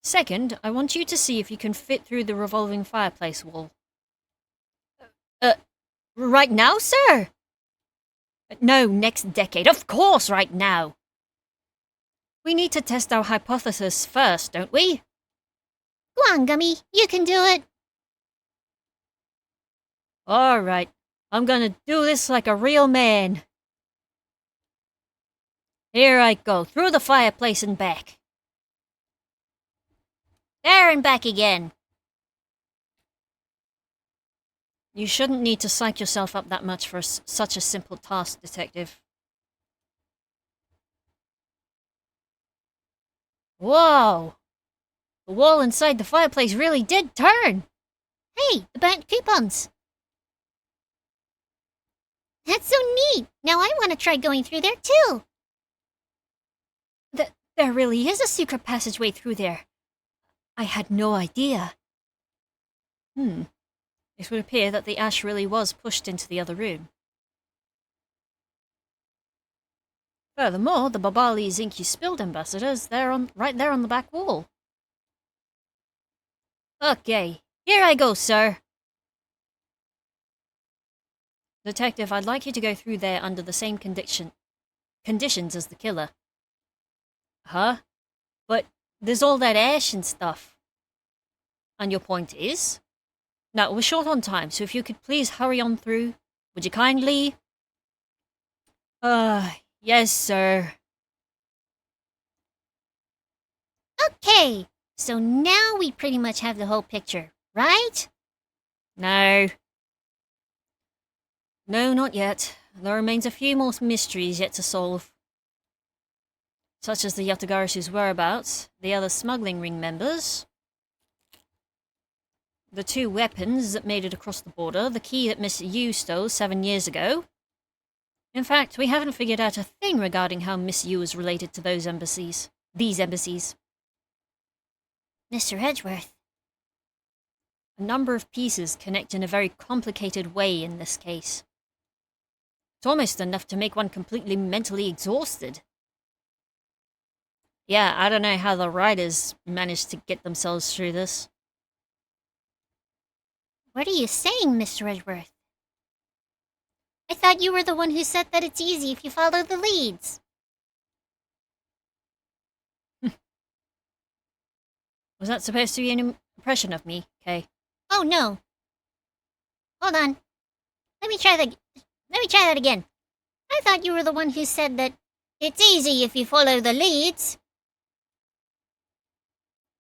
Second, I want you to see if you can fit through the revolving fireplace wall. Right now, sir? No, next decade. Of course, right now. We need to test our hypothesis first, don't we? Go on, Gummy. You can do it. All right. I'm gonna do this like a real man. Here I go, through the fireplace and back. There and back again. You shouldn't need to psych yourself up that much for such a simple task, Detective. Whoa! The wall inside the fireplace really did turn! Hey, the burnt coupons. That's so neat! Now I want to try going through there too! There really is a secret passageway through there. I had no idea. It would appear that the ash really was pushed into the other room. Furthermore, the Babali's ink you spilled ambassadors right there on the back wall. Okay, here I go, sir. Detective, I'd like you to go through there under the same conditions as the killer. Huh? But there's all that ash and stuff. And your point is? Now, we're short on time, so if you could please hurry on through, would you kindly? Yes, sir. Okay, so now we pretty much have the whole picture, right? No. No, not yet. There remains a few more mysteries yet to solve. Such as the Yatagara's whereabouts, the other smuggling ring members, the two weapons that made it across the border, the key that Miss Yu stole 7 years ago. In fact, we haven't figured out a thing regarding how Miss Yu is related to these embassies. Mr. Edgeworth. A number of pieces connect in a very complicated way in this case. It's almost enough to make one completely mentally exhausted. Yeah, I don't know how the writers managed to get themselves through this. What are you saying, Mr. Edgeworth? I thought you were the one who said that it's easy if you follow the leads. Was that supposed to be an impression of me, Kay? Oh no. Hold on. Let me try that again. I thought you were the one who said that it's easy if you follow the leads.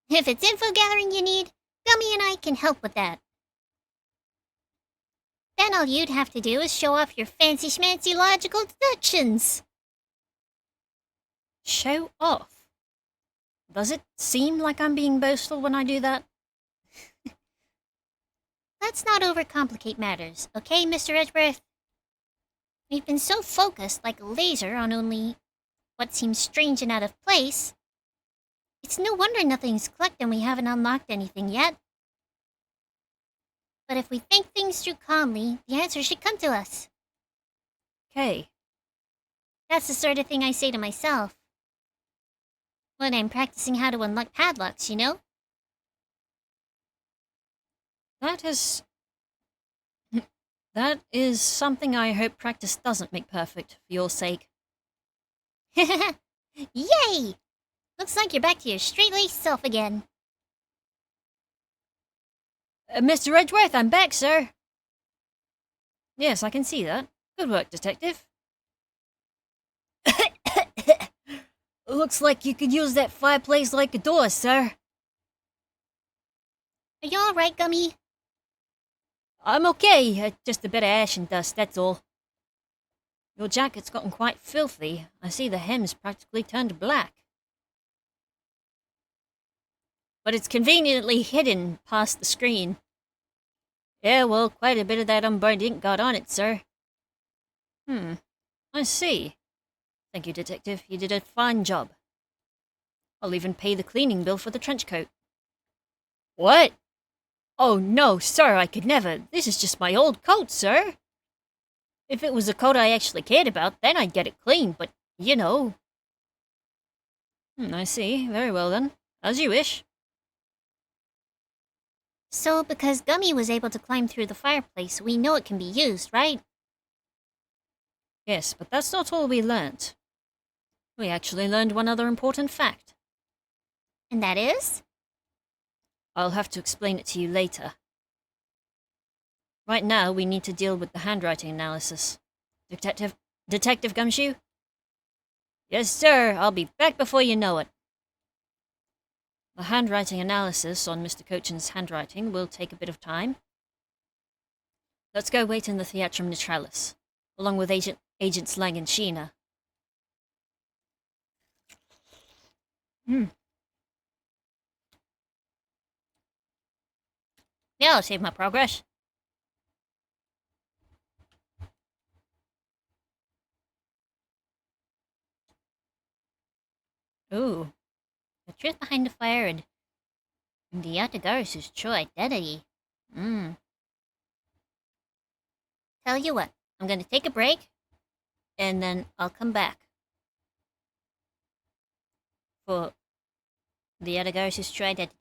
If it's info gathering you need, Gummy and I can help with that. Then all you'd have to do is show off your fancy schmancy logical deductions. Show off? Does it seem like I'm being boastful when I do that? Let's not overcomplicate matters, okay, Mr. Edgeworth? We've been so focused like a laser on only what seems strange and out of place. It's no wonder nothing's clicked and we haven't unlocked anything yet. But if we think things through calmly, the answer should come to us. Okay. That's the sort of thing I say to myself when I'm practicing how to unlock padlocks, you know? That is something I hope practice doesn't make perfect, for your sake. Yay! Looks like you're back to your straight-laced self again. Mr. Edgeworth, I'm back, sir. Yes, I can see that. Good work, Detective. Looks like you could use that fireplace like a door, sir. Are you alright, Gummy? I'm okay, just a bit of ash and dust, that's all. Your jacket's gotten quite filthy. I see the hem's practically turned black. But it's conveniently hidden past the screen. Yeah, well, quite a bit of that unburned ink got on it, sir. I see. Thank you, Detective. You did a fine job. I'll even pay the cleaning bill for the trench coat. What? Oh, no, sir, I could never. This is just my old coat, sir. If it was a coat I actually cared about, then I'd get it cleaned, but, you know. I see. Very well, then. As you wish. So, because Gummy was able to climb through the fireplace, we know it can be used, right? Yes, but that's not all we learnt. We actually learned one other important fact. And that is? I'll have to explain it to you later. Right now, we need to deal with the handwriting analysis. Detective Gumshoe? Yes, sir. I'll be back before you know it. The handwriting analysis on Mr. Cochin's handwriting will take a bit of time. Let's go wait in the Theatrum Neutralis, along with Agents Lang and Sheena. Yeah, I'll save my progress. Ooh. The truth behind the fire and the Yatagaris' true identity. Tell you what, I'm gonna take a break, and then I'll come back for the Yatagaris' true identity.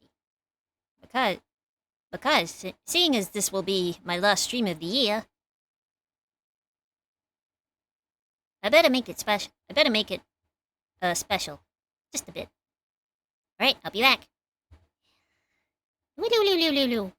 Because, seeing as this will be my last stream of the year, I better make it special. Special. Just a bit. Alright, I'll be back. Woo-loo-loo-loo-loo-loo.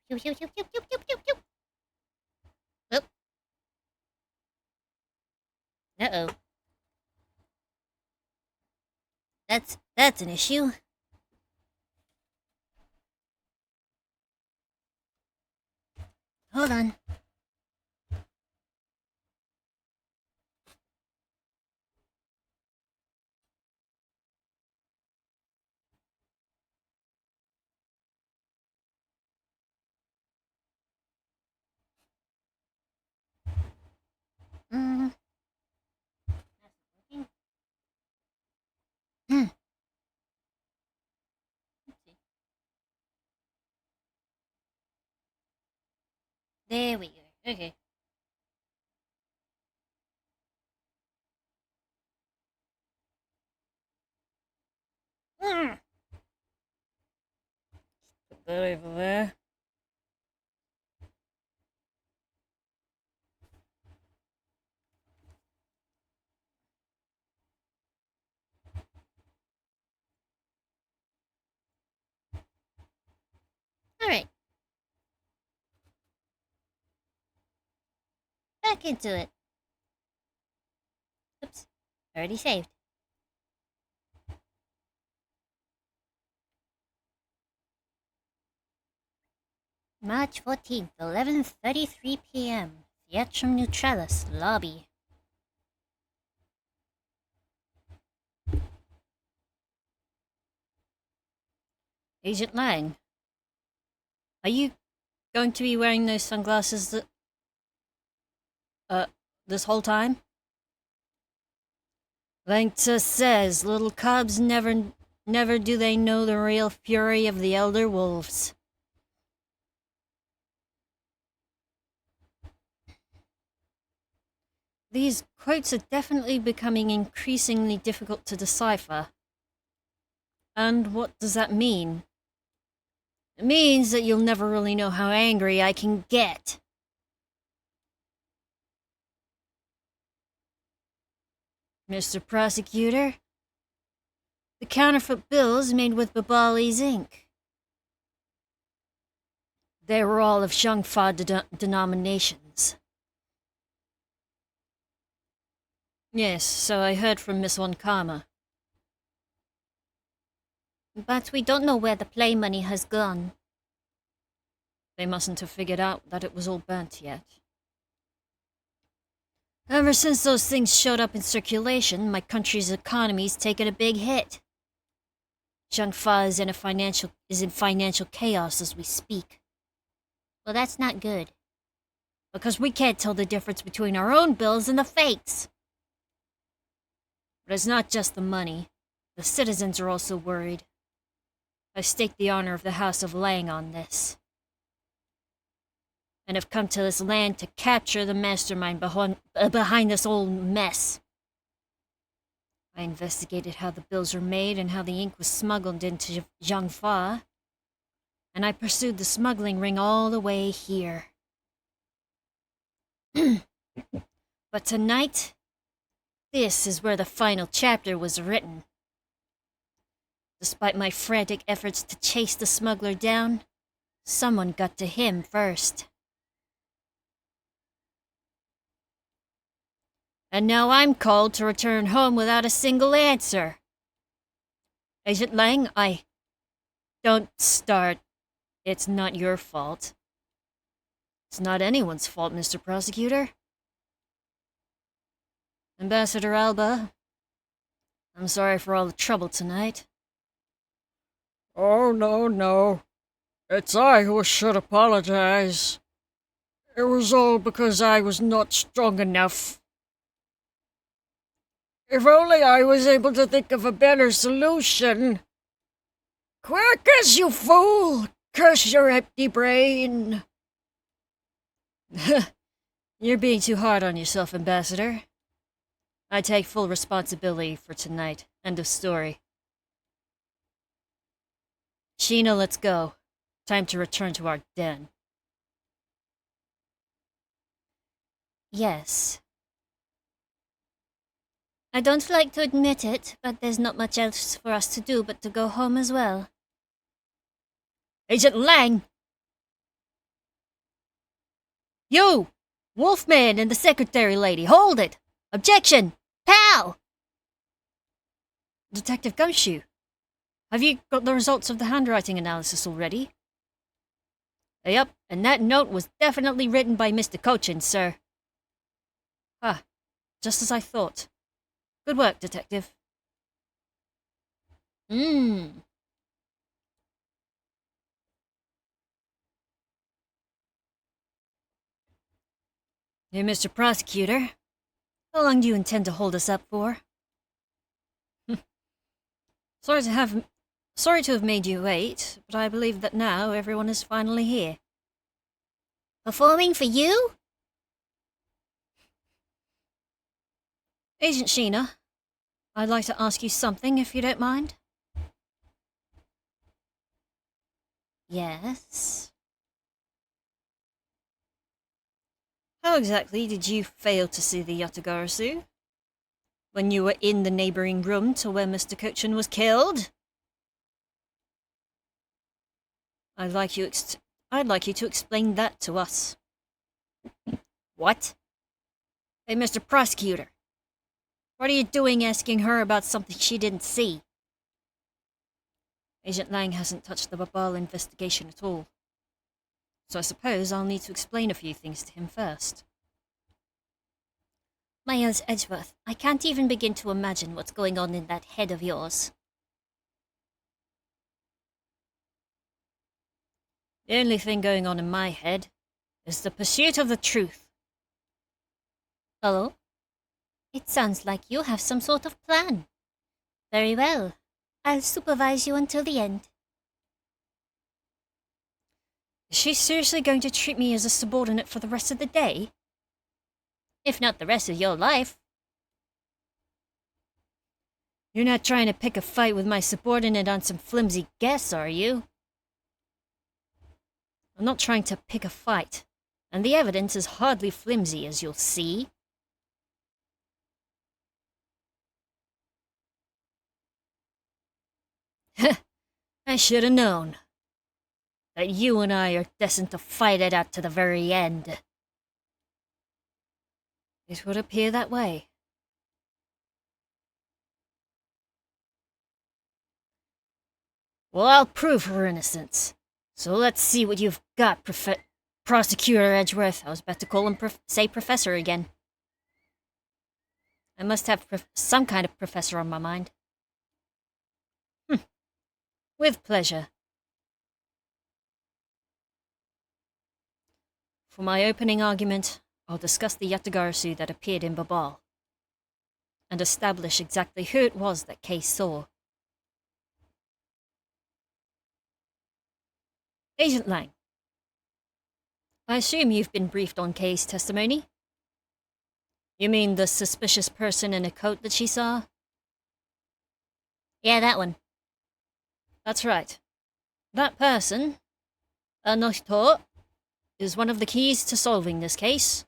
Pew, pew, pew, pew, pew, pew, pew, pew. Oop. Uh-oh. That's an issue. Hold on. Mm. Hmm. There we go. Okay. Mm. Put that over there. All right. Back into it. Oops. Already saved. March 14th, 11:33 p.m. Theatrum Neutralis, lobby. Agent Lang, are you going to be wearing those sunglasses this whole time? Langta says little cubs never do they know the real fury of the elder wolves. These quotes are definitely becoming increasingly difficult to decipher. And what does that mean? It means that you'll never really know how angry I can get. Mr. Prosecutor, the counterfeit bills made with Babali's ink. They were all of Shangfa denominations. Yes, so I heard from Miss Wankama. But we don't know where the play money has gone. They mustn't have figured out that it was all burnt yet. Ever since those things showed up in circulation, my country's economy's taken a big hit. Shangfa is in financial chaos as we speak. Well, that's not good. Because we can't tell the difference between our own bills and the fakes. But it's not just the money. The citizens are also worried. I stake the honor of the House of Lang on this. And have come to this land to capture the mastermind behind this whole mess. I investigated how the bills were made and how the ink was smuggled into Jiangfa, and I pursued the smuggling ring all the way here. But tonight, this is where the final chapter was written. Despite my frantic efforts to chase the smuggler down, someone got to him first. And now I'm called to return home without a single answer. Agent Lang, Don't start. It's not your fault. It's not anyone's fault, Mr. Prosecutor. Ambassador Alba, I'm sorry for all the trouble tonight. Oh, no. It's I who should apologize. It was all because I was not strong enough. If only I was able to think of a better solution. Quirkus, you fool! Curse your empty brain! You're being too hard on yourself, Ambassador. I take full responsibility for tonight. End of story. Sheena, let's go. Time to return to our den. Yes. I don't like to admit it, but there's not much else for us to do but to go home as well. Agent Lang! You! Wolfman and the secretary lady, hold it! Objection! Pow! Detective Gumshoe, have you got the results of the handwriting analysis already? Yep, and that note was definitely written by Mr. Cochin, sir. Ah, just as I thought. Good work, Detective. Here, Mr. Prosecutor. How long do you intend to hold us up for? Sorry to have made you wait, but I believe that now everyone is finally here. Performing for you? Agent Sheena, I'd like to ask you something if you don't mind. Yes. How exactly did you fail to see the Yatagarasu? When you were in the neighboring room to where Mr. Cochin was killed? I'd like you to explain that to us. What? Hey, Mr. Prosecutor. What are you doing asking her about something she didn't see? Agent Lang hasn't touched the Babal investigation at all. So I suppose I'll need to explain a few things to him first. Miles Edgeworth, I can't even begin to imagine what's going on in that head of yours. The only thing going on in my head is the pursuit of the truth. Hello? It sounds like you have some sort of plan. Very well. I'll supervise you until the end. Is she seriously going to treat me as a subordinate for the rest of the day? If not the rest of your life. You're not trying to pick a fight with my subordinate on some flimsy guess, are you? I'm not trying to pick a fight, and the evidence is hardly flimsy, as you'll see. I should have known that you and I are destined to fight it out to the very end. It would appear that way. Well, I'll prove her innocence. So let's see what you've got, Prosecutor Edgeworth. I was about to call him say Professor again. I must have some kind of professor on my mind. With pleasure. For my opening argument, I'll discuss the Yatagarasu that appeared in Babal, and establish exactly who it was that Kay saw. Agent Lang, I assume you've been briefed on Kay's testimony? You mean the suspicious person in a coat that she saw? Yeah, that one. That's right. That person, Anohito, is one of the keys to solving this case.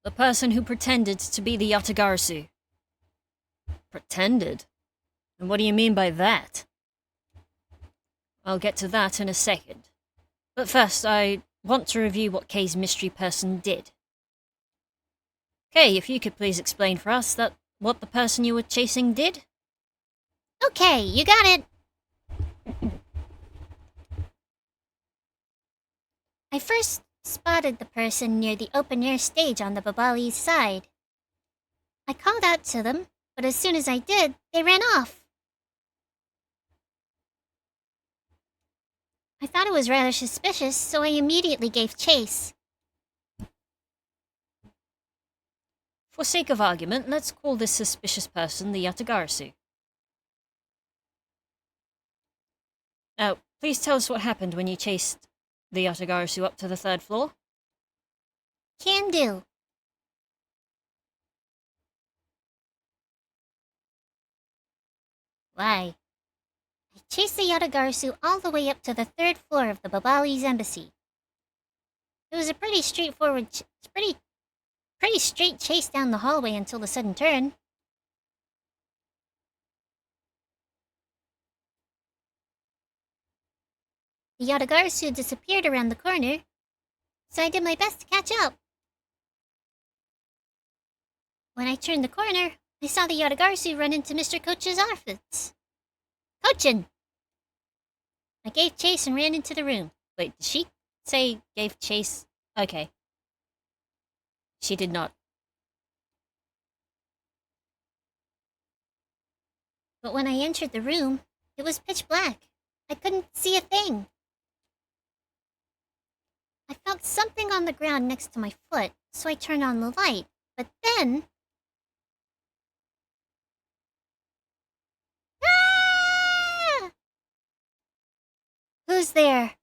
The person who pretended to be the Yatagarasu. Pretended? And what do you mean by that? I'll get to that in a second. But first, I want to review what Kay's mystery person did. Kay, if you could please explain for us what the person you were chasing did? Okay, you got it. I first spotted the person near the open-air stage on the Babali's side. I called out to them, but as soon as I did, they ran off. I thought it was rather suspicious, so I immediately gave chase. For sake of argument, let's call this suspicious person the Yatagarasu. Now, please tell us what happened when you chased the Yatagarasu up to the 3rd floor. Can do. Why? I chased the Yatagarasu all the way up to the 3rd floor of the Babali's embassy. It was a pretty straightforward, pretty straight chase down the hallway until the sudden turn. the Yatagarasu disappeared around the corner, so I did my best to catch up. When I turned the corner, I saw the Yatagarasu run into Mr. Coach's office. Cochin! I gave chase and ran into the room. Wait, did she say gave chase? Okay. She did not. But when I entered the room, it was pitch black. I couldn't see a thing. I felt something on the ground next to my foot, so I turned on the light. But then... Ah! Who's there?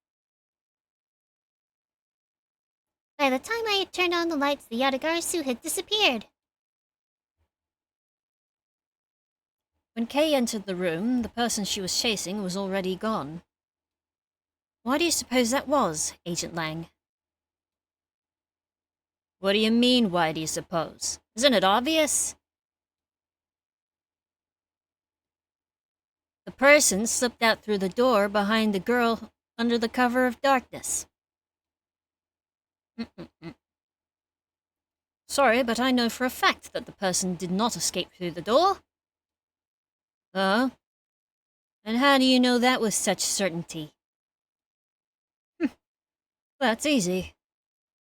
By the time I had turned on the lights, the Yatagarasu had disappeared. When Kay entered the room, the person she was chasing was already gone. Why do you suppose that was, Agent Lang? What do you mean, why do you suppose? Isn't it obvious? The person slipped out through the door behind the girl under the cover of darkness. Sorry, but I know for a fact that the person did not escape through the door. Oh? And how do you know that with such certainty? That's easy.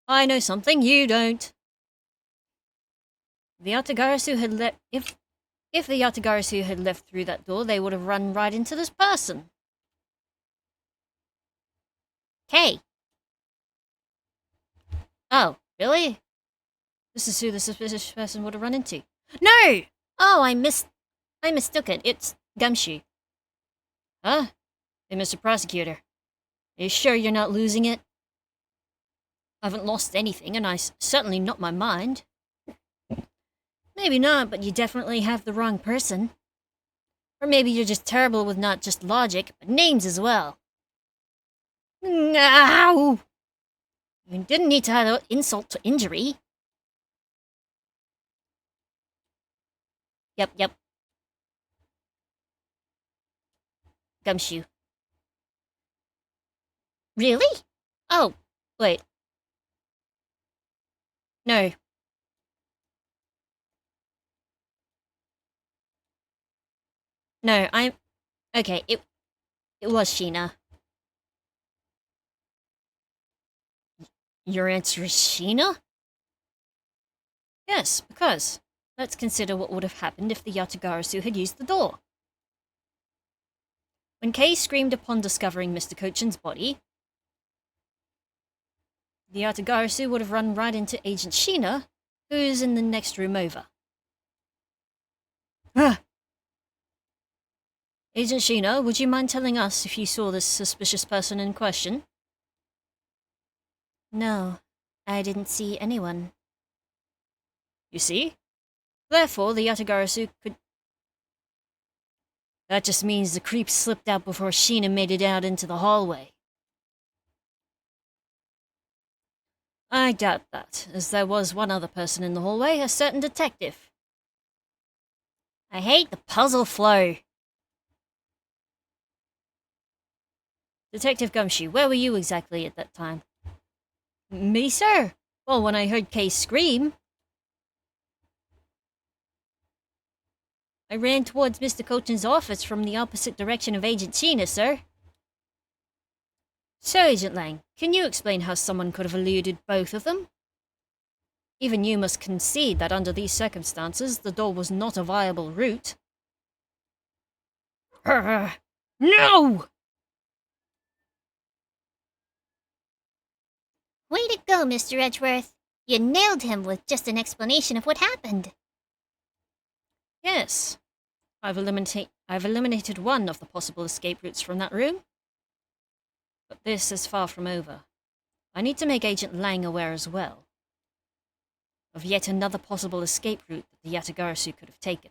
I know something you don't. The Yatagarasu had if the Yatagarasu had left through that door, they would have run right into this person. Kay. Oh, really? This is who the suspicious person would have run into. No! Oh, I mistook it. It's Gumshoe. Huh? Hey, Mr. Prosecutor. Are you sure you're not losing it? I haven't lost anything, and certainly not my mind. Maybe not, but you definitely have the wrong person. Or maybe you're just terrible with not just logic, but names as well. Ow! You didn't need to add insult to injury. Yep. Gumshoe. Really? Oh, wait. No. No, okay, it was Sheena. Your answer is Sheena? Yes, because let's consider what would have happened if the Yatagarasu had used the door. When Kay screamed upon discovering Mr. Cochin's body, the Yatagarasu would have run right into Agent Sheena, who's in the next room over. Agent Sheena, would you mind telling us if you saw this suspicious person in question? No, I didn't see anyone. You see? Therefore, the Yatagarasu could... That just means the creep slipped out before Sheena made it out into the hallway. I doubt that, as there was one other person in the hallway, a certain detective. I hate the puzzle flow. Detective Gumshoe, where were you exactly at that time? Me, sir? Well, when I heard Kay scream, I ran towards Mr. Cochin's office from the opposite direction of Agent Sheena, sir. So, Agent Lang, can you explain how someone could have eluded both of them? Even you must concede that under these circumstances, the door was not a viable route. No! Way to go, Mr. Edgeworth. You nailed him with just an explanation of what happened. Yes. I've eliminated one of the possible escape routes from that room. But this is far from over. I need to make Agent Lang aware as well of yet another possible escape route that the Yatagarasu could have taken.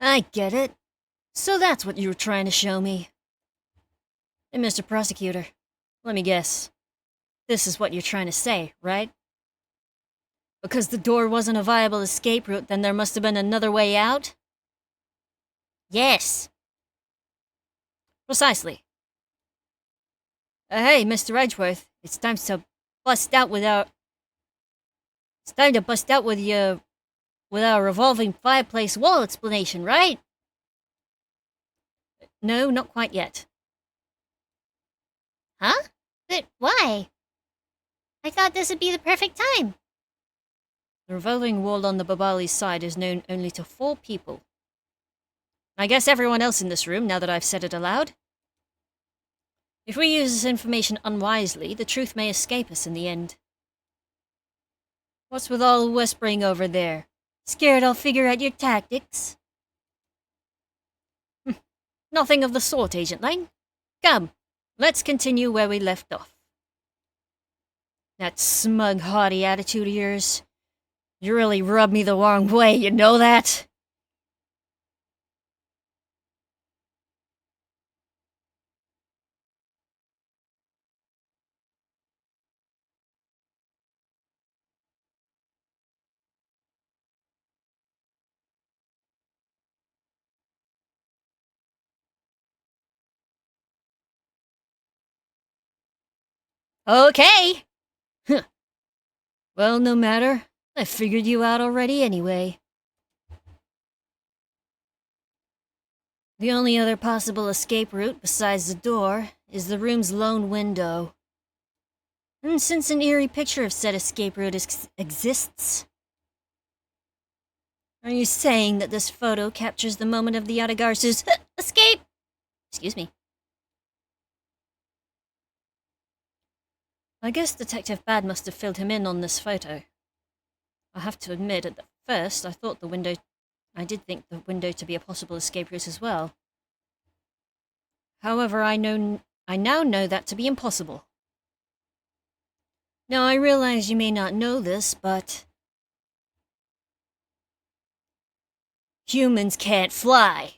I get it. So that's what you were trying to show me. Hey, Mr. Prosecutor, let me guess. This is what you're trying to say, right? Because the door wasn't a viable escape route, then there must have been another way out? Yes. Precisely. Hey, Mr. Edgeworth, it's time to bust out with our... It's time to bust out with our revolving fireplace wall explanation, right? No, not quite yet. Huh? But why? I thought this would be the perfect time. The revolving wall on the Babali side is known only to 4 people. I guess everyone else in this room, now that I've said it aloud. If we use this information unwisely, the truth may escape us in the end. What's with all the whispering over there? Scared I'll figure out your tactics? Nothing of the sort, Agent Lang. Come, let's continue where we left off. That smug, haughty attitude of yours. You really rubbed me the wrong way, you know that? Okay! Well, no matter. I figured you out already anyway. The only other possible escape route besides the door is the room's lone window. And since an eerie picture of said escape route exists... Are you saying that this photo captures the moment of the Yatagarsu's escape? Excuse me. I guess Detective Bad must have filled him in on this photo. I have to admit, at first, I did think the window to be a possible escape route as well. However, I now know that to be impossible. Now, I realize you may not know this, but... humans can't fly.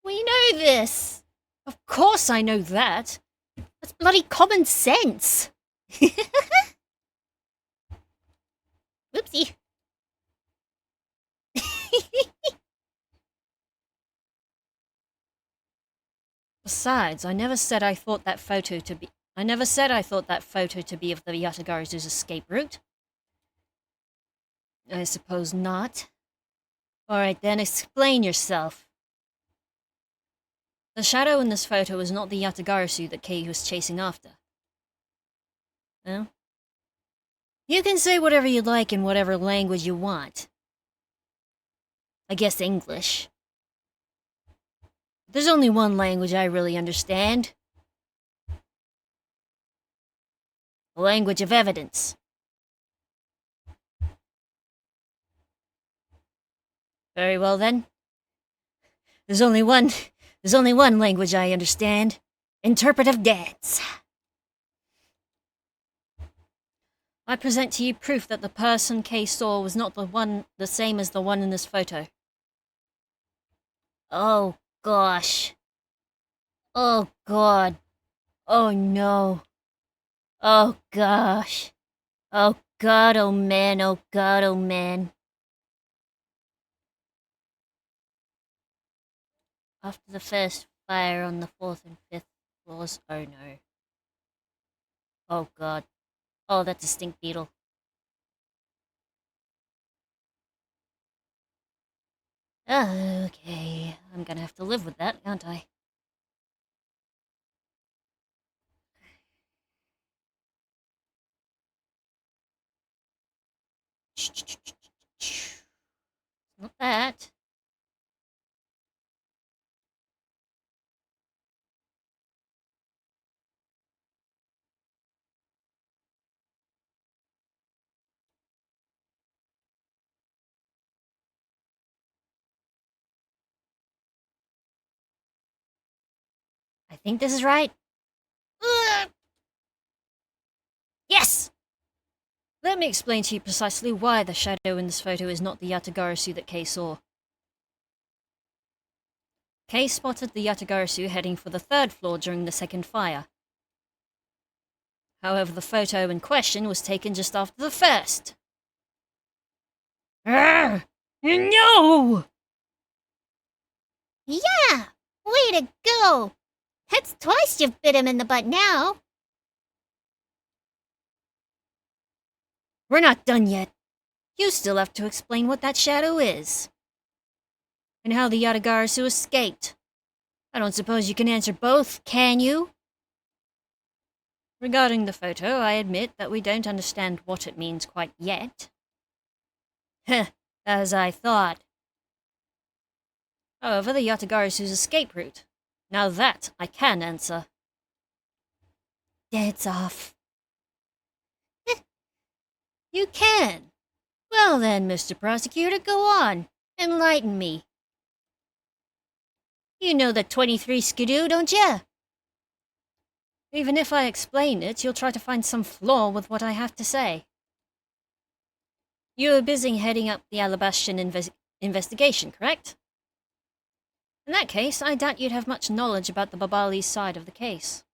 We know this. Of course I know that. That's bloody common sense. Whoopsie. Besides, I never said I thought that photo to be of the Yatagaru's escape route. I suppose not. Alright then, explain yourself. The shadow in this photo is not the Yatagarasu that Kei was chasing after. Well, you can say whatever you like in whatever language you want. I guess English. There's only one language I really understand. The language of evidence. Very well then. There's only one language I understand. Interpretive dance. I present to you proof that the person Kay saw was not the same as the one in this photo. Oh gosh. Oh god. Oh no. Oh gosh. Oh god, oh man, oh god, oh man. After the first fire on the 4th and 5th floors, oh no. Oh god. Oh, that's a stink beetle. Okay, I'm gonna have to live with that, can't I? Not that. I think this is right. Yes! Let me explain to you precisely why the shadow in this photo is not the Yatagarasu that Kei saw. Kei spotted the Yatagarasu heading for the 3rd floor during the 2nd fire. However, the photo in question was taken just after the 1st. Ah! No! Yeah! Way to go! That's twice you've bit him in the butt now. We're not done yet. You still have to explain what that shadow is. And how the Yatagarasu escaped. I don't suppose you can answer both, can you? Regarding the photo, I admit that we don't understand what it means quite yet. Heh, as I thought. However, the Yatagarasu's escape route. Now that I can answer. Dead's off. You can. Well then, Mr. Prosecutor, go on. Enlighten me. You know the 23 skidoo, don't ya? Even if I explain it, you'll try to find some flaw with what I have to say. You were busy heading up the Alabastian investigation, correct? In that case, I doubt you'd have much knowledge about the Babali's side of the case.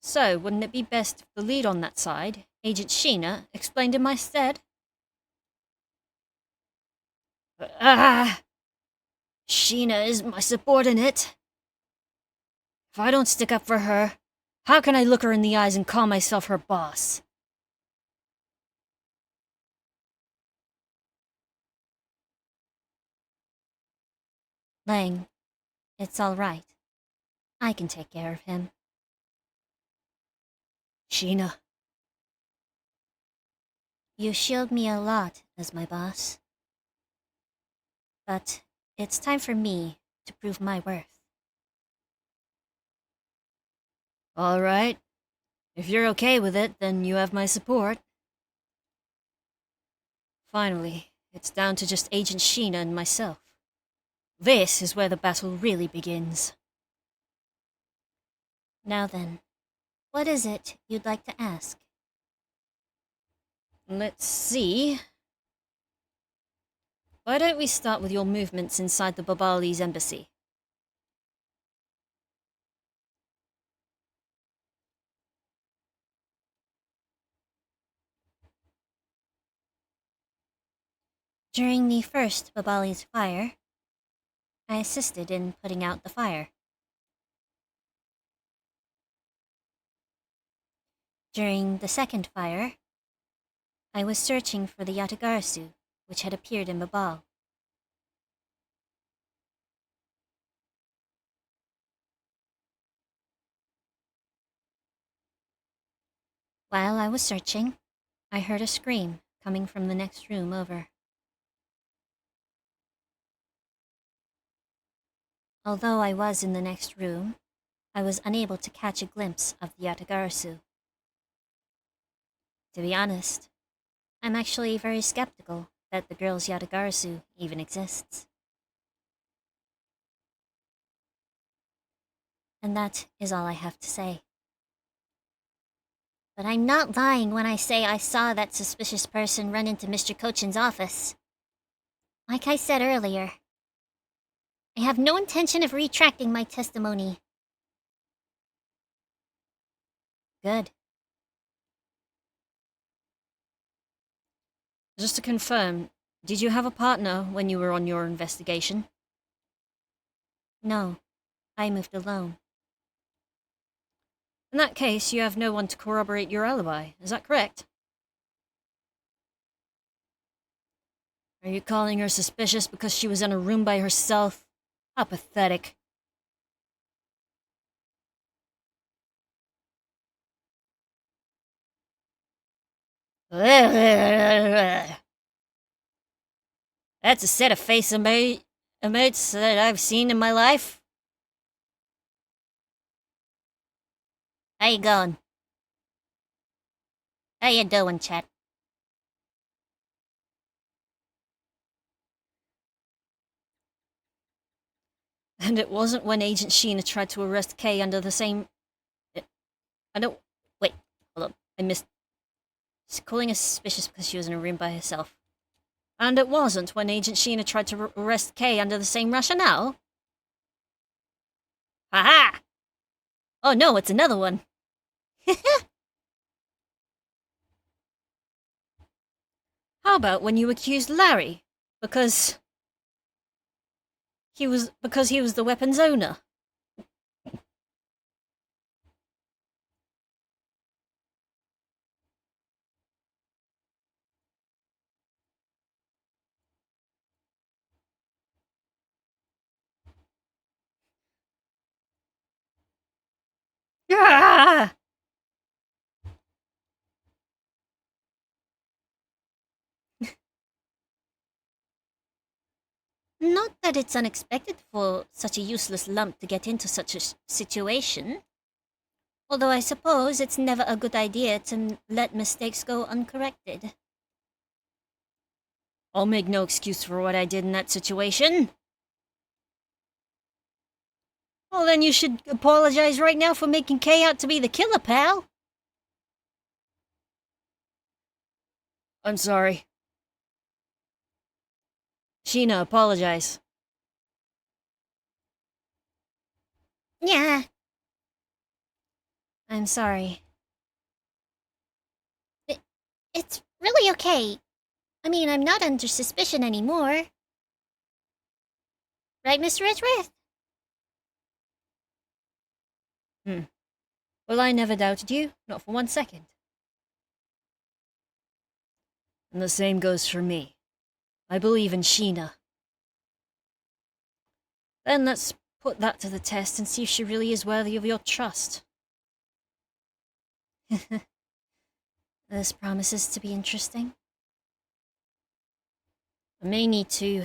So, wouldn't it be best if the lead on that side, Agent Sheena, explained in my stead? Sheena is my subordinate. If I don't stick up for her, how can I look her in the eyes and call myself her boss? Lang, it's all right. I can take care of him. Sheena. You shield me a lot as my boss. But it's time for me to prove my worth. All right. If you're okay with it, then you have my support. Finally, it's down to just Agent Sheena and myself. This is where the battle really begins. Now then, what is it you'd like to ask? Let's see. Why don't we start with your movements inside the Babali's embassy? During the first Babali's fire, I assisted in putting out the fire. During the second fire, I was searching for the Yatagarasu, which had appeared in Babal. While I was searching, I heard a scream coming from the next room over. Although I was in the next room, I was unable to catch a glimpse of the Yatagarasu. To be honest, I'm actually very skeptical that the girl's Yatagarasu even exists. And that is all I have to say. But I'm not lying when I say I saw that suspicious person run into Mr. Cochin's office. Like I said earlier, I have no intention of retracting my testimony. Good. Just to confirm, did you have a partner when you were on your investigation? No, I moved alone. In that case, you have no one to corroborate your alibi, is that correct? Are you calling her suspicious because she was in a room by herself? How pathetic. That's a set of face emotes that I've seen in my life. How you going? How you doing, chat? And it wasn't when Agent Sheena tried to arrest Kay under the same... I don't... Wait, hold on. I missed... She's calling her suspicious because she was in a room by herself. And it wasn't when Agent Sheena tried to arrest Kay under the same rationale? Ha! Oh no, it's another one. How about when you accused Larry? Because he was the weapon's owner. Ah! Not that it's unexpected for such a useless lump to get into such a situation. Although I suppose it's never a good idea to let mistakes go uncorrected. I'll make no excuse for what I did in that situation. Well, then you should apologize right now for making Kay out to be the killer, pal. I'm sorry. Sheena, apologize. Yeah, I'm sorry. it's really okay. I mean, I'm not under suspicion anymore. Right, Mr. Edgeworth? Well, I never doubted you, not for 1 second. And the same goes for me. I believe in Sheena. Then let's put that to the test and see if she really is worthy of your trust. This promises to be interesting. I may need to...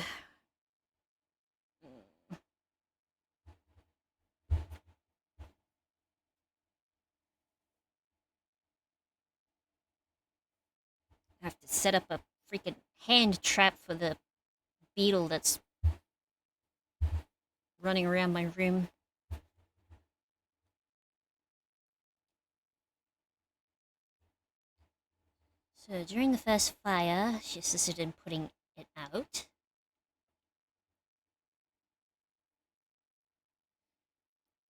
have to set up a freaking hand trap for the beetle that's running around my room. So during the first fire, she assisted in putting it out.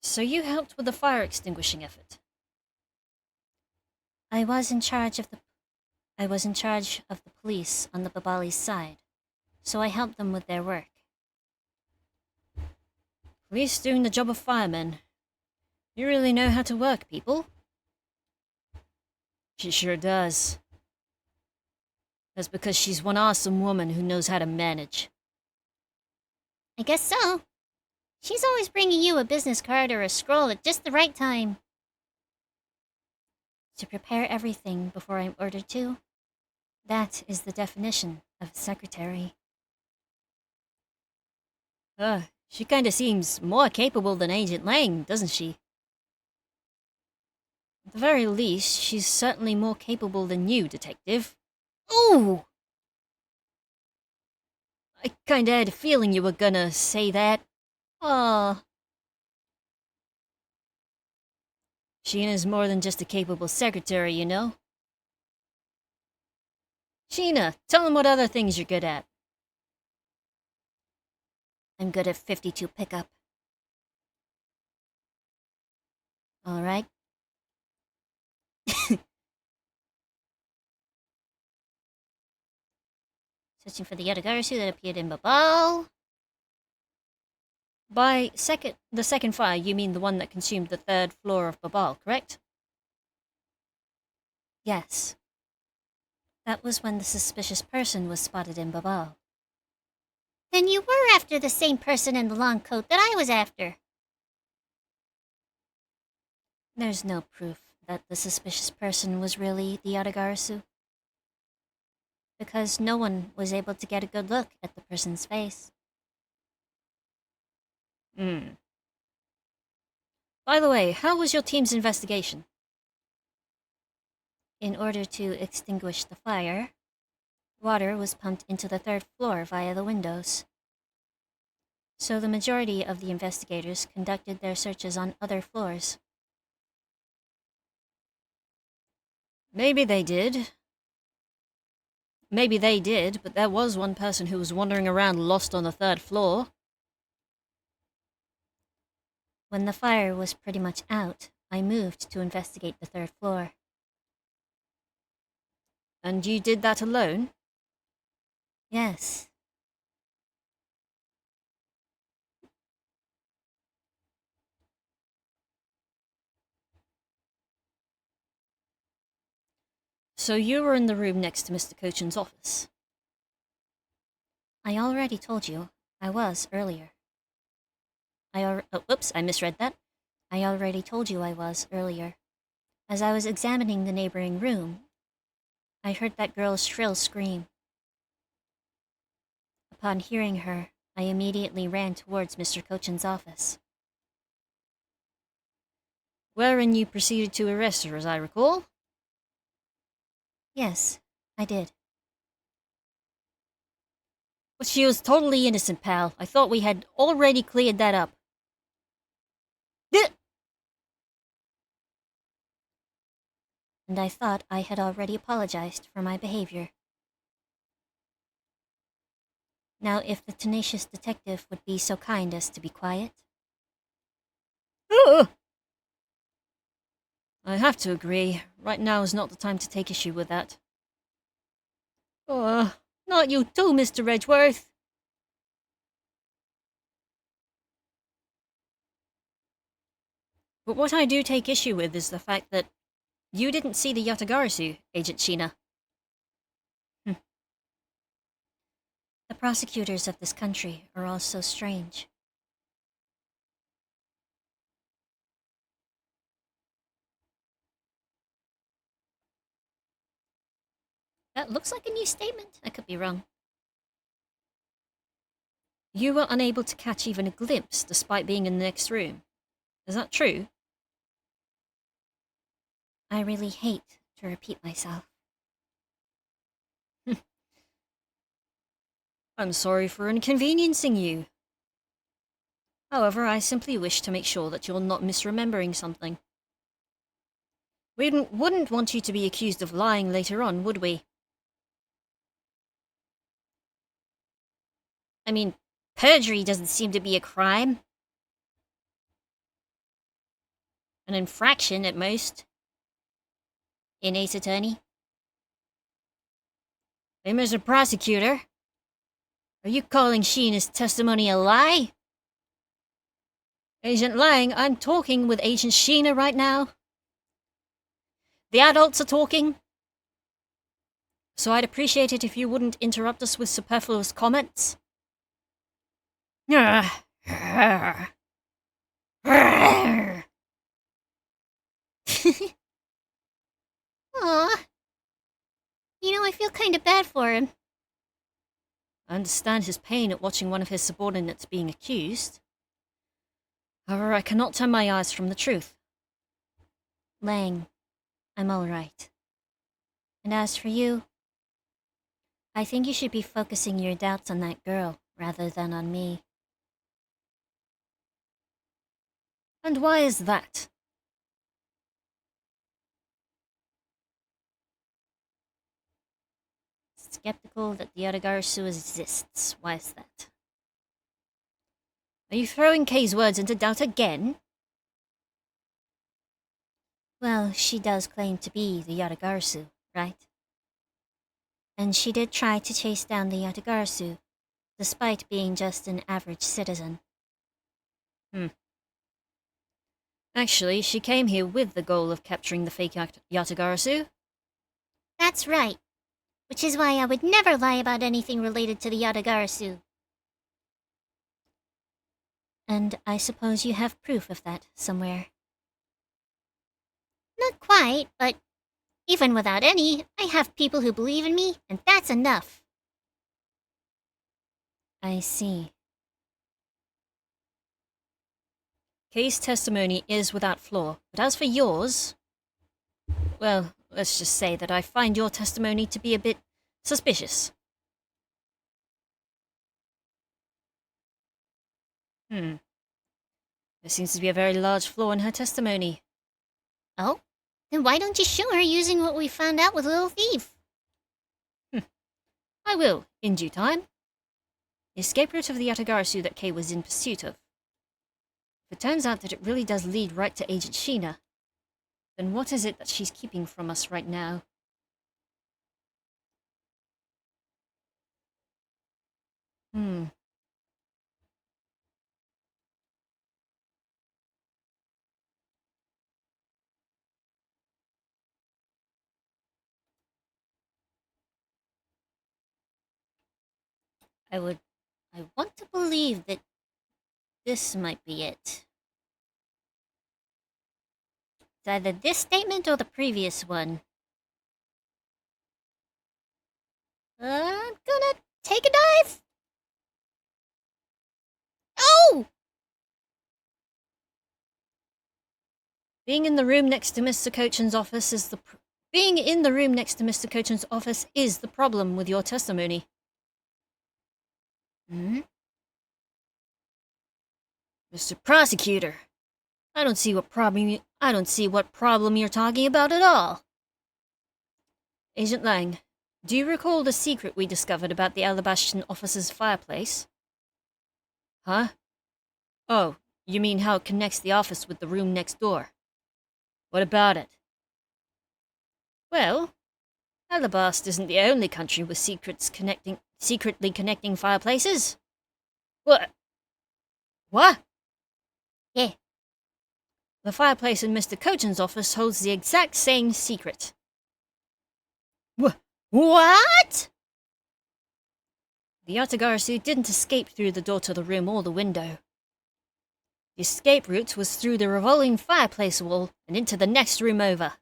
So you helped with the fire extinguishing effort. I was in charge of the police on the Babali's side, so I helped them with their work. Police doing the job of firemen. You really know how to work, people. She sure does. That's because she's one awesome woman who knows how to manage. I guess so. She's always bringing you a business card or a scroll at just the right time. To prepare everything before I'm ordered to. That is the definition of a secretary. She kinda seems more capable than Agent Lang, doesn't she? At the very least, she's certainly more capable than you, Detective. Ooh! I kinda had a feeling you were gonna say that. Aw. Sheena's more than just a capable secretary, you know? Sheena, tell him what other things you're good at. I'm good at 52 pickup. Alright. Searching for the Yatagarasu that appeared in Babal. By the second fire, you mean the one that consumed the 3rd floor of Babal, correct? Yes. That was when the suspicious person was spotted in Babal. Then you were after the same person in the long coat that I was after. There's no proof that the suspicious person was really the Yatagarasu. Because no one was able to get a good look at the person's face. By the way, how was your team's investigation? In order to extinguish the fire, water was pumped into the 3rd floor via the windows. So the majority of the investigators conducted their searches on other floors. Maybe they did, but there was one person who was wandering around lost on the 3rd floor. When the fire was pretty much out, I moved to investigate the 3rd floor. And you did that alone? Yes. So you were in the room next to Mr. Cochin's office? I already told you I was earlier. Whoops, I misread that. I already told you I was earlier. As I was examining the neighboring room, I heard that girl's shrill scream. Upon hearing her, I immediately ran towards Mr. Cochin's office. Wherein you proceeded to arrest her, as I recall? Yes, I did. But she was totally innocent, pal. I thought we had already cleared that up. And I thought I had already apologized for my behavior. Now, if the tenacious detective would be so kind as to be quiet. I have to agree. Right now is not the time to take issue with that. Not you too, Mr. Edgeworth. But what I do take issue with is the fact that you didn't see the Yatagarasu, Agent Sheena. The prosecutors of this country are all so strange. That looks like a new statement. I could be wrong. You were unable to catch even a glimpse despite being in the next room. Is that true? I really hate to repeat myself. I'm sorry for inconveniencing you. However, I simply wish to make sure that you're not misremembering something. We wouldn't want you to be accused of lying later on, would we? I mean, perjury doesn't seem to be a crime. An infraction at most. In Ace Attorney. Hey, Mr. Prosecutor. Are you calling Sheena's testimony a lie? Agent Lang, I'm talking with Agent Sheena right now. The adults are talking. So I'd appreciate it if you wouldn't interrupt us with superfluous comments. Aw, I feel kind of bad for him. I understand his pain at watching one of his subordinates being accused. However, I cannot turn my eyes from the truth. Lang, I'm all right. And as for you, I think you should be focusing your doubts on that girl rather than on me. And why is that? Skeptical that the Yatagarasu exists. Why is that? Are you throwing Kay's words into doubt again? Well, she does claim to be the Yatagarasu, right? And she did try to chase down the Yatagarasu, despite being just an average citizen. Actually, she came here with the goal of capturing the fake Yatagarasu. That's right. Which is why I would never lie about anything related to the Yatagarasu. And I suppose you have proof of that somewhere. Not quite, but even without any, I have people who believe in me, and that's enough. I see. Kay's testimony is without flaw, but as for yours... Well, let's just say that I find your testimony to be a bit suspicious. There seems to be a very large flaw in her testimony. Oh? Then why don't you show her using what we found out with Little Thief? I will, in due time. The escape route of the Yatagarasu that Kay was in pursuit of. If it turns out that it really does lead right to Agent Sheena, then what is it that she's keeping from us right now? Hmm. I would. I want to believe that this might be it. It's either this statement or the previous one. I'm gonna take a dive. Oh! Being in the room next to Mr. Cochin's office is the being in the room next to Mr. Cochin's office is the problem with your testimony. Hmm? Mr. Prosecutor, I don't see what problem you're talking about at all. Agent Lang, do you recall the secret we discovered about the Alabastion office's fireplace? Huh? Oh, you mean how it connects the office with the room next door? What about it? Well, Alabast isn't the only country with secretly connecting fireplaces. What? What? Yeah. The fireplace in Mr. Cochin's office holds the exact same secret. What? The Yatagarasu didn't escape through the door to the room or the window. The escape route was through the revolving fireplace wall and into the next room over.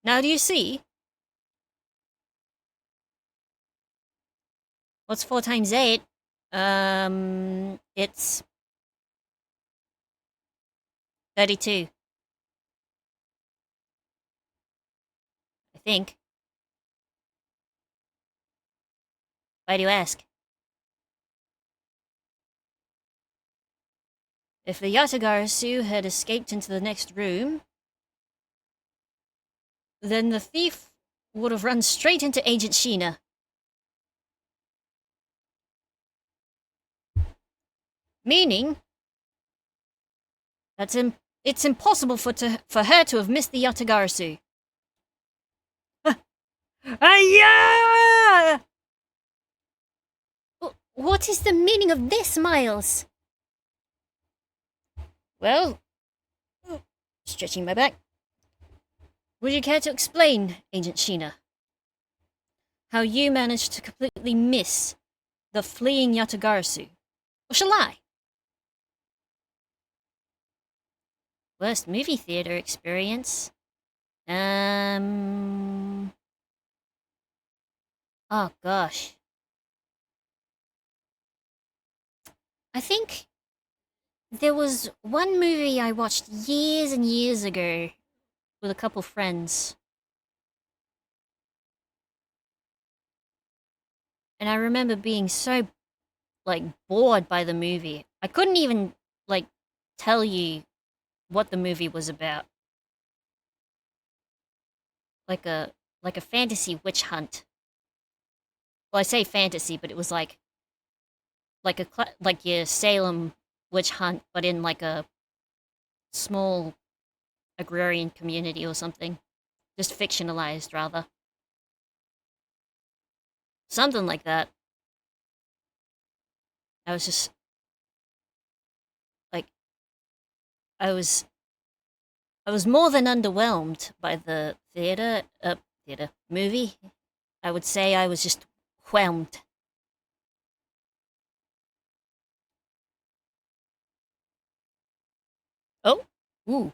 Now do you see? What's 4 times 8? It's 32. I think. Why do you ask? If the Yatagarasu had escaped into the next room, then the thief would have run straight into Agent Sheena. Meaning, it's impossible for her to have missed the Yatagarasu. Yeah! What is the meaning of this, Miles? Well, stretching my back. Would you care to explain, Agent Sheena, how you managed to completely miss the fleeing Yatagarasu? Or shall I? Worst movie theater experience? Oh gosh. I think there was one movie I watched years and years ago with a couple friends. And I remember being so, bored by the movie. I couldn't even, tell you what the movie was about. Like a fantasy witch hunt. Well, I say fantasy, but it was like your Salem witch hunt, but in like a small agrarian community or something. Just fictionalized, rather. Something like that. I was just like I was more than underwhelmed by the theater movie. I would say I was just whelmed. Oh, ooh.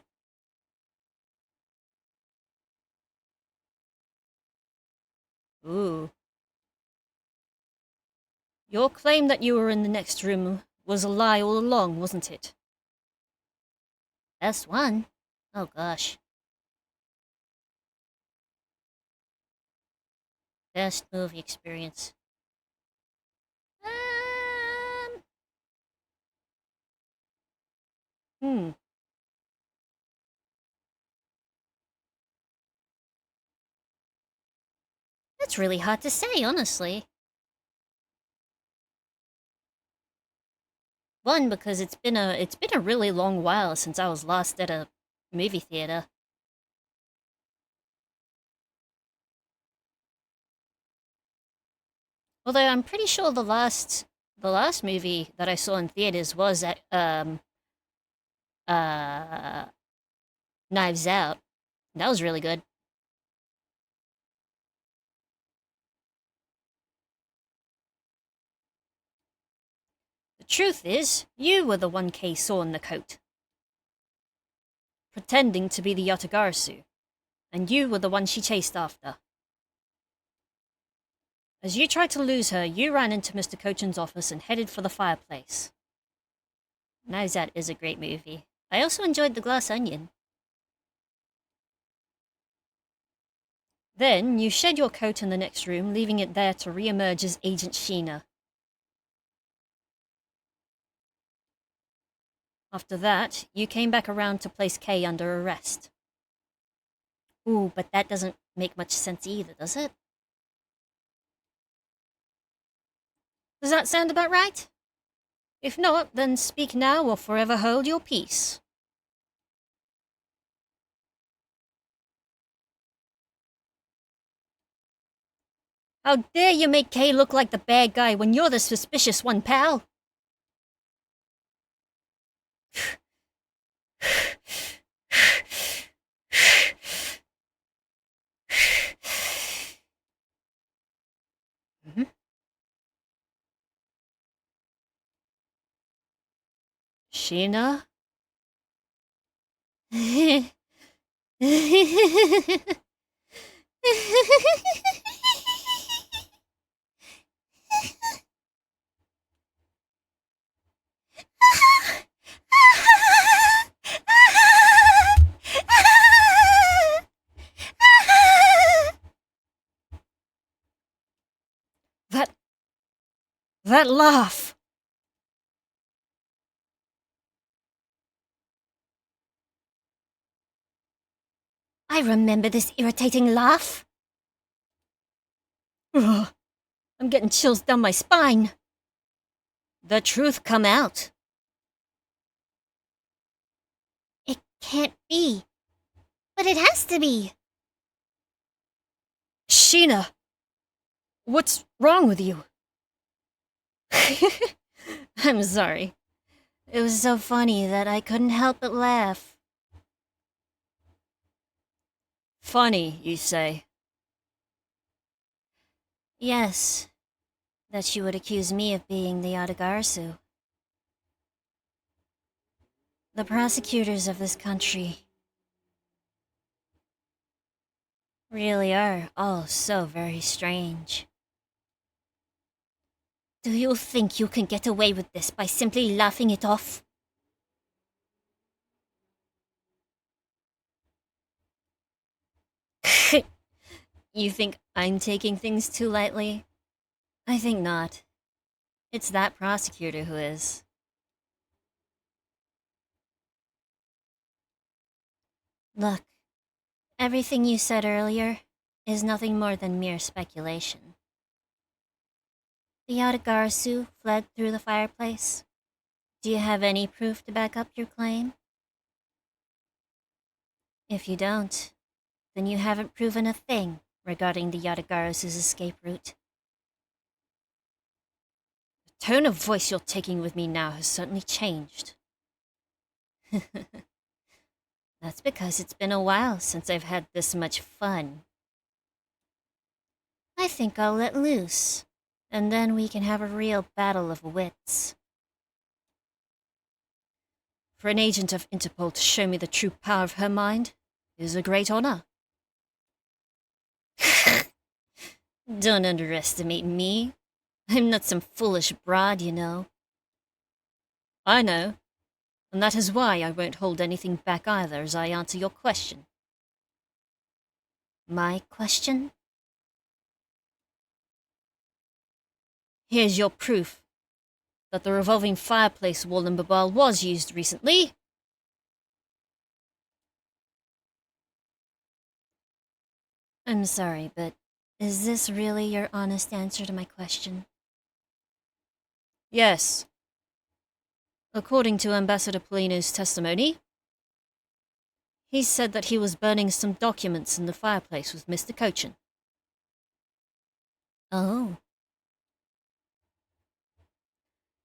Ooh. Your claim that you were in the next room was a lie all along, wasn't it? That's one. Oh gosh. Best movie experience. Um. Hmm. That's really hard to say, honestly. One, because it's been a really long while since I was last at a movie theater. Although I'm pretty sure the last movie that I saw in theaters was at uh Knives Out. That was really good. The truth is, you were the one Kay saw in the coat, pretending to be the Yatagarasu, and you were the one she chased after. As you tried to lose her, you ran into Mr. Cochin's office and headed for the fireplace. Knives Out is a great movie. I also enjoyed The Glass Onion. Then, you shed your coat in the next room, leaving it there to re-emerge as Agent Sheena. After that, you came back around to place Kay under arrest. Ooh, but that doesn't make much sense either, does it? Does that sound about right? If not, then speak now or forever hold your peace. How dare you make Kay look like the bad guy when you're the suspicious one, pal? Mhm. Sheena? That laugh! I remember this irritating laugh. Ugh, I'm getting chills down my spine. The truth come out. It can't be. But it has to be. Sheena! What's wrong with you? I'm sorry. It was so funny that I couldn't help but laugh. Funny, you say? Yes. That you would accuse me of being the Yatagarasu. The prosecutors of this country really are all so very strange. Do you think you can get away with this by simply laughing it off? You think I'm taking things too lightly? I think not. It's that prosecutor who is. Look, everything you said earlier is nothing more than mere speculation. The Yatagarasu fled through the fireplace. Do you have any proof to back up your claim? If you don't, then you haven't proven a thing regarding the Yatagarasu's escape route. The tone of voice you're taking with me now has certainly changed. That's because it's been a while since I've had this much fun. I think I'll let loose, and then we can have a real battle of wits. For an agent of Interpol to show me the true power of her mind is a great honor. Don't underestimate me. I'm not some foolish broad, you know. I know, and that is why I won't hold anything back either as I answer your question. My question? Here's your proof that the revolving fireplace wall in Babal was used recently. I'm sorry, but is this really your honest answer to my question? Yes. According to Ambassador Polino's testimony, he said that he was burning some documents in the fireplace with Mr. Cochin. Oh.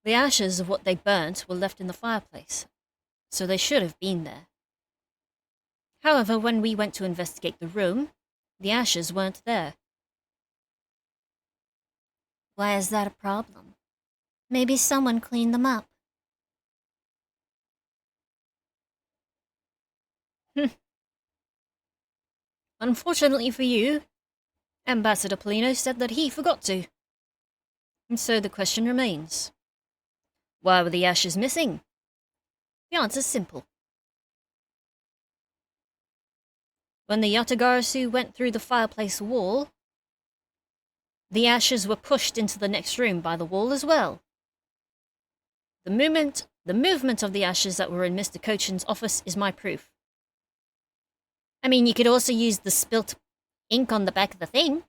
The ashes of what they burnt were left in the fireplace, so they should have been there. However, when we went to investigate the room, the ashes weren't there. Why is that a problem? Maybe someone cleaned them up. Unfortunately for you, Ambassador Polino said that he forgot to. And so the question remains. Why were the ashes missing? The answer's simple. When the Yatagarasu went through the fireplace wall, the ashes were pushed into the next room by the wall as well. The movement of the ashes that were in Mr. Cochin's office is my proof. I mean, you could also use the spilt ink on the back of the thing.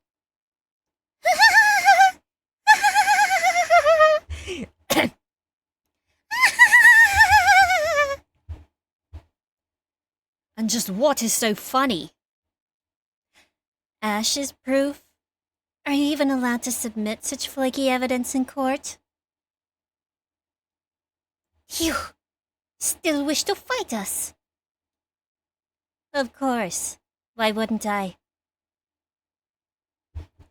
And just what is so funny? Ashes proof? Are you even allowed to submit such flaky evidence in court? Phew! Still wish to fight us? Of course. Why wouldn't I?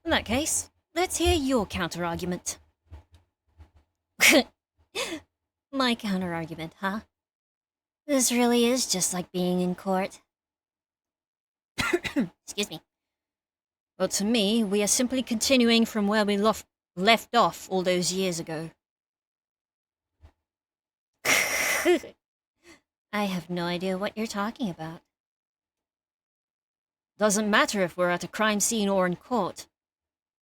In that case, let's hear your counter-argument. My counter-argument, huh? This really is just like being in court. Excuse me. Well, to me, we are simply continuing from where we left off all those years ago. I have no idea what you're talking about. Doesn't matter if we're at a crime scene or in court.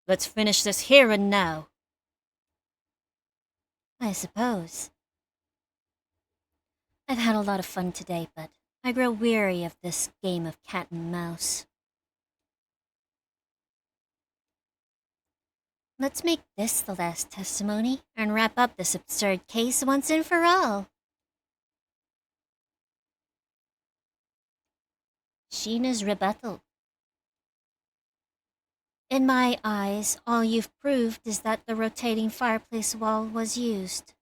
Let's finish this here and now. I suppose. I've had a lot of fun today, but I grow weary of this game of cat and mouse. Let's make this the last testimony and wrap up this absurd case once and for all. Sheena's rebuttal. In my eyes, all you've proved is that the rotating fireplace wall was used.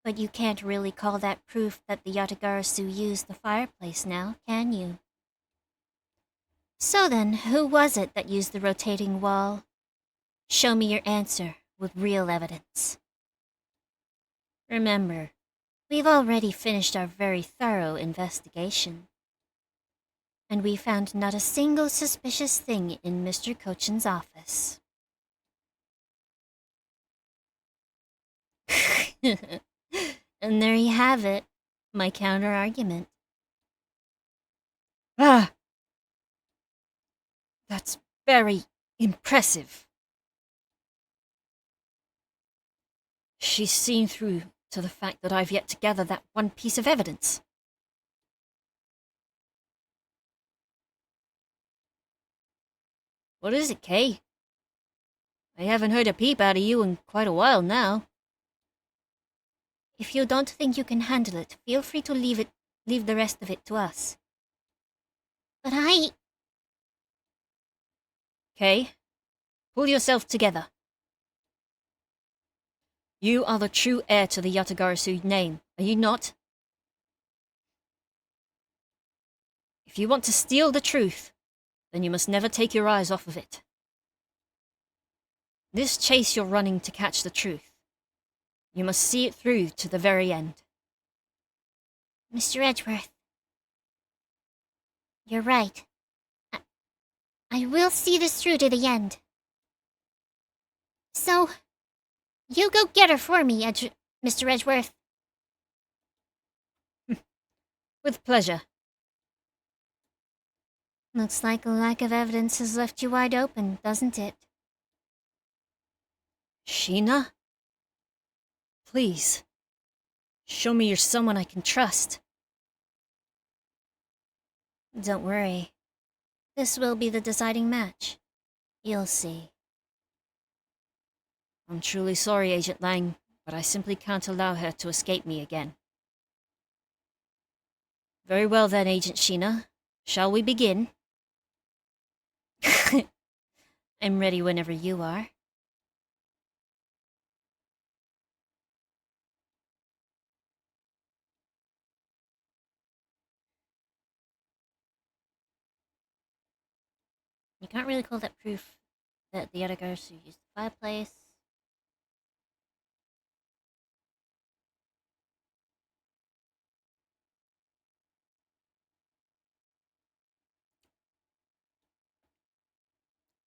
But you can't really call that proof that the Yatagarasu used the fireplace now, can you? So then, who was it that used the rotating wall? Show me your answer with real evidence. Remember, we've already finished our very thorough investigation. And we found not a single suspicious thing in Mr. Cochin's office. And there you have it, my counter-argument. Ah! That's very impressive. She's seen through to the fact that I've yet to gather that one piece of evidence. What is it, Kay? I haven't heard a peep out of you in quite a while now. If you don't think you can handle it, feel free to leave the rest of it to us. But Kay, pull yourself together. You are the true heir to the Yatagarasu name, are you not? If you want to steal the truth, then you must never take your eyes off of it. This chase you're running to catch the truth, you must see it through to the very end. Mr. Edgeworth, you're right. I will see this through to the end. So, you go get her for me, Mr. Edgeworth. With pleasure. Looks like a lack of evidence has left you wide open, doesn't it? Sheena? Please, show me you're someone I can trust. Don't worry. This will be the deciding match. You'll see. I'm truly sorry, Agent Lang, but I simply can't allow her to escape me again. Very well then, Agent Sheena. Shall we begin? I'm ready whenever you are. can't really call that proof that the other guys who used the fireplace.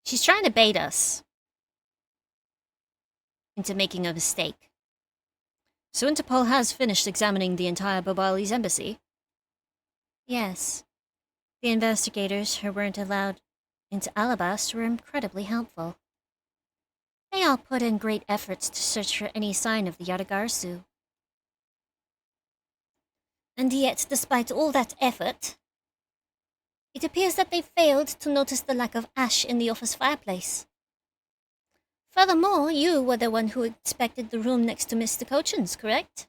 She's trying to bait us into making a mistake. So Interpol has finished examining the entire Babali's embassy? Yes. The investigators who weren't allowed into Alabast were incredibly helpful. They all put in great efforts to search for any sign of the Yadagarsu. And yet, despite all that effort, it appears that they failed to notice the lack of ash in the office fireplace. Furthermore, you were the one who inspected the room next to Mr. Cochin's, correct?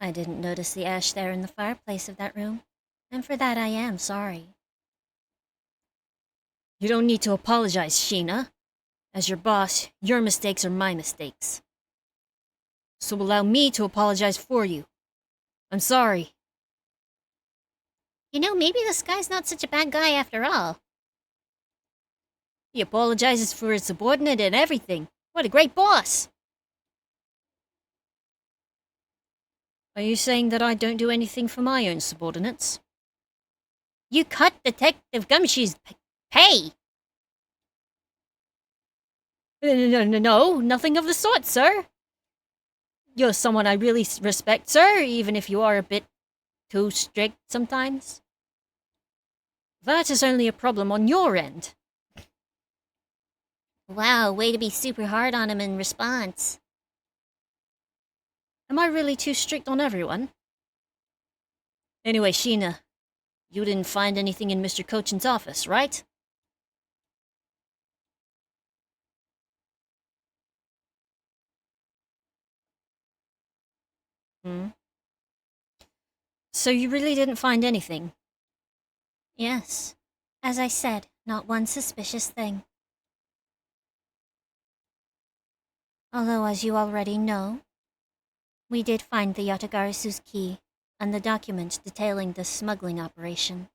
I didn't notice the ash there in the fireplace of that room, and for that I am sorry. You don't need to apologize, Sheena. As your boss, your mistakes are my mistakes. So allow me to apologize for you. I'm sorry. You know, maybe this guy's not such a bad guy after all. He apologizes for his subordinate and everything. What a great boss! Are you saying that I don't do anything for my own subordinates? You cut Detective Gumshoe's pay! No, nothing of the sort, sir. You're someone I really respect, sir, even if you are a bit too strict sometimes. That is only a problem on your end. Wow, way to be super hard on him in response. Am I really too strict on everyone? Anyway, Sheena, you didn't find anything in Mr. Cochin's office, right? So you really didn't find anything? Yes. As I said, not one suspicious thing. Although, as you already know, we did find the Yatagarisu's key and the document detailing the smuggling operation.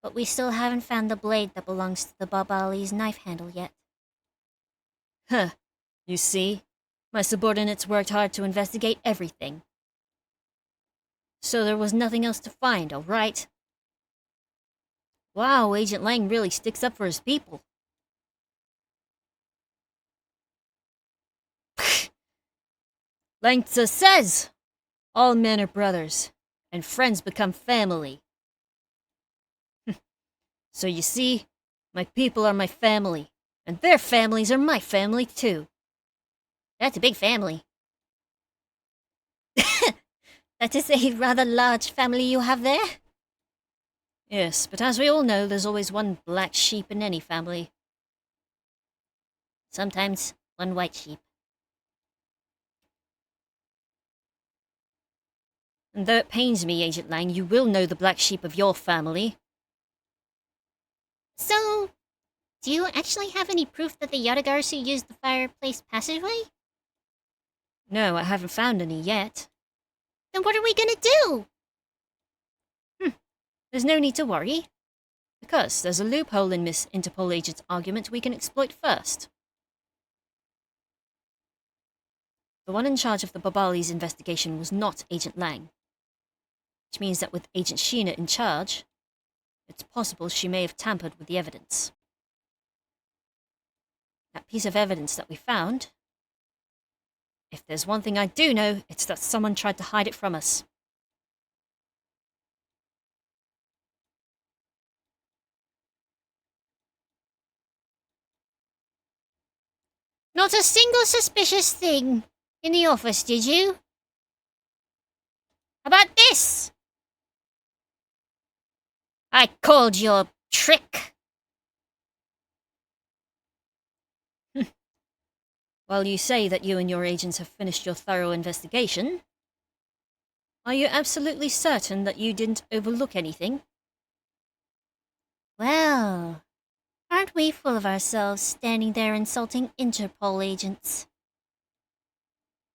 But we still haven't found the blade that belongs to the Babali's knife handle yet. Huh. You see, my subordinates worked hard to investigate everything. So there was nothing else to find, all right? Wow, Agent Lang really sticks up for his people. Langtse says, all men are brothers, and friends become family. So you see, my people are my family, and their families are my family too. That's a big family. That is a rather large family you have there. Yes, but as we all know, there's always one black sheep in any family. Sometimes one white sheep. And though it pains me, Agent Lang, you will know the black sheep of your family. So, do you actually have any proof that the Yatagarsu used the fireplace passageway? No, I haven't found any yet. Then what are we gonna do? There's no need to worry. Because there's a loophole in Miss Interpol Agent's argument we can exploit first. The one in charge of the Babali's investigation was not Agent Lang. Which means that with Agent Sheena in charge, it's possible she may have tampered with the evidence. That piece of evidence that we found, if there's one thing I do know, it's that someone tried to hide it from us. Not a single suspicious thing in the office, did you? How about this? I called your trick. While you say that you and your agents have finished your thorough investigation, are you absolutely certain that you didn't overlook anything? Well, aren't we full of ourselves standing there insulting Interpol agents?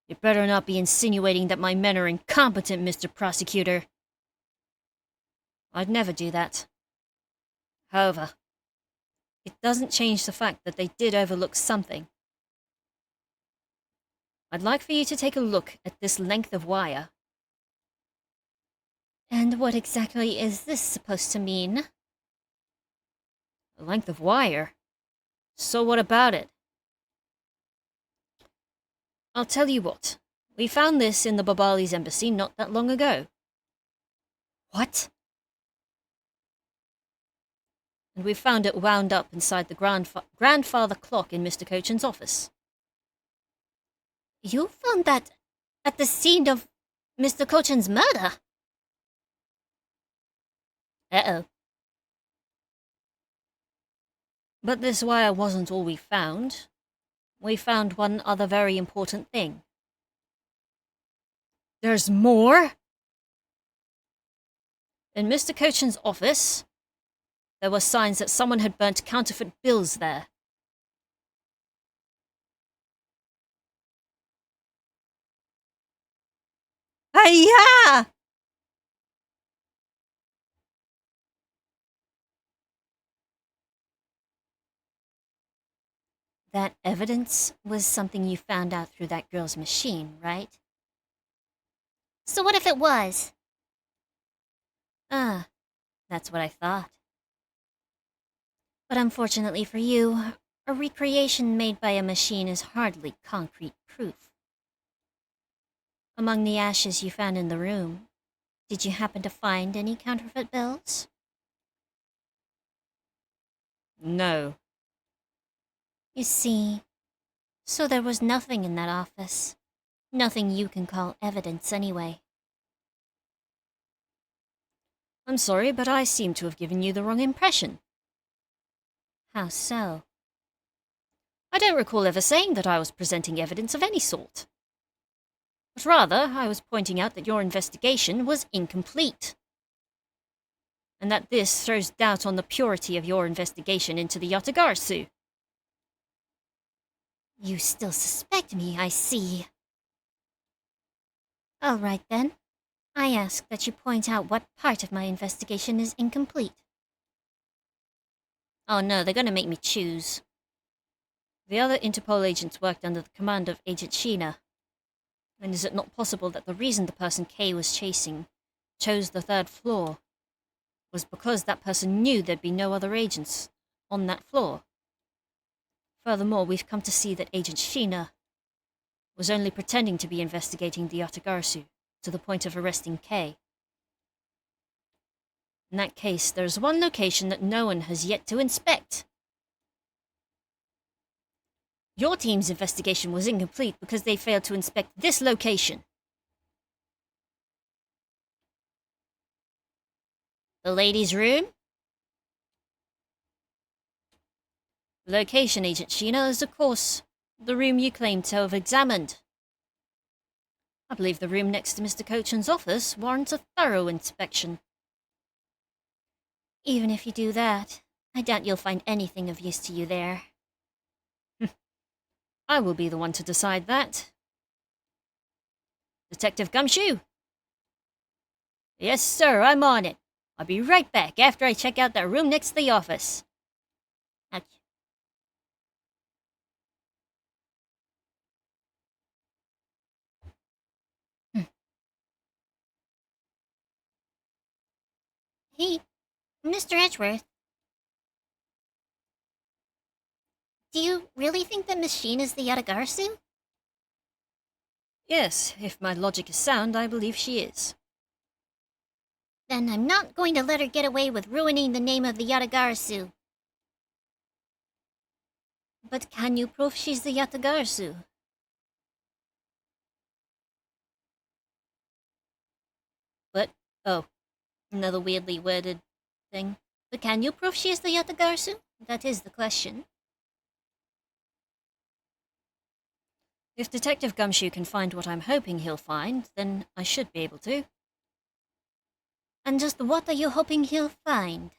You better not be insinuating that my men are incompetent, Mr. Prosecutor. I'd never do that. However, it doesn't change the fact that they did overlook something. I'd like for you to take a look at this length of wire. And what exactly is this supposed to mean? A length of wire? So what about it? I'll tell you what. We found this in the Babali's embassy not that long ago. What? And we found it wound up inside the grandfather clock in Mr. Cochin's office. You found that at the scene of Mr. Cochin's murder? Uh-oh. But this wire wasn't all we found. We found one other very important thing. There's more? In Mr. Cochin's office, there were signs that someone had burnt counterfeit bills there. Hi-ya! That evidence was something you found out through that girl's machine, right? So what if it was? Ah, that's what I thought. But unfortunately for you, a recreation made by a machine is hardly concrete proof. Among the ashes you found in the room, did you happen to find any counterfeit bills? No. You see, so there was nothing in that office. Nothing you can call evidence anyway. I'm sorry, but I seem to have given you the wrong impression. How so? I don't recall ever saying that I was presenting evidence of any sort. But rather, I was pointing out that your investigation was incomplete. And that this throws doubt on the purity of your investigation into the Yatagarsu. You still suspect me, I see. All right then. I ask that you point out what part of my investigation is incomplete. Oh no, they're gonna make me choose. The other Interpol agents worked under the command of Agent Sheena. And is it not possible that the reason the person Kay was chasing chose the 3rd floor was because that person knew there'd be no other agents on that floor? Furthermore, we've come to see that Agent Sheena was only pretending to be investigating the Yatagarsu to the point of arresting Kay. In that case, there is one location that no one has yet to inspect. Your team's investigation was incomplete because they failed to inspect this location. The ladies' room? The location, Agent Sheena, is, of course, the room you claim to have examined. I believe the room next to Mr. Cochin's office warrants a thorough inspection. Even if you do that, I doubt you'll find anything of use to you there. I will be the one to decide that. Detective Gumshoe? Yes, sir, I'm on it. I'll be right back after I check out that room next to the office. Ouch. Hey, Mr. Edgeworth. Do you really think that machine is the Yatagarsu? Yes, if my logic is sound, I believe she is. Then I'm not going to let her get away with ruining the name of the Yatagarsu. But can you prove she's the Yatagarsu? But, oh, another weirdly worded thing. But can you prove she is the Yatagarsu? That is the question. If Detective Gumshoe can find what I'm hoping he'll find, then I should be able to. And just what are you hoping he'll find?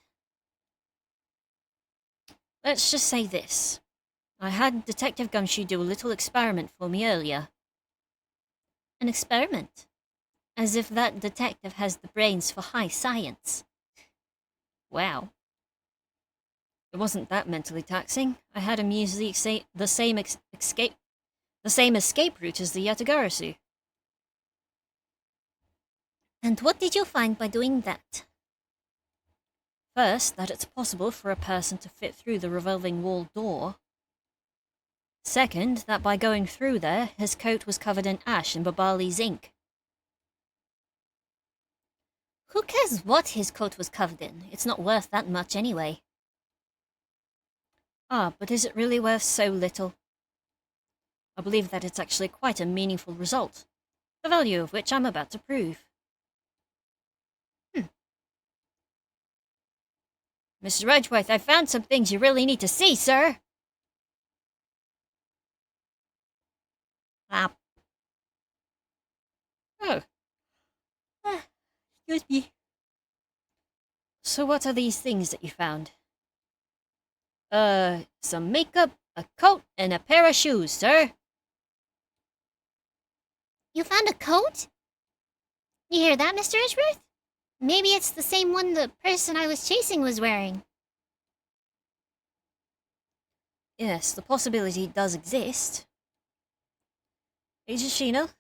Let's just say this. I had Detective Gumshoe do a little experiment for me earlier. An experiment? As if that detective has the brains for high science. Wow. It wasn't that mentally taxing. I had him use the same escape route as the Yatagarasu. And what did you find by doing that? First, that it's possible for a person to fit through the revolving wall door. Second, that by going through there, his coat was covered in ash and Babali's ink. Who cares what his coat was covered in? It's not worth that much anyway. Ah, but is it really worth so little? I believe that it's actually quite a meaningful result, the value of which I'm about to prove. Mr. Edgeworth, I found some things you really need to see, sir! Ah. Oh. Excuse me. So what are these things that you found? Some makeup, a coat, and a pair of shoes, sir. You found a coat? You hear that, Mr. Edgeworth? Maybe it's the same one the person I was chasing was wearing. Yes, the possibility does exist. Agent Sheena,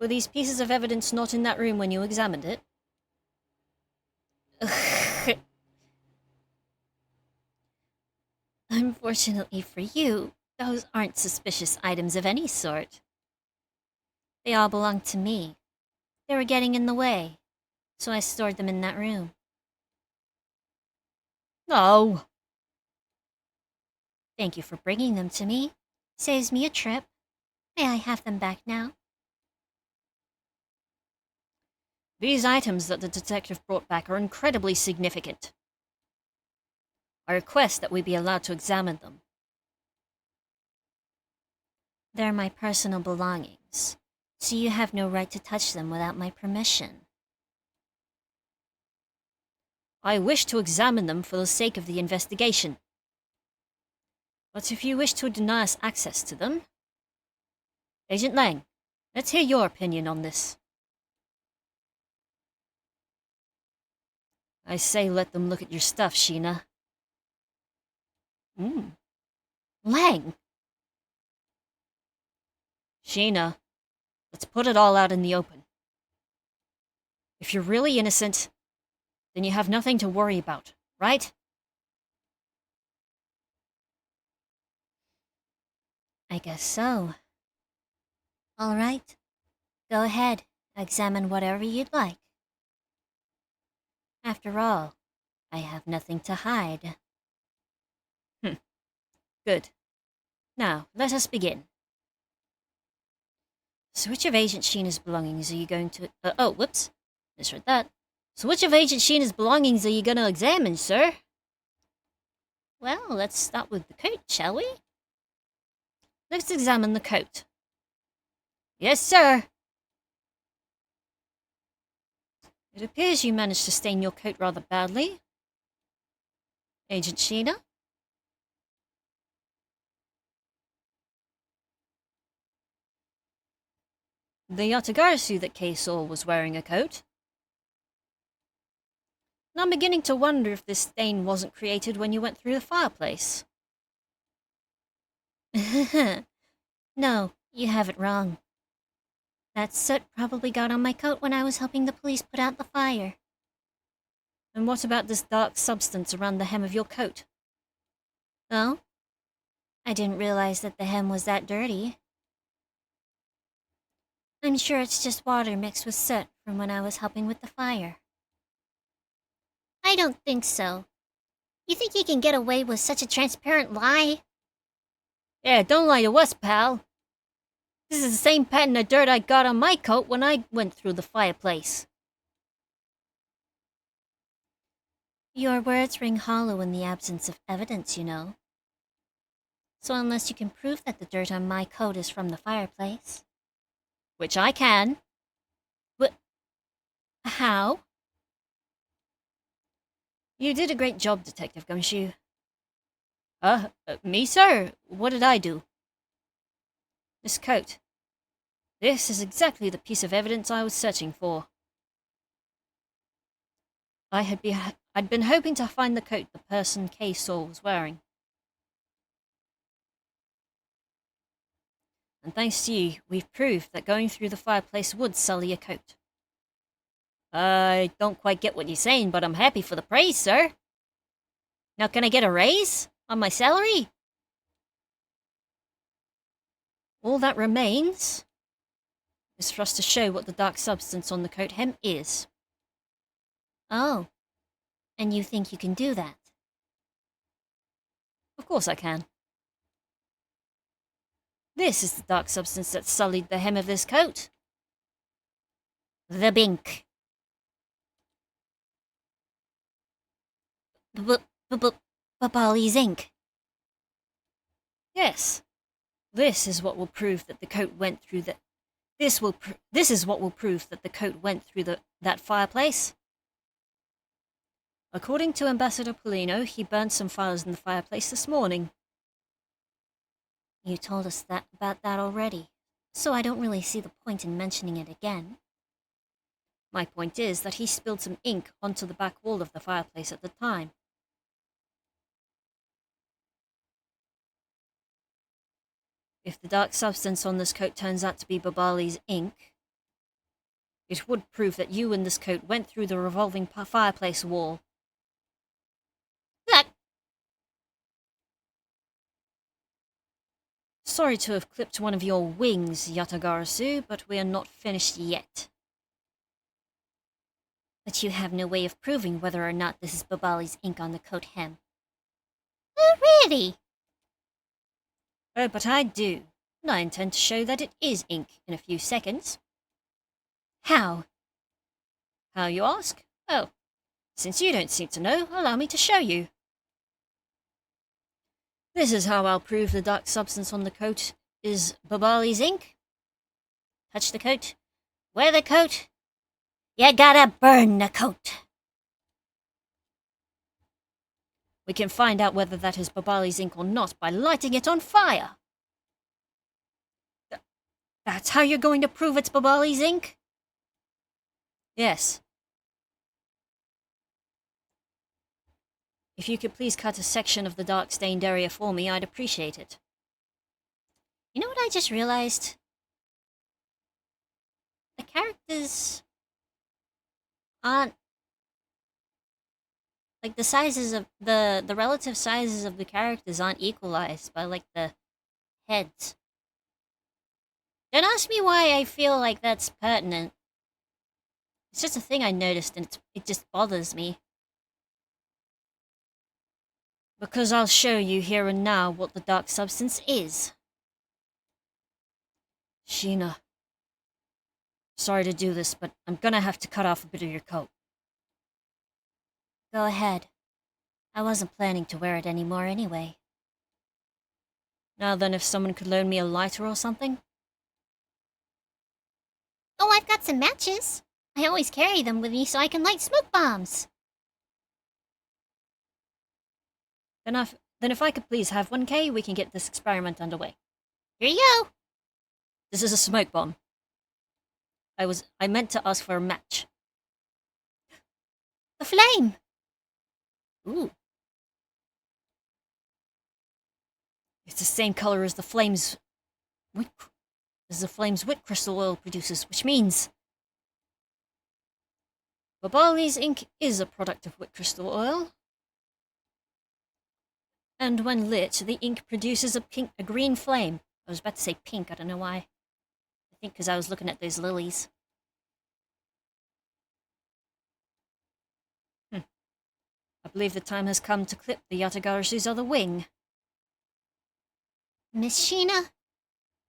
were these pieces of evidence not in that room when you examined it? Unfortunately for you, those aren't suspicious items of any sort. They all belong to me. They were getting in the way, so I stored them in that room. No! Thank you for bringing them to me. Saves me a trip. May I have them back now? These items that the detective brought back are incredibly significant. I request that we be allowed to examine them. They're my personal belongings, so you have no right to touch them without my permission. I wish to examine them for the sake of the investigation. But if you wish to deny us access to them... Agent Lang, let's hear your opinion on this. I say let them look at your stuff, Sheena. Lang! Sheena, let's put it all out in the open. If you're really innocent, then you have nothing to worry about, right? I guess so. All right. Go ahead. Examine whatever you'd like. After all, I have nothing to hide. Good. Now, let us begin. So which of Agent Sheena's belongings are you going to... oh, whoops. Misread that. So which of Agent Sheena's belongings are you going to examine, sir? Well, let's start with the coat, shall we? Let's examine the coat. Yes, sir. It appears you managed to stain your coat rather badly. Agent Sheena? The Yatagarasu that Kay saw was wearing a coat. And I'm beginning to wonder if this stain wasn't created when you went through the fireplace. No, you have it wrong. That soot probably got on my coat when I was helping the police put out the fire. And what about this dark substance around the hem of your coat? Oh? I didn't realize that the hem was that dirty. I'm sure it's just water mixed with soot from when I was helping with the fire. I don't think so. You think you can get away with such a transparent lie? Yeah, don't lie to us, pal. This is the same pattern of dirt I got on my coat when I went through the fireplace. Your words ring hollow in the absence of evidence, you know. So unless you can prove that the dirt on my coat is from the fireplace... Which I can. But... how? You did a great job, Detective Gumshoe. Me, sir? What did I do? This coat. This is exactly the piece of evidence I was searching for. I I'd been hoping to find the coat the person Kay saw was wearing. And thanks to you, we've proved that going through the fireplace would sully a coat. I don't quite get what you're saying, but I'm happy for the praise, sir. Now can I get a raise on my salary? All that remains is for us to show what the dark substance on the coat hem is. Oh, and you think you can do that? Of course I can. This is the dark substance that sullied the hem of this coat. The Bink. Bali's ink. Yes. This is what will prove that the coat went through the... This is what will prove that the coat went through that fireplace. According to Ambassador Polino, he burned some files in the fireplace this morning. You told us about that already, so I don't really see the point in mentioning it again. My point is that he spilled some ink onto the back wall of the fireplace at the time. If the dark substance on this coat turns out to be Babali's ink, it would prove that you and this coat went through the revolving fireplace wall. That... Sorry to have clipped one of your wings, Yatagarasu, but we are not finished yet. But you have no way of proving whether or not this is Babali's ink on the coat hem. Really? Oh, but I do, and I intend to show that it is ink in a few seconds. How? How, you ask? Oh, since you don't seem to know, allow me to show you. This is how I'll prove the dark substance on the coat is Babali's ink. Touch the coat. Wear the coat. You gotta burn the coat. We can find out whether that is Babali's ink or not by lighting it on fire. That's how you're going to prove it's Babali's ink? Yes. If you could please cut a section of the dark stained area for me, I'd appreciate it. You know what I just realized? The characters aren't... like, the sizes of... the relative sizes of the characters aren't equalized by, like, the heads. Don't ask me why I feel like that's pertinent. It's just a thing I noticed, and it just bothers me. Because I'll show you here and now what the dark substance is. Sheena. Sorry to do this, but I'm gonna have to cut off a bit of your coat. Go ahead. I wasn't planning to wear it anymore anyway. Now then, if someone could loan me a lighter or something? Oh, I've got some matches. I always carry them with me so I can light smoke bombs. Then if I could please have one, Kay, we can get this experiment underway. Here you go. This is a smoke bomb. I meant to ask for a match. A flame. Ooh. It's the same color as the flame's wit crystal oil produces, which means Babali's ink is a product of wit crystal oil. And when lit, the ink produces a green flame. I was about to say pink, I don't know why. I think because I was looking at those lilies. I believe the time has come to clip the Yatagarasu's other wing. Miss Sheena,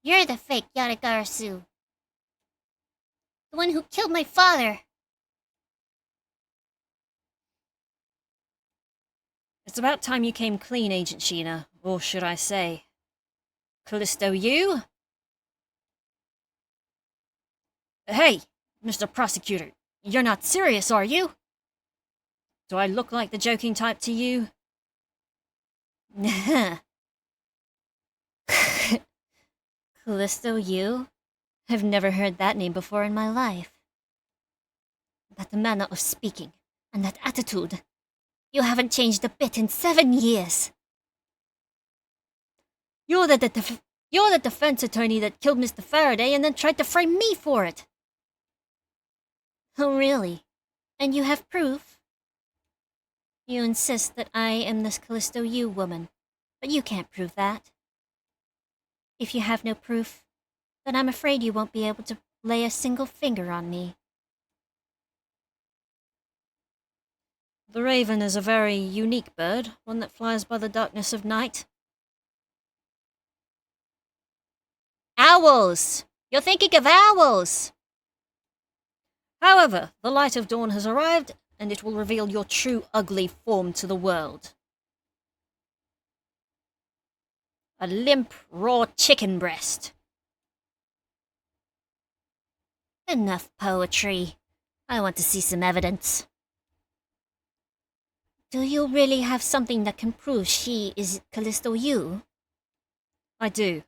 you're the fake Yatagarasu. The one who killed my father. It's about time you came clean, Agent Sheena. Or should I say, Callisto, you? Hey, Mr. Prosecutor, you're not serious, are you? Do I look like the joking type to you? Callisto, you? I've never heard that name before in my life. That manner of speaking, and that attitude. You haven't changed a bit in 7 years. You're the defense attorney that killed Mr. Faraday and then tried to frame me for it. Oh, really? And you have proof? You insist that I am this Callisto U woman, but you can't prove that. If you have no proof, then I'm afraid you won't be able to lay a single finger on me. The raven is a very unique bird, one that flies by the darkness of night. Owls! You're thinking of owls! However, the light of dawn has arrived, and it will reveal your true ugly form to the world. A limp, raw chicken breast. Enough poetry. I want to see some evidence. Do you really have something that can prove she is Callisto U? I do.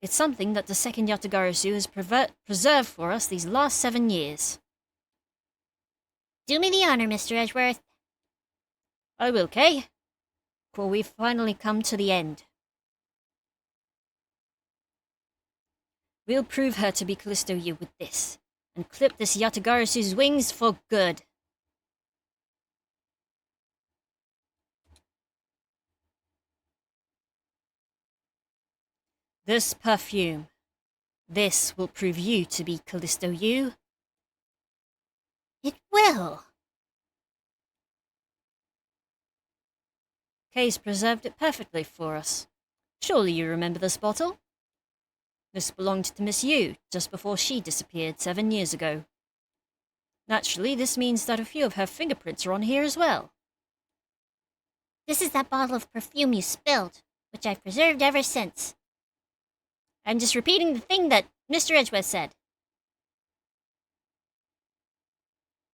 It's something that the second Yatagarasu has preserved for us these last 7 years. Do me the honor, Mr. Edgeworth. I will, Kay. For we've finally come to the end. We'll prove her to be Callisto U with this, and clip this Yatagarasu's wings for good. This perfume. This will prove you to be Callisto U. It will. Kay's preserved it perfectly for us. Surely you remember this bottle? This belonged to Miss Yu just before she disappeared 7 years ago. Naturally, this means that a few of her fingerprints are on here as well. This is that bottle of perfume you spilled, which I've preserved ever since. I'm just repeating the thing that Mr. Edgeworth said.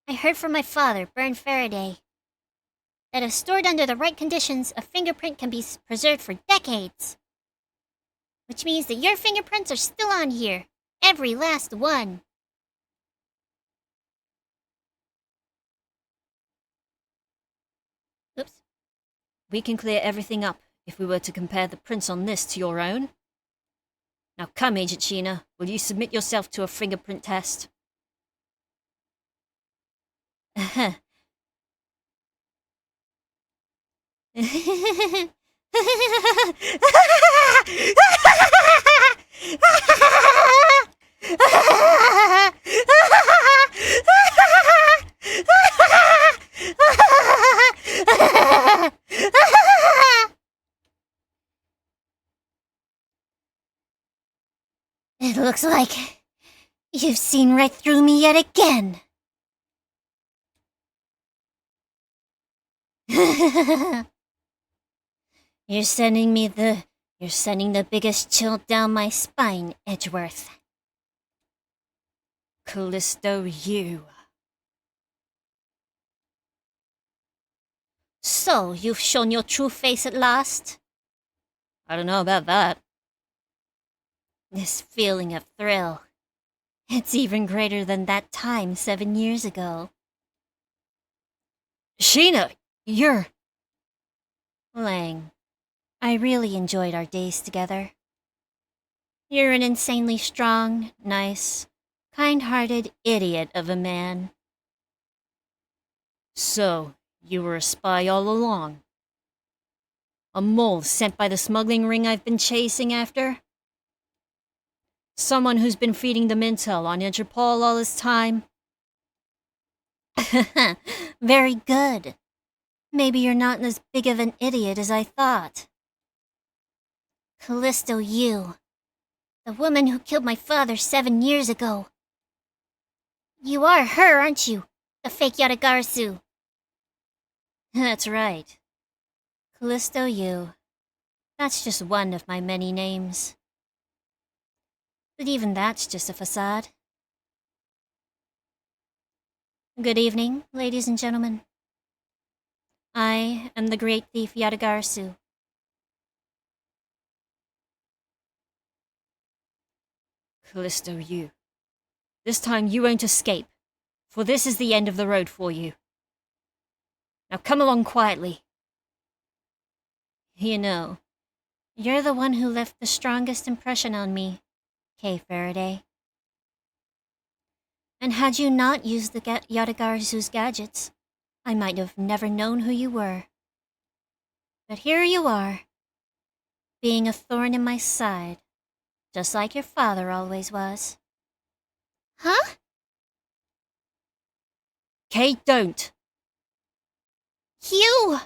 I heard from my father, Bern Faraday, that if stored under the right conditions, a fingerprint can be preserved for decades. Which means that your fingerprints are still on here. Every last one. Oops. We can clear everything up if we were to compare the prints on this to your own. Now come, Agent Sheena, will you submit yourself to a fingerprint test? It looks like you've seen right through me yet again. You're sending the biggest chill down my spine, Edgeworth. Callisto U. So, you've shown your true face at last? I don't know about that. This feeling of thrill. It's even greater than that time 7 years ago. Sheena, you're... Lang, I really enjoyed our days together. You're an insanely strong, nice, kind-hearted idiot of a man. So, you were a spy all along? A mole sent by the smuggling ring I've been chasing after? Someone who's been feeding them intel on Interpol all this time? Very good. Maybe you're not as big of an idiot as I thought. Callisto U, the woman who killed my father 7 years ago. You are her, aren't you? The fake Yatagarasu. That's right. Callisto U. That's just one of my many names. But even that's just a facade. Good evening, ladies and gentlemen. I am the great thief Yatagarasu. Callisto U. This time you won't escape, for this is the end of the road for you. Now come along quietly. You know, you're the one who left the strongest impression on me, Kay Faraday. And had you not used the Yatagarasu's gadgets, I might have never known who you were. But here you are, being a thorn in my side, just like your father always was. Huh? Kay, don't! You!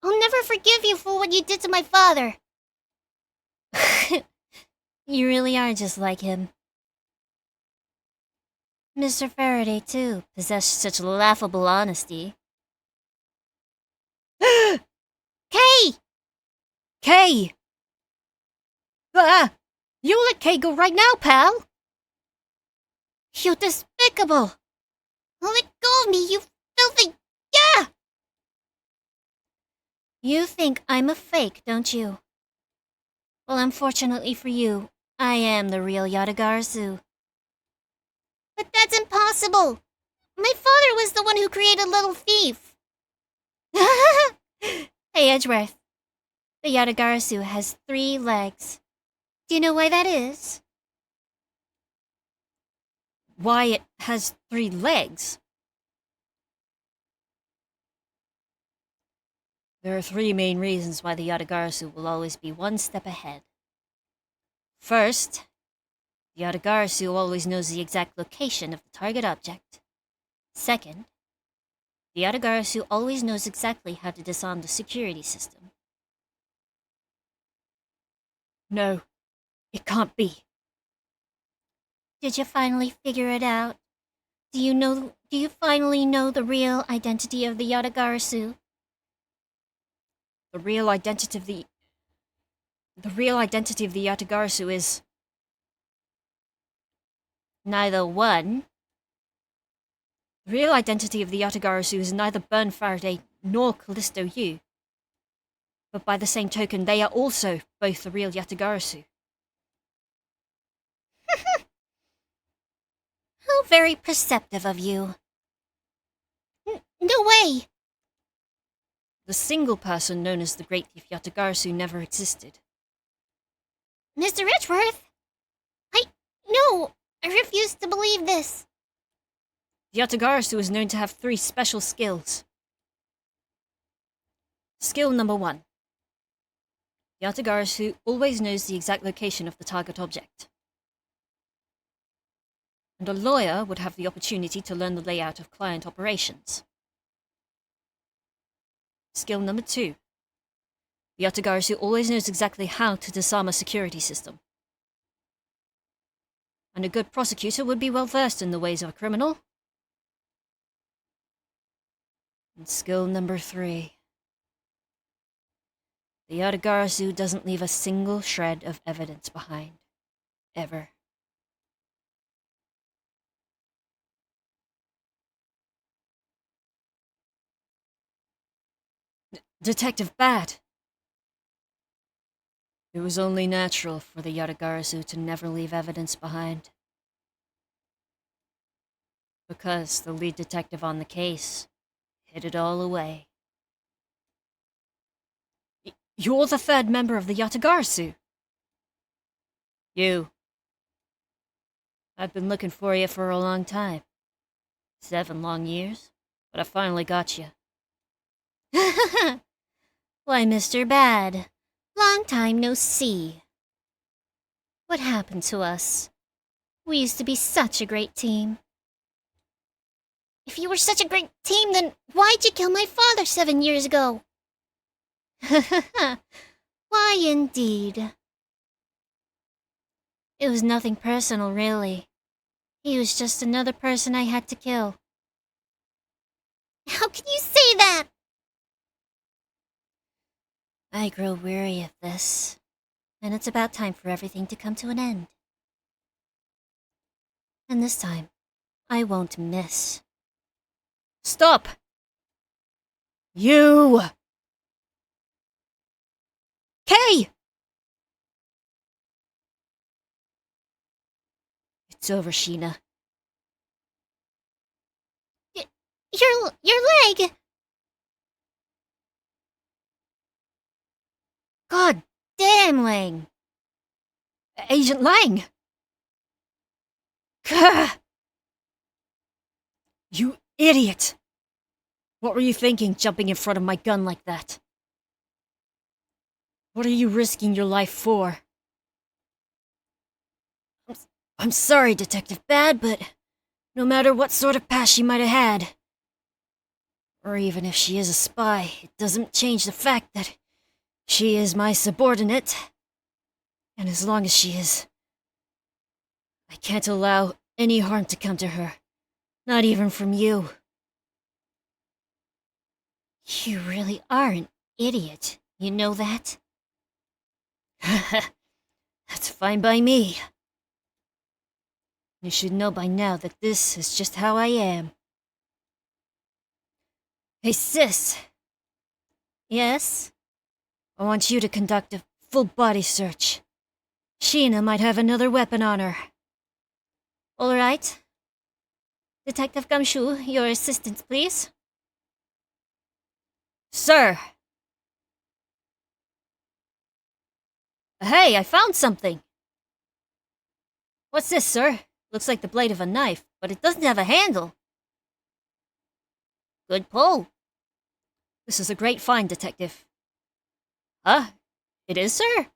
I'll never forgive you for what you did to my father. You really are just like him. Mr. Faraday, too, possessed such laughable honesty. Kay! Kay! You let Kay go right now, pal! You despicable! Let go of me, you filthy... Yeah! You think I'm a fake, don't you? Well, unfortunately for you, I am the real Yatagarasu. But that's impossible! My father was the one who created Little Thief! Hey, Edgeworth. The Yatagarasu has 3 legs. Do you know why that is? Why it has 3 legs? There are 3 main reasons why the Yatagarasu will always be 1 step ahead. First, the Yatagarasu always knows the exact location of the target object. Second, the Yatagarasu always knows exactly how to disarm the security system. No, it can't be. Did you finally figure it out? Do you finally know the real identity of the Yatagarasu? The real identity of the Yatagarasu is neither one. The real identity of the Yatagarasu is neither Bern Faraday nor Callisto Yu. But by the same token, they are also both the real Yatagarasu. How very perceptive of you. No way! The single person known as the Great Thief Yatagarasu never existed. Mr. Edgeworth! No! I refuse to believe this! The Yatagarasu is known to have 3 special skills. Skill number 1. The Yatagarasu always knows the exact location of the target object. And a lawyer would have the opportunity to learn the layout of client operations. Skill number 2. The Yatagarasu always knows exactly how to disarm a security system. And a good prosecutor would be well versed in the ways of a criminal. And skill number 3. The Yatagarasu doesn't leave a single shred of evidence behind. Ever. Detective Bat! It was only natural for the Yatagarasu to never leave evidence behind. Because the lead detective on the case hid it all away. You're the 3rd member of the Yatagarasu! You. I've been looking for you for a long time. 7 long years, but I finally got you. Why, Mr. Bad, long time no see. What happened to us? We used to be such a great team. If you were such a great team, then why'd you kill my father 7 years ago? Why, indeed. It was nothing personal, really. He was just another person I had to kill. How can you say that? I grow weary of this, and it's about time for everything to come to an end. And this time, I won't miss. Stop! You! Kay! It's over, Sheena. Your leg! God damn, Lang! Agent Lang! Gah! You idiot! What were you thinking, jumping in front of my gun like that? What are you risking your life for? I'm sorry, Detective Bad, but no matter what sort of past she might have had, or even if she is a spy, it doesn't change the fact that she is my subordinate. And as long as she is, I can't allow any harm to come to her. Not even from you. You really are an idiot. You know that? That's fine by me. You should know by now that this is just how I am. Hey, sis. Yes? I want you to conduct a full body search. Sheena might have another weapon on her. All right. Detective Gumshoe, your assistance, please. Sir! Hey, I found something! What's this, sir? Looks like the blade of a knife, but it doesn't have a handle. Good pull. This is a great find, Detective. Huh? It is, sir?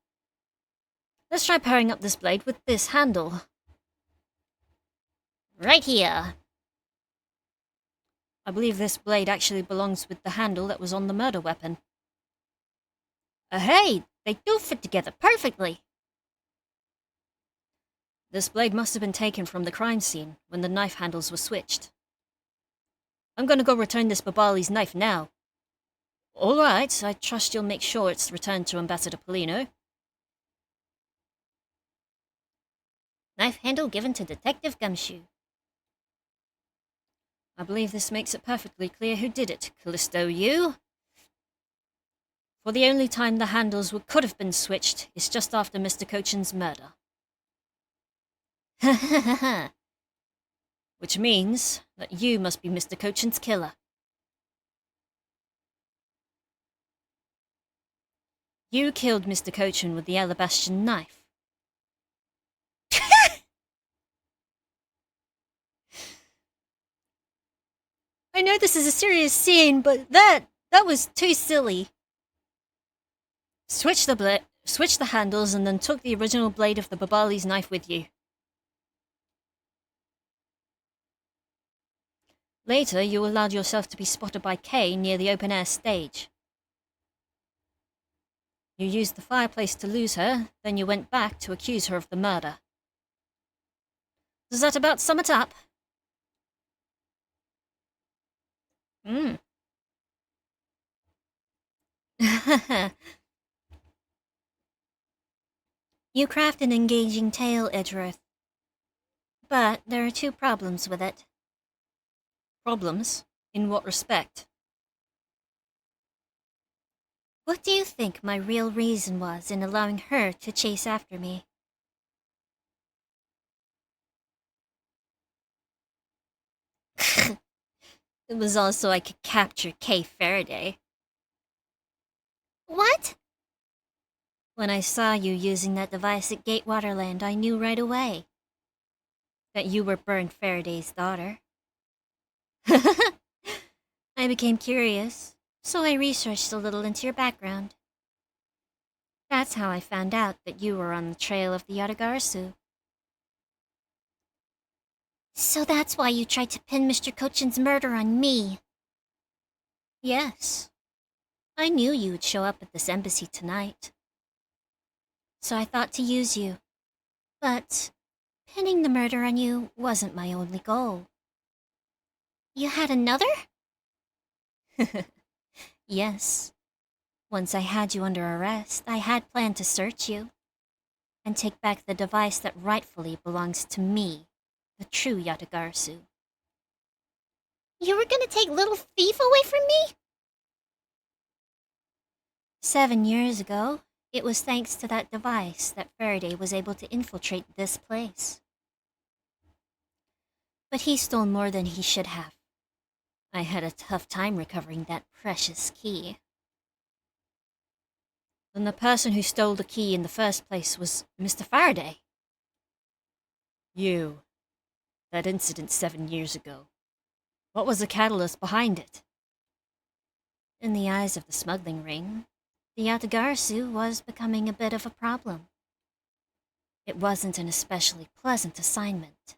Let's try powering up this blade with this handle. Right here. I believe this blade actually belongs with the handle that was on the murder weapon. Hey, they do fit together perfectly. This blade must have been taken from the crime scene when the knife handles were switched. I'm gonna go return this Babali's knife now. Alright, I trust you'll make sure it's returned to Ambassador Polino. Knife handle given to Detective Gumshoe. I believe this makes it perfectly clear who did it, Callisto, you. For the only time the handles could have been switched is just after Mr. Cochin's murder. Which means that you must be Mr. Cochin's killer. You killed Mr. Cochin with the Alabastian knife. I know this is a serious scene, but that was too silly. Switch the handles and then took the original blade of the Babali's knife with you. Later, you allowed yourself to be spotted by Kay near the open-air stage. You used the fireplace to lose her, then you went back to accuse her of the murder. Does that about sum it up? You craft an engaging tale, Edgeworth. But there are two problems with it. Problems? In what respect? What do you think my real reason was in allowing her to chase after me? It was also I could capture Kay Faraday. What? When I saw you using that device at Gatewaterland, I knew right away that you were Byrne Faraday's daughter. I became curious, so I researched a little into your background. That's how I found out that you were on the trail of the Yatagarsu. So that's why you tried to pin Mr. Cochin's murder on me. Yes. I knew you would show up at this embassy tonight. So I thought to use you. But pinning the murder on you wasn't my only goal. You had another? Yes. Once I had you under arrest, I had planned to search you and take back the device that rightfully belongs to me, the true Yatagarsu. You were gonna take little thief away from me? 7 years ago, it was thanks to that device that Faraday was able to infiltrate this place. But he stole more than he should have. I had a tough time recovering that precious key. Then the person who stole the key in the first place was Mr. Faraday. You. That incident 7 years ago. What was the catalyst behind it? In the eyes of the smuggling ring, the Yatagarasu was becoming a bit of a problem. It wasn't an especially pleasant assignment.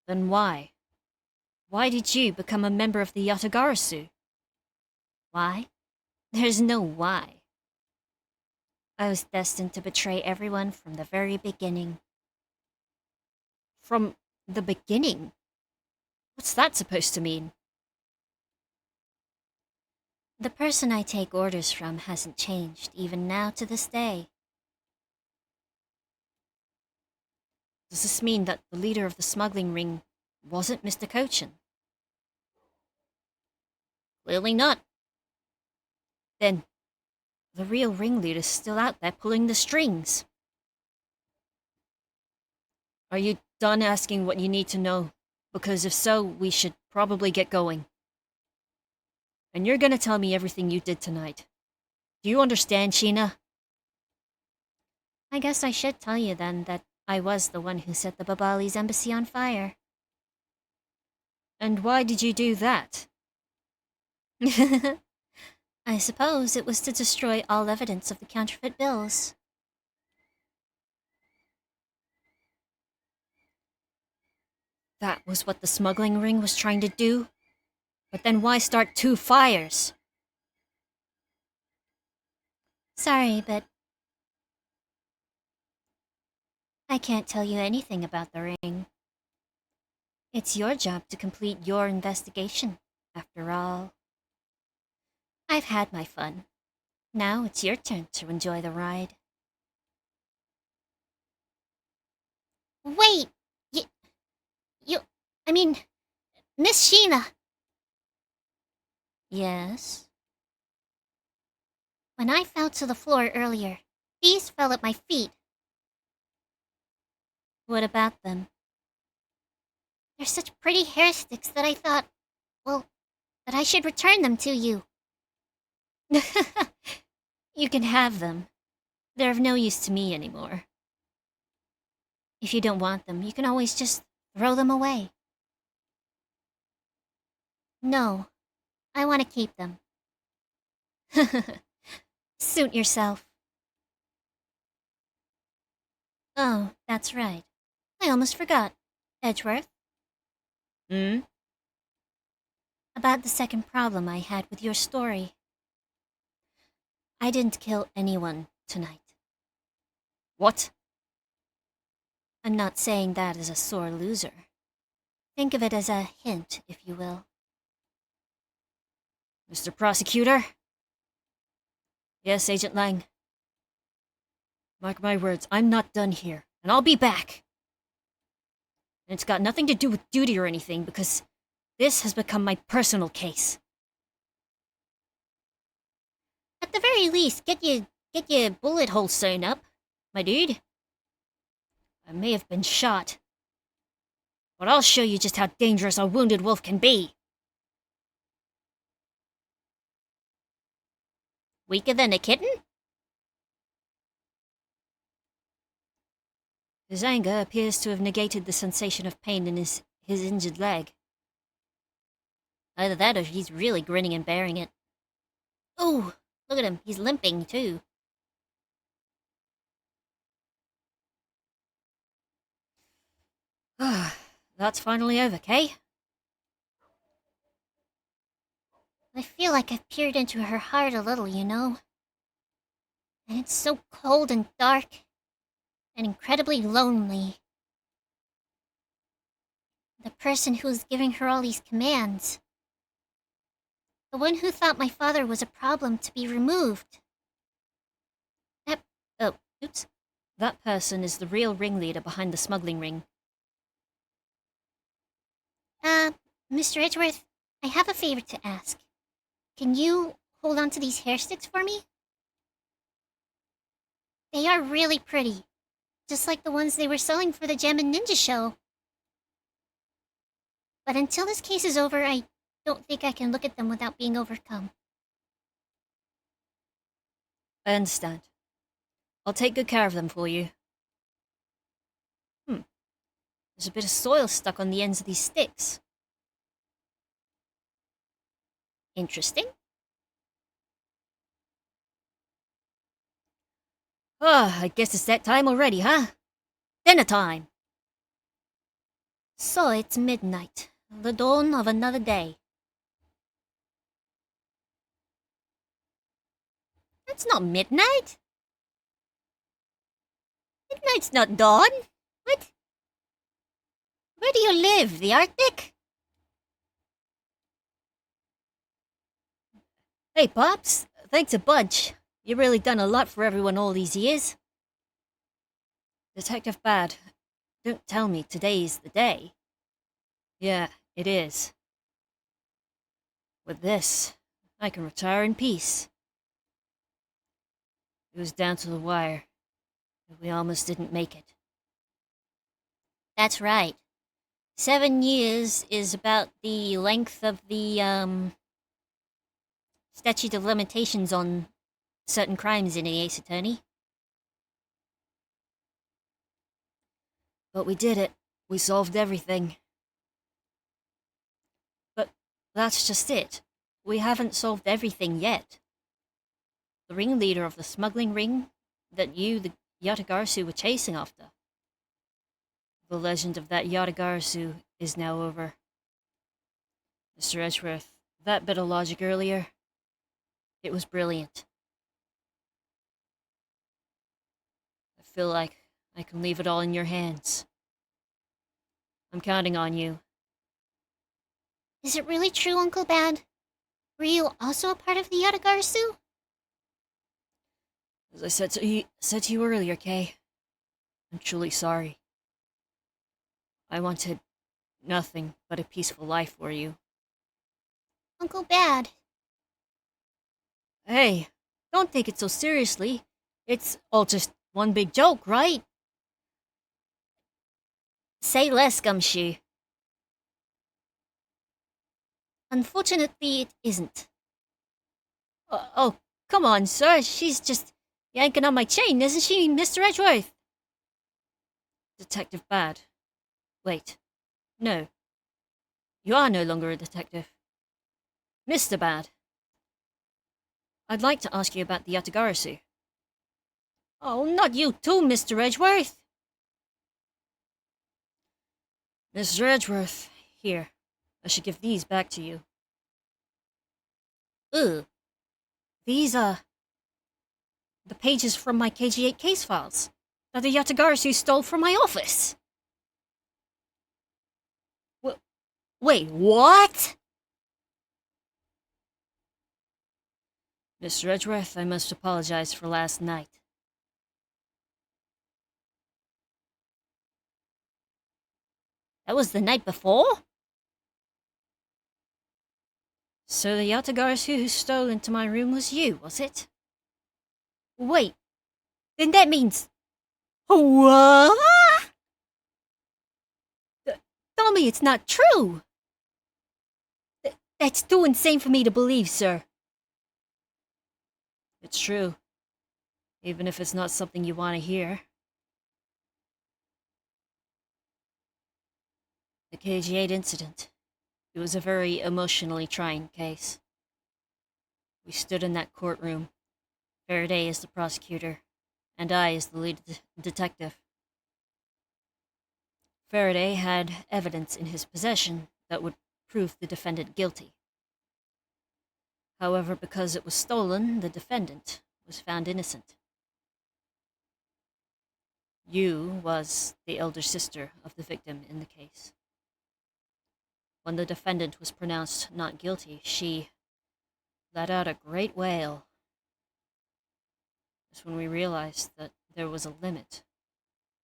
Then why? Why did you become a member of the Yatagarasu? Why? There's no why. I was destined to betray everyone from the very beginning. From the beginning? What's that supposed to mean? The person I take orders from hasn't changed, even now to this day. Does this mean that the leader of the smuggling ring wasn't Mr. Cochin? Clearly not. Then, the real ringleader's still out there pulling the strings. Are you done asking what you need to know? Because if so, we should probably get going. And you're gonna tell me everything you did tonight. Do you understand, Sheena? I guess I should tell you then that I was the one who set the Babali's embassy on fire. And why did you do that? I suppose it was to destroy all evidence of the counterfeit bills. That was what the smuggling ring was trying to do? But then why start 2 fires? Sorry, but I can't tell you anything about the ring. It's your job to complete your investigation, after all. I've had my fun. Now it's your turn to enjoy the ride. Wait! I mean, Miss Sheena! Yes? When I fell to the floor earlier, these fell at my feet. What about them? They're such pretty hair sticks that I thought, well, that I should return them to you. You can have them. They're of no use to me anymore. If you don't want them, you can always just throw them away. No, I want to keep them. Suit yourself. Oh, that's right. I almost forgot. Edgeworth? Hmm? About the second problem I had with your story. I didn't kill anyone tonight. What? I'm not saying that as a sore loser. Think of it as a hint, if you will. Mr. Prosecutor? Yes, Agent Lang. Mark my words, I'm not done here, and I'll be back. And it's got nothing to do with duty or anything, because this has become my personal case. At the very least, get your bullet hole sewn up, my dude. I may have been shot, but I'll show you just how dangerous a wounded wolf can be. Weaker than a kitten? His anger appears to have negated the sensation of pain in his injured leg. Either that or he's really grinning and bearing it. Oh, look at him. He's limping, too. That's finally over, Kay? I feel like I've peered into her heart a little, you know? And it's so cold and dark. And incredibly lonely. The person who's giving her all these commands. The one who thought my father was a problem to be removed. Oops. That person is the real ringleader behind the smuggling ring. Mr. Edgeworth, I have a favor to ask. Can you hold on to these hair sticks for me? They are really pretty. Just like the ones they were selling for the Gem and Ninja show. But until this case is over, I don't think I can look at them without being overcome. I understand. I'll take good care of them for you. There's a bit of soil stuck on the ends of these sticks. Interesting. Ah, I guess it's that time already, huh? Dinner time! So it's midnight, the dawn of another day. That's not midnight! Midnight's not dawn! What? Where do you live? The Arctic? Hey, Pops. Thanks a bunch. You've really done a lot for everyone all these years. Detective Bad, don't tell me today's the day. Yeah, it is. With this, I can retire in peace. It was down to the wire, but we almost didn't make it. That's right. 7 years is about the length of the, statute of limitations on certain crimes in the Ace Attorney. But we did it. We solved everything. But that's just it. We haven't solved everything yet. The ringleader of the smuggling ring that you, the Yatagarasu, were chasing after. The legend of that Yatagarasu is now over. Mr. Edgeworth, that bit of logic earlier, it was brilliant. I feel like I can leave it all in your hands. I'm counting on you. Is it really true, Uncle Bad? Were you also a part of the Yatagarasu? As I said to you earlier, Kay, I'm truly sorry. I wanted nothing but a peaceful life for you. Uncle Bad. Hey, don't take it so seriously. It's all just one big joke, right? Say less, Gumshoe. Unfortunately, it isn't. Oh, come on, sir. She's just yanking on my chain, isn't she, Mr. Edgeworth? Detective Bad. Wait. No. You are no longer a detective. Mr. Bad. I'd like to ask you about the Yatagarasu. Oh, not you too, Mr. Edgeworth. Mr. Edgeworth, here. I should give these back to you. Ugh. These are the pages from my KG8 case files that the Yatagarasu stole from my office. Wait, what? Mr. Edgeworth, I must apologize for last night. That was the night before? So the Yatagarasu who stole into my room was you, was it? Wait, then that means... What? Tell me it's not true! That's too insane for me to believe, sir. It's true. Even if it's not something you want to hear. The KG8 incident. It was a very emotionally trying case. We stood in that courtroom. Faraday as the prosecutor, and I as the lead detective. Faraday had evidence in his possession that would prove the defendant guilty. However, because it was stolen, the defendant was found innocent. You was the elder sister of the victim in the case. When the defendant was pronounced not guilty, she let out a great wail. That's when we realized that there was a limit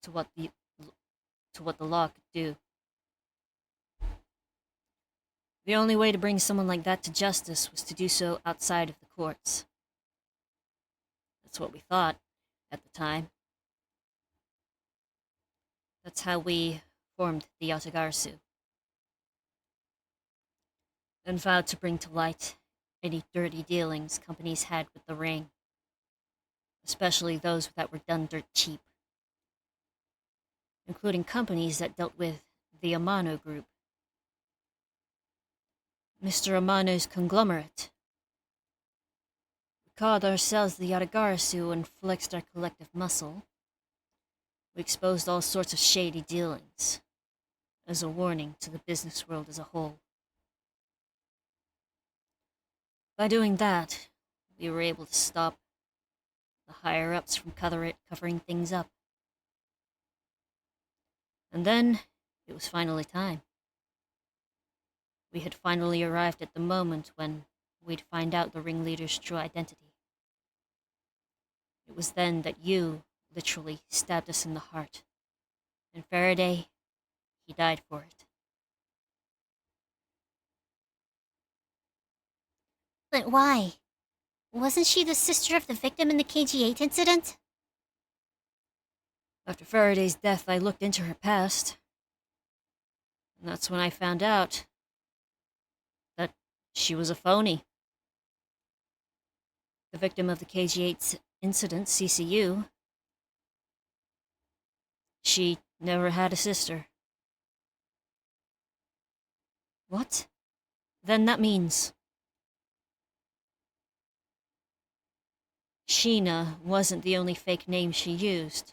to what the law could do. The only way to bring someone like that to justice was to do so outside of the courts. That's what we thought at the time. That's how we formed the Yatagarasu. and vowed to bring to light any dirty dealings companies had with the ring, especially those that were done dirt cheap, including companies that dealt with the Amano Group. Mr. Amano's conglomerate. We called ourselves the Yatagarasu and flexed our collective muscle. We exposed all sorts of shady dealings, as a warning to the business world as a whole. By doing that, we were able to stop the higher-ups from covering things up. And then, it was finally time. We had finally arrived at the moment when we'd find out the ringleader's true identity. It was then that you literally stabbed us in the heart. And Faraday, he died for it. But why? Wasn't she the sister of the victim in the KG-8 incident? After Faraday's death, I looked into her past. And that's when I found out that she was a phony. The victim of the KG-8 incident, CCU, she never had a sister. What? Then that means Sheena wasn't the only fake name she used.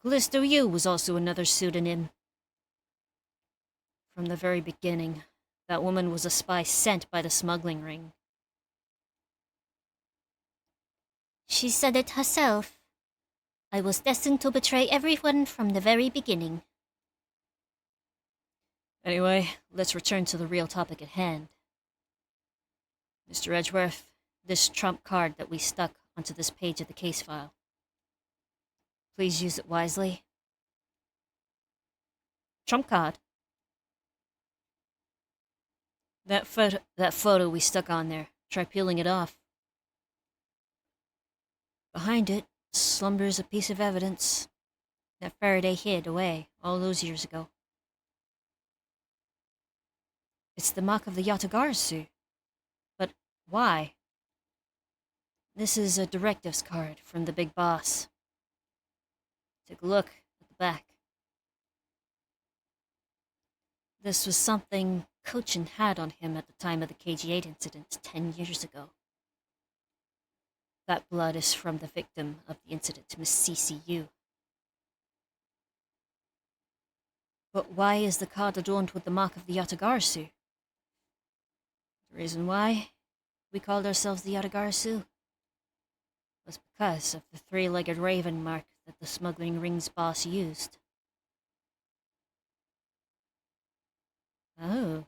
Callisto U was also another pseudonym. From the very beginning, that woman was a spy sent by the smuggling ring. She said it herself. I was destined to betray everyone from the very beginning. Anyway, let's return to the real topic at hand. Mr. Edgeworth, this trump card that we stuck onto this page of the case file. Please use it wisely. Trump card? That photo we stuck on there. Try peeling it off. Behind it slumbers a piece of evidence that Faraday hid away all those years ago. It's the mark of the Yatagarasu. But why? This is a directives card from the big boss. Take a look at the back. This was something Cochin had on him at the time of the KG-8 incident 10 years ago. That blood is from the victim of the incident, Miss CCU. But why is the card adorned with the mark of the Yatagarasu? The reason why we called ourselves the Yatagarasu was because of the three-legged raven mark that the smuggling ring's boss used. Oh.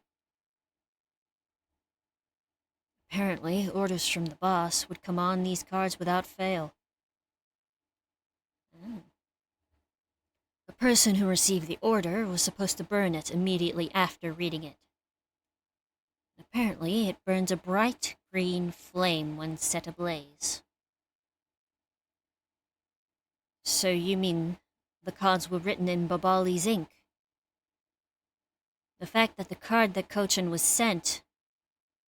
Apparently, orders from the boss would come on these cards without fail. Oh. The person who received the order was supposed to burn it immediately after reading it. Apparently, it burns a bright green flame when set ablaze. So you mean the cards were written in Babali's ink? The fact that the card that Cochin was sent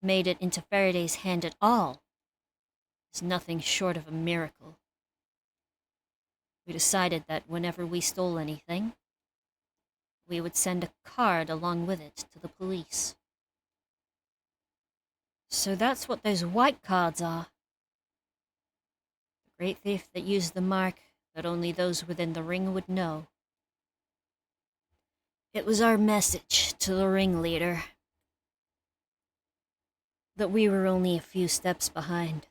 made it into Faraday's hand at all is nothing short of a miracle. We decided that whenever we stole anything, we would send a card along with it to the police. So that's what those white cards are. The great thief that used the mark that only those within the ring would know. It was our message to the ringleader that we were only a few steps behind.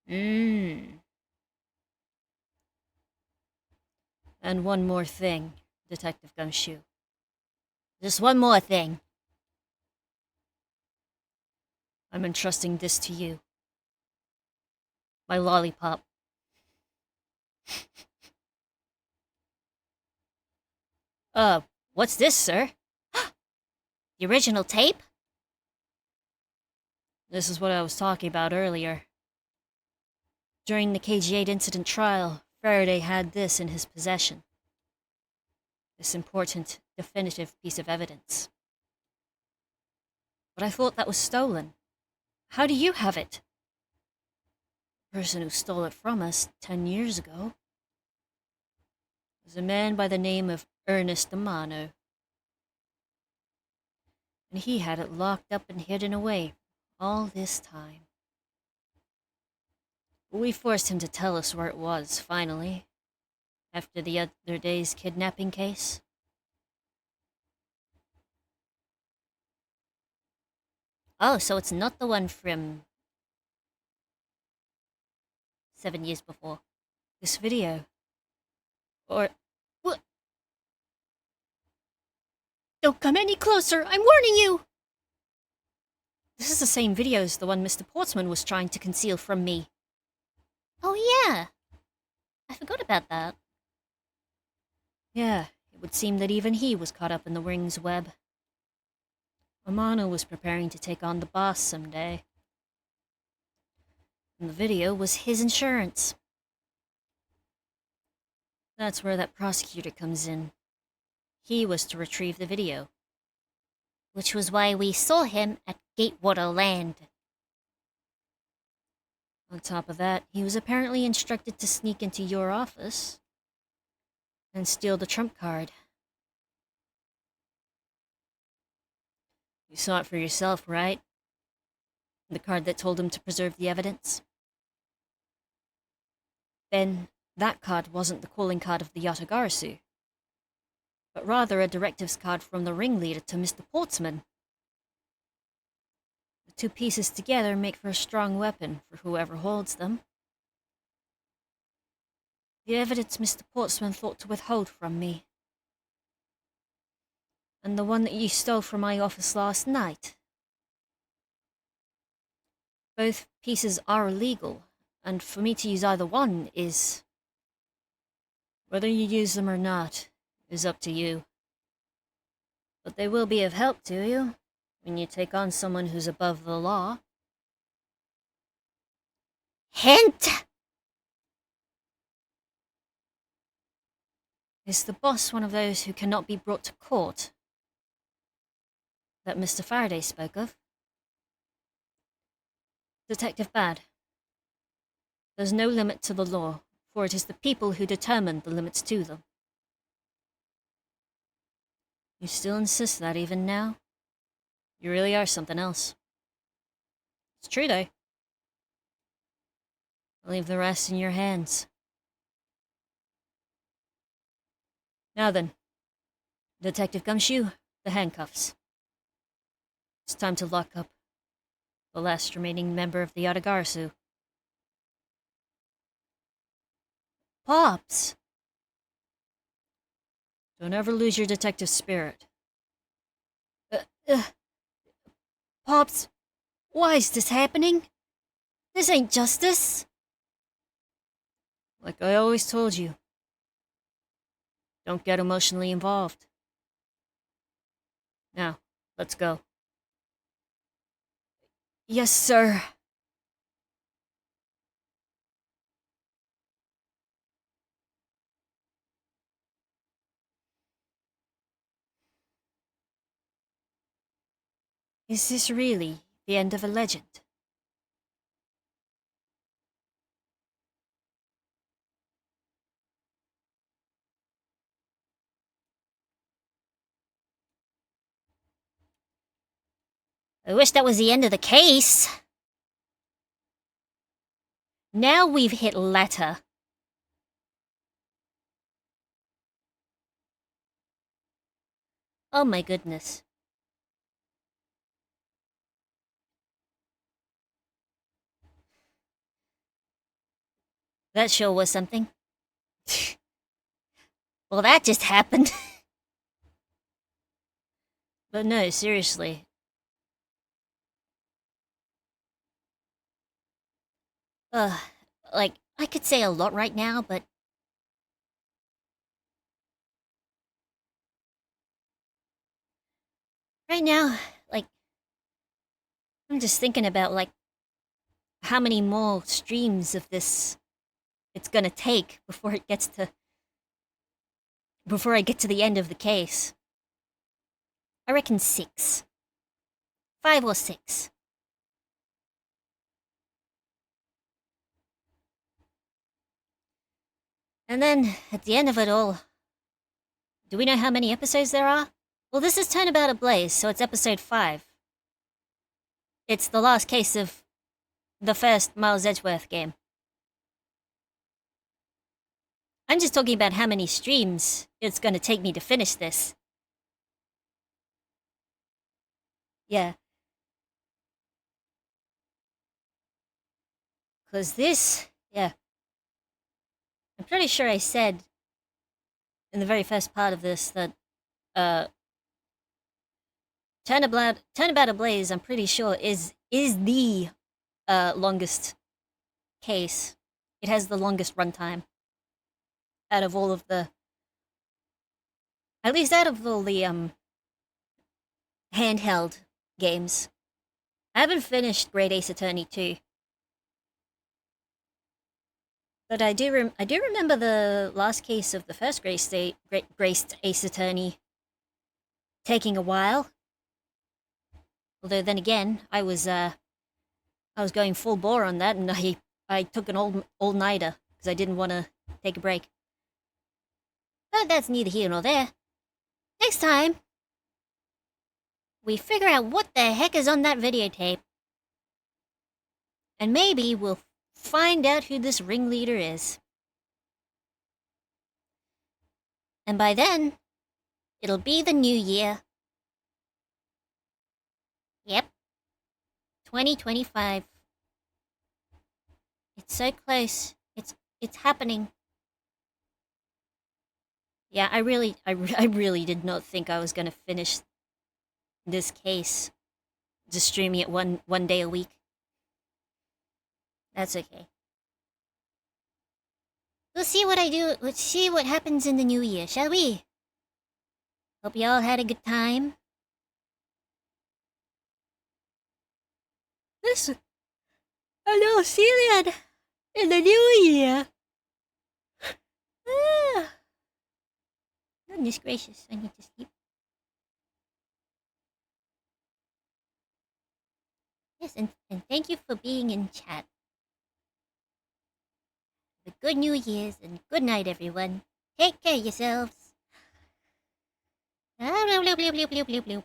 And one more thing, Detective Gumshoe. Just one more thing. I'm entrusting this to you. My lollipop. What's this, sir? The original tape? This is what I was talking about earlier. During the KG-8 incident trial, Faraday had this in his possession. this important, definitive piece of evidence. But I thought that was stolen. How do you have it? The person who stole it from us 10 years ago was a man by the name of Ernest Amano. And he had it locked up and hidden away all this time. We forced him to tell us where it was, finally, after the other day's kidnapping case. Oh, so it's not the one from 7 years before. This video. Or... what? Don't come any closer, I'm warning you! This is the same video as the one Mr. Portsman was trying to conceal from me. Oh yeah. I forgot about that. Yeah, it would seem that even he was caught up in the ring's web. Amano was preparing to take on the boss someday. And the video was his insurance. That's where that prosecutor comes in. He was to retrieve the video. Which was why we saw him at Gatewater Land. On top of that, he was apparently instructed to sneak into your office and steal the trump card. You saw it for yourself, right? The card that told him to preserve the evidence? Then, that card wasn't the calling card of the Yatagarasu, but rather a directives card from the ringleader to Mr. Portsman. The two pieces together make for a strong weapon for whoever holds them. The evidence Mr. Portsman thought to withhold from me. And the one that you stole from my office last night. Both pieces are illegal, and for me to use either one is... whether you use them or not is up to you. But they will be of help to you when you take on someone who's above the law. Hint! Is the boss one of those who cannot be brought to court that Mr. Faraday spoke of? Detective Bad, there's no limit to the law, for it is the people who determine the limits to them. You still insist that even now? You really are something else. It's true, though. I'll leave the rest in your hands. Now then, Detective Gumshoe, the handcuffs. It's time to lock up the last remaining member of the Yatagarasu. Pops! Don't ever lose your detective spirit. Pops, why is this happening? This ain't justice. Like I always told you, don't get emotionally involved. Now, let's go. Yes, sir. Is this really the end of a legend? I wish that was the end of the case. Now we've hit letter. Oh my goodness. That sure was something. Well, that just happened. But no, seriously. Like, I could say a lot right now, but... right now, like... I'm just thinking about, like, how many more streams of this it's gonna take before it gets to before I get to the end of the case. I reckon 6. 5 or 6. And then, at the end of it all, do we know how many episodes there are? Well, this is Turnabout Ablaze, so it's episode 5. It's the last case of the first Miles Edgeworth game. I'm just talking about how many streams it's going to take me to finish this. Yeah. Because this, yeah. I'm pretty sure I said in the very first part of this that, Turnabout Ablaze, I'm pretty sure, is the, longest case. It has the longest runtime out of all of the, at least out of all the, handheld games. I haven't finished Great Ace Attorney 2. But I do remember the last case of the first Graced Ace Attorney taking a while. Although then again, I was going full bore on that, and I took an all-nighter because I didn't want to take a break. But that's neither here nor there. Next time, we figure out what the heck is on that videotape. And maybe we'll find out who this ringleader is. And by then, it'll be the new year. Yep. 2025. It's so close. It's happening. Yeah, I really did not think I was gonna finish this case just streaming it one day a week. That's okay. We'll see what I do. Let's see what happens in the new year, shall we? Hope you all had a good time. Listen, and I'll see you then in the new year. Goodness gracious, I need to sleep. Yes, and thank you for being in chat. Have a good New Year's and good night, everyone. Take care of yourselves. Bloop, bloop, bloop, bloop, bloop, bloop.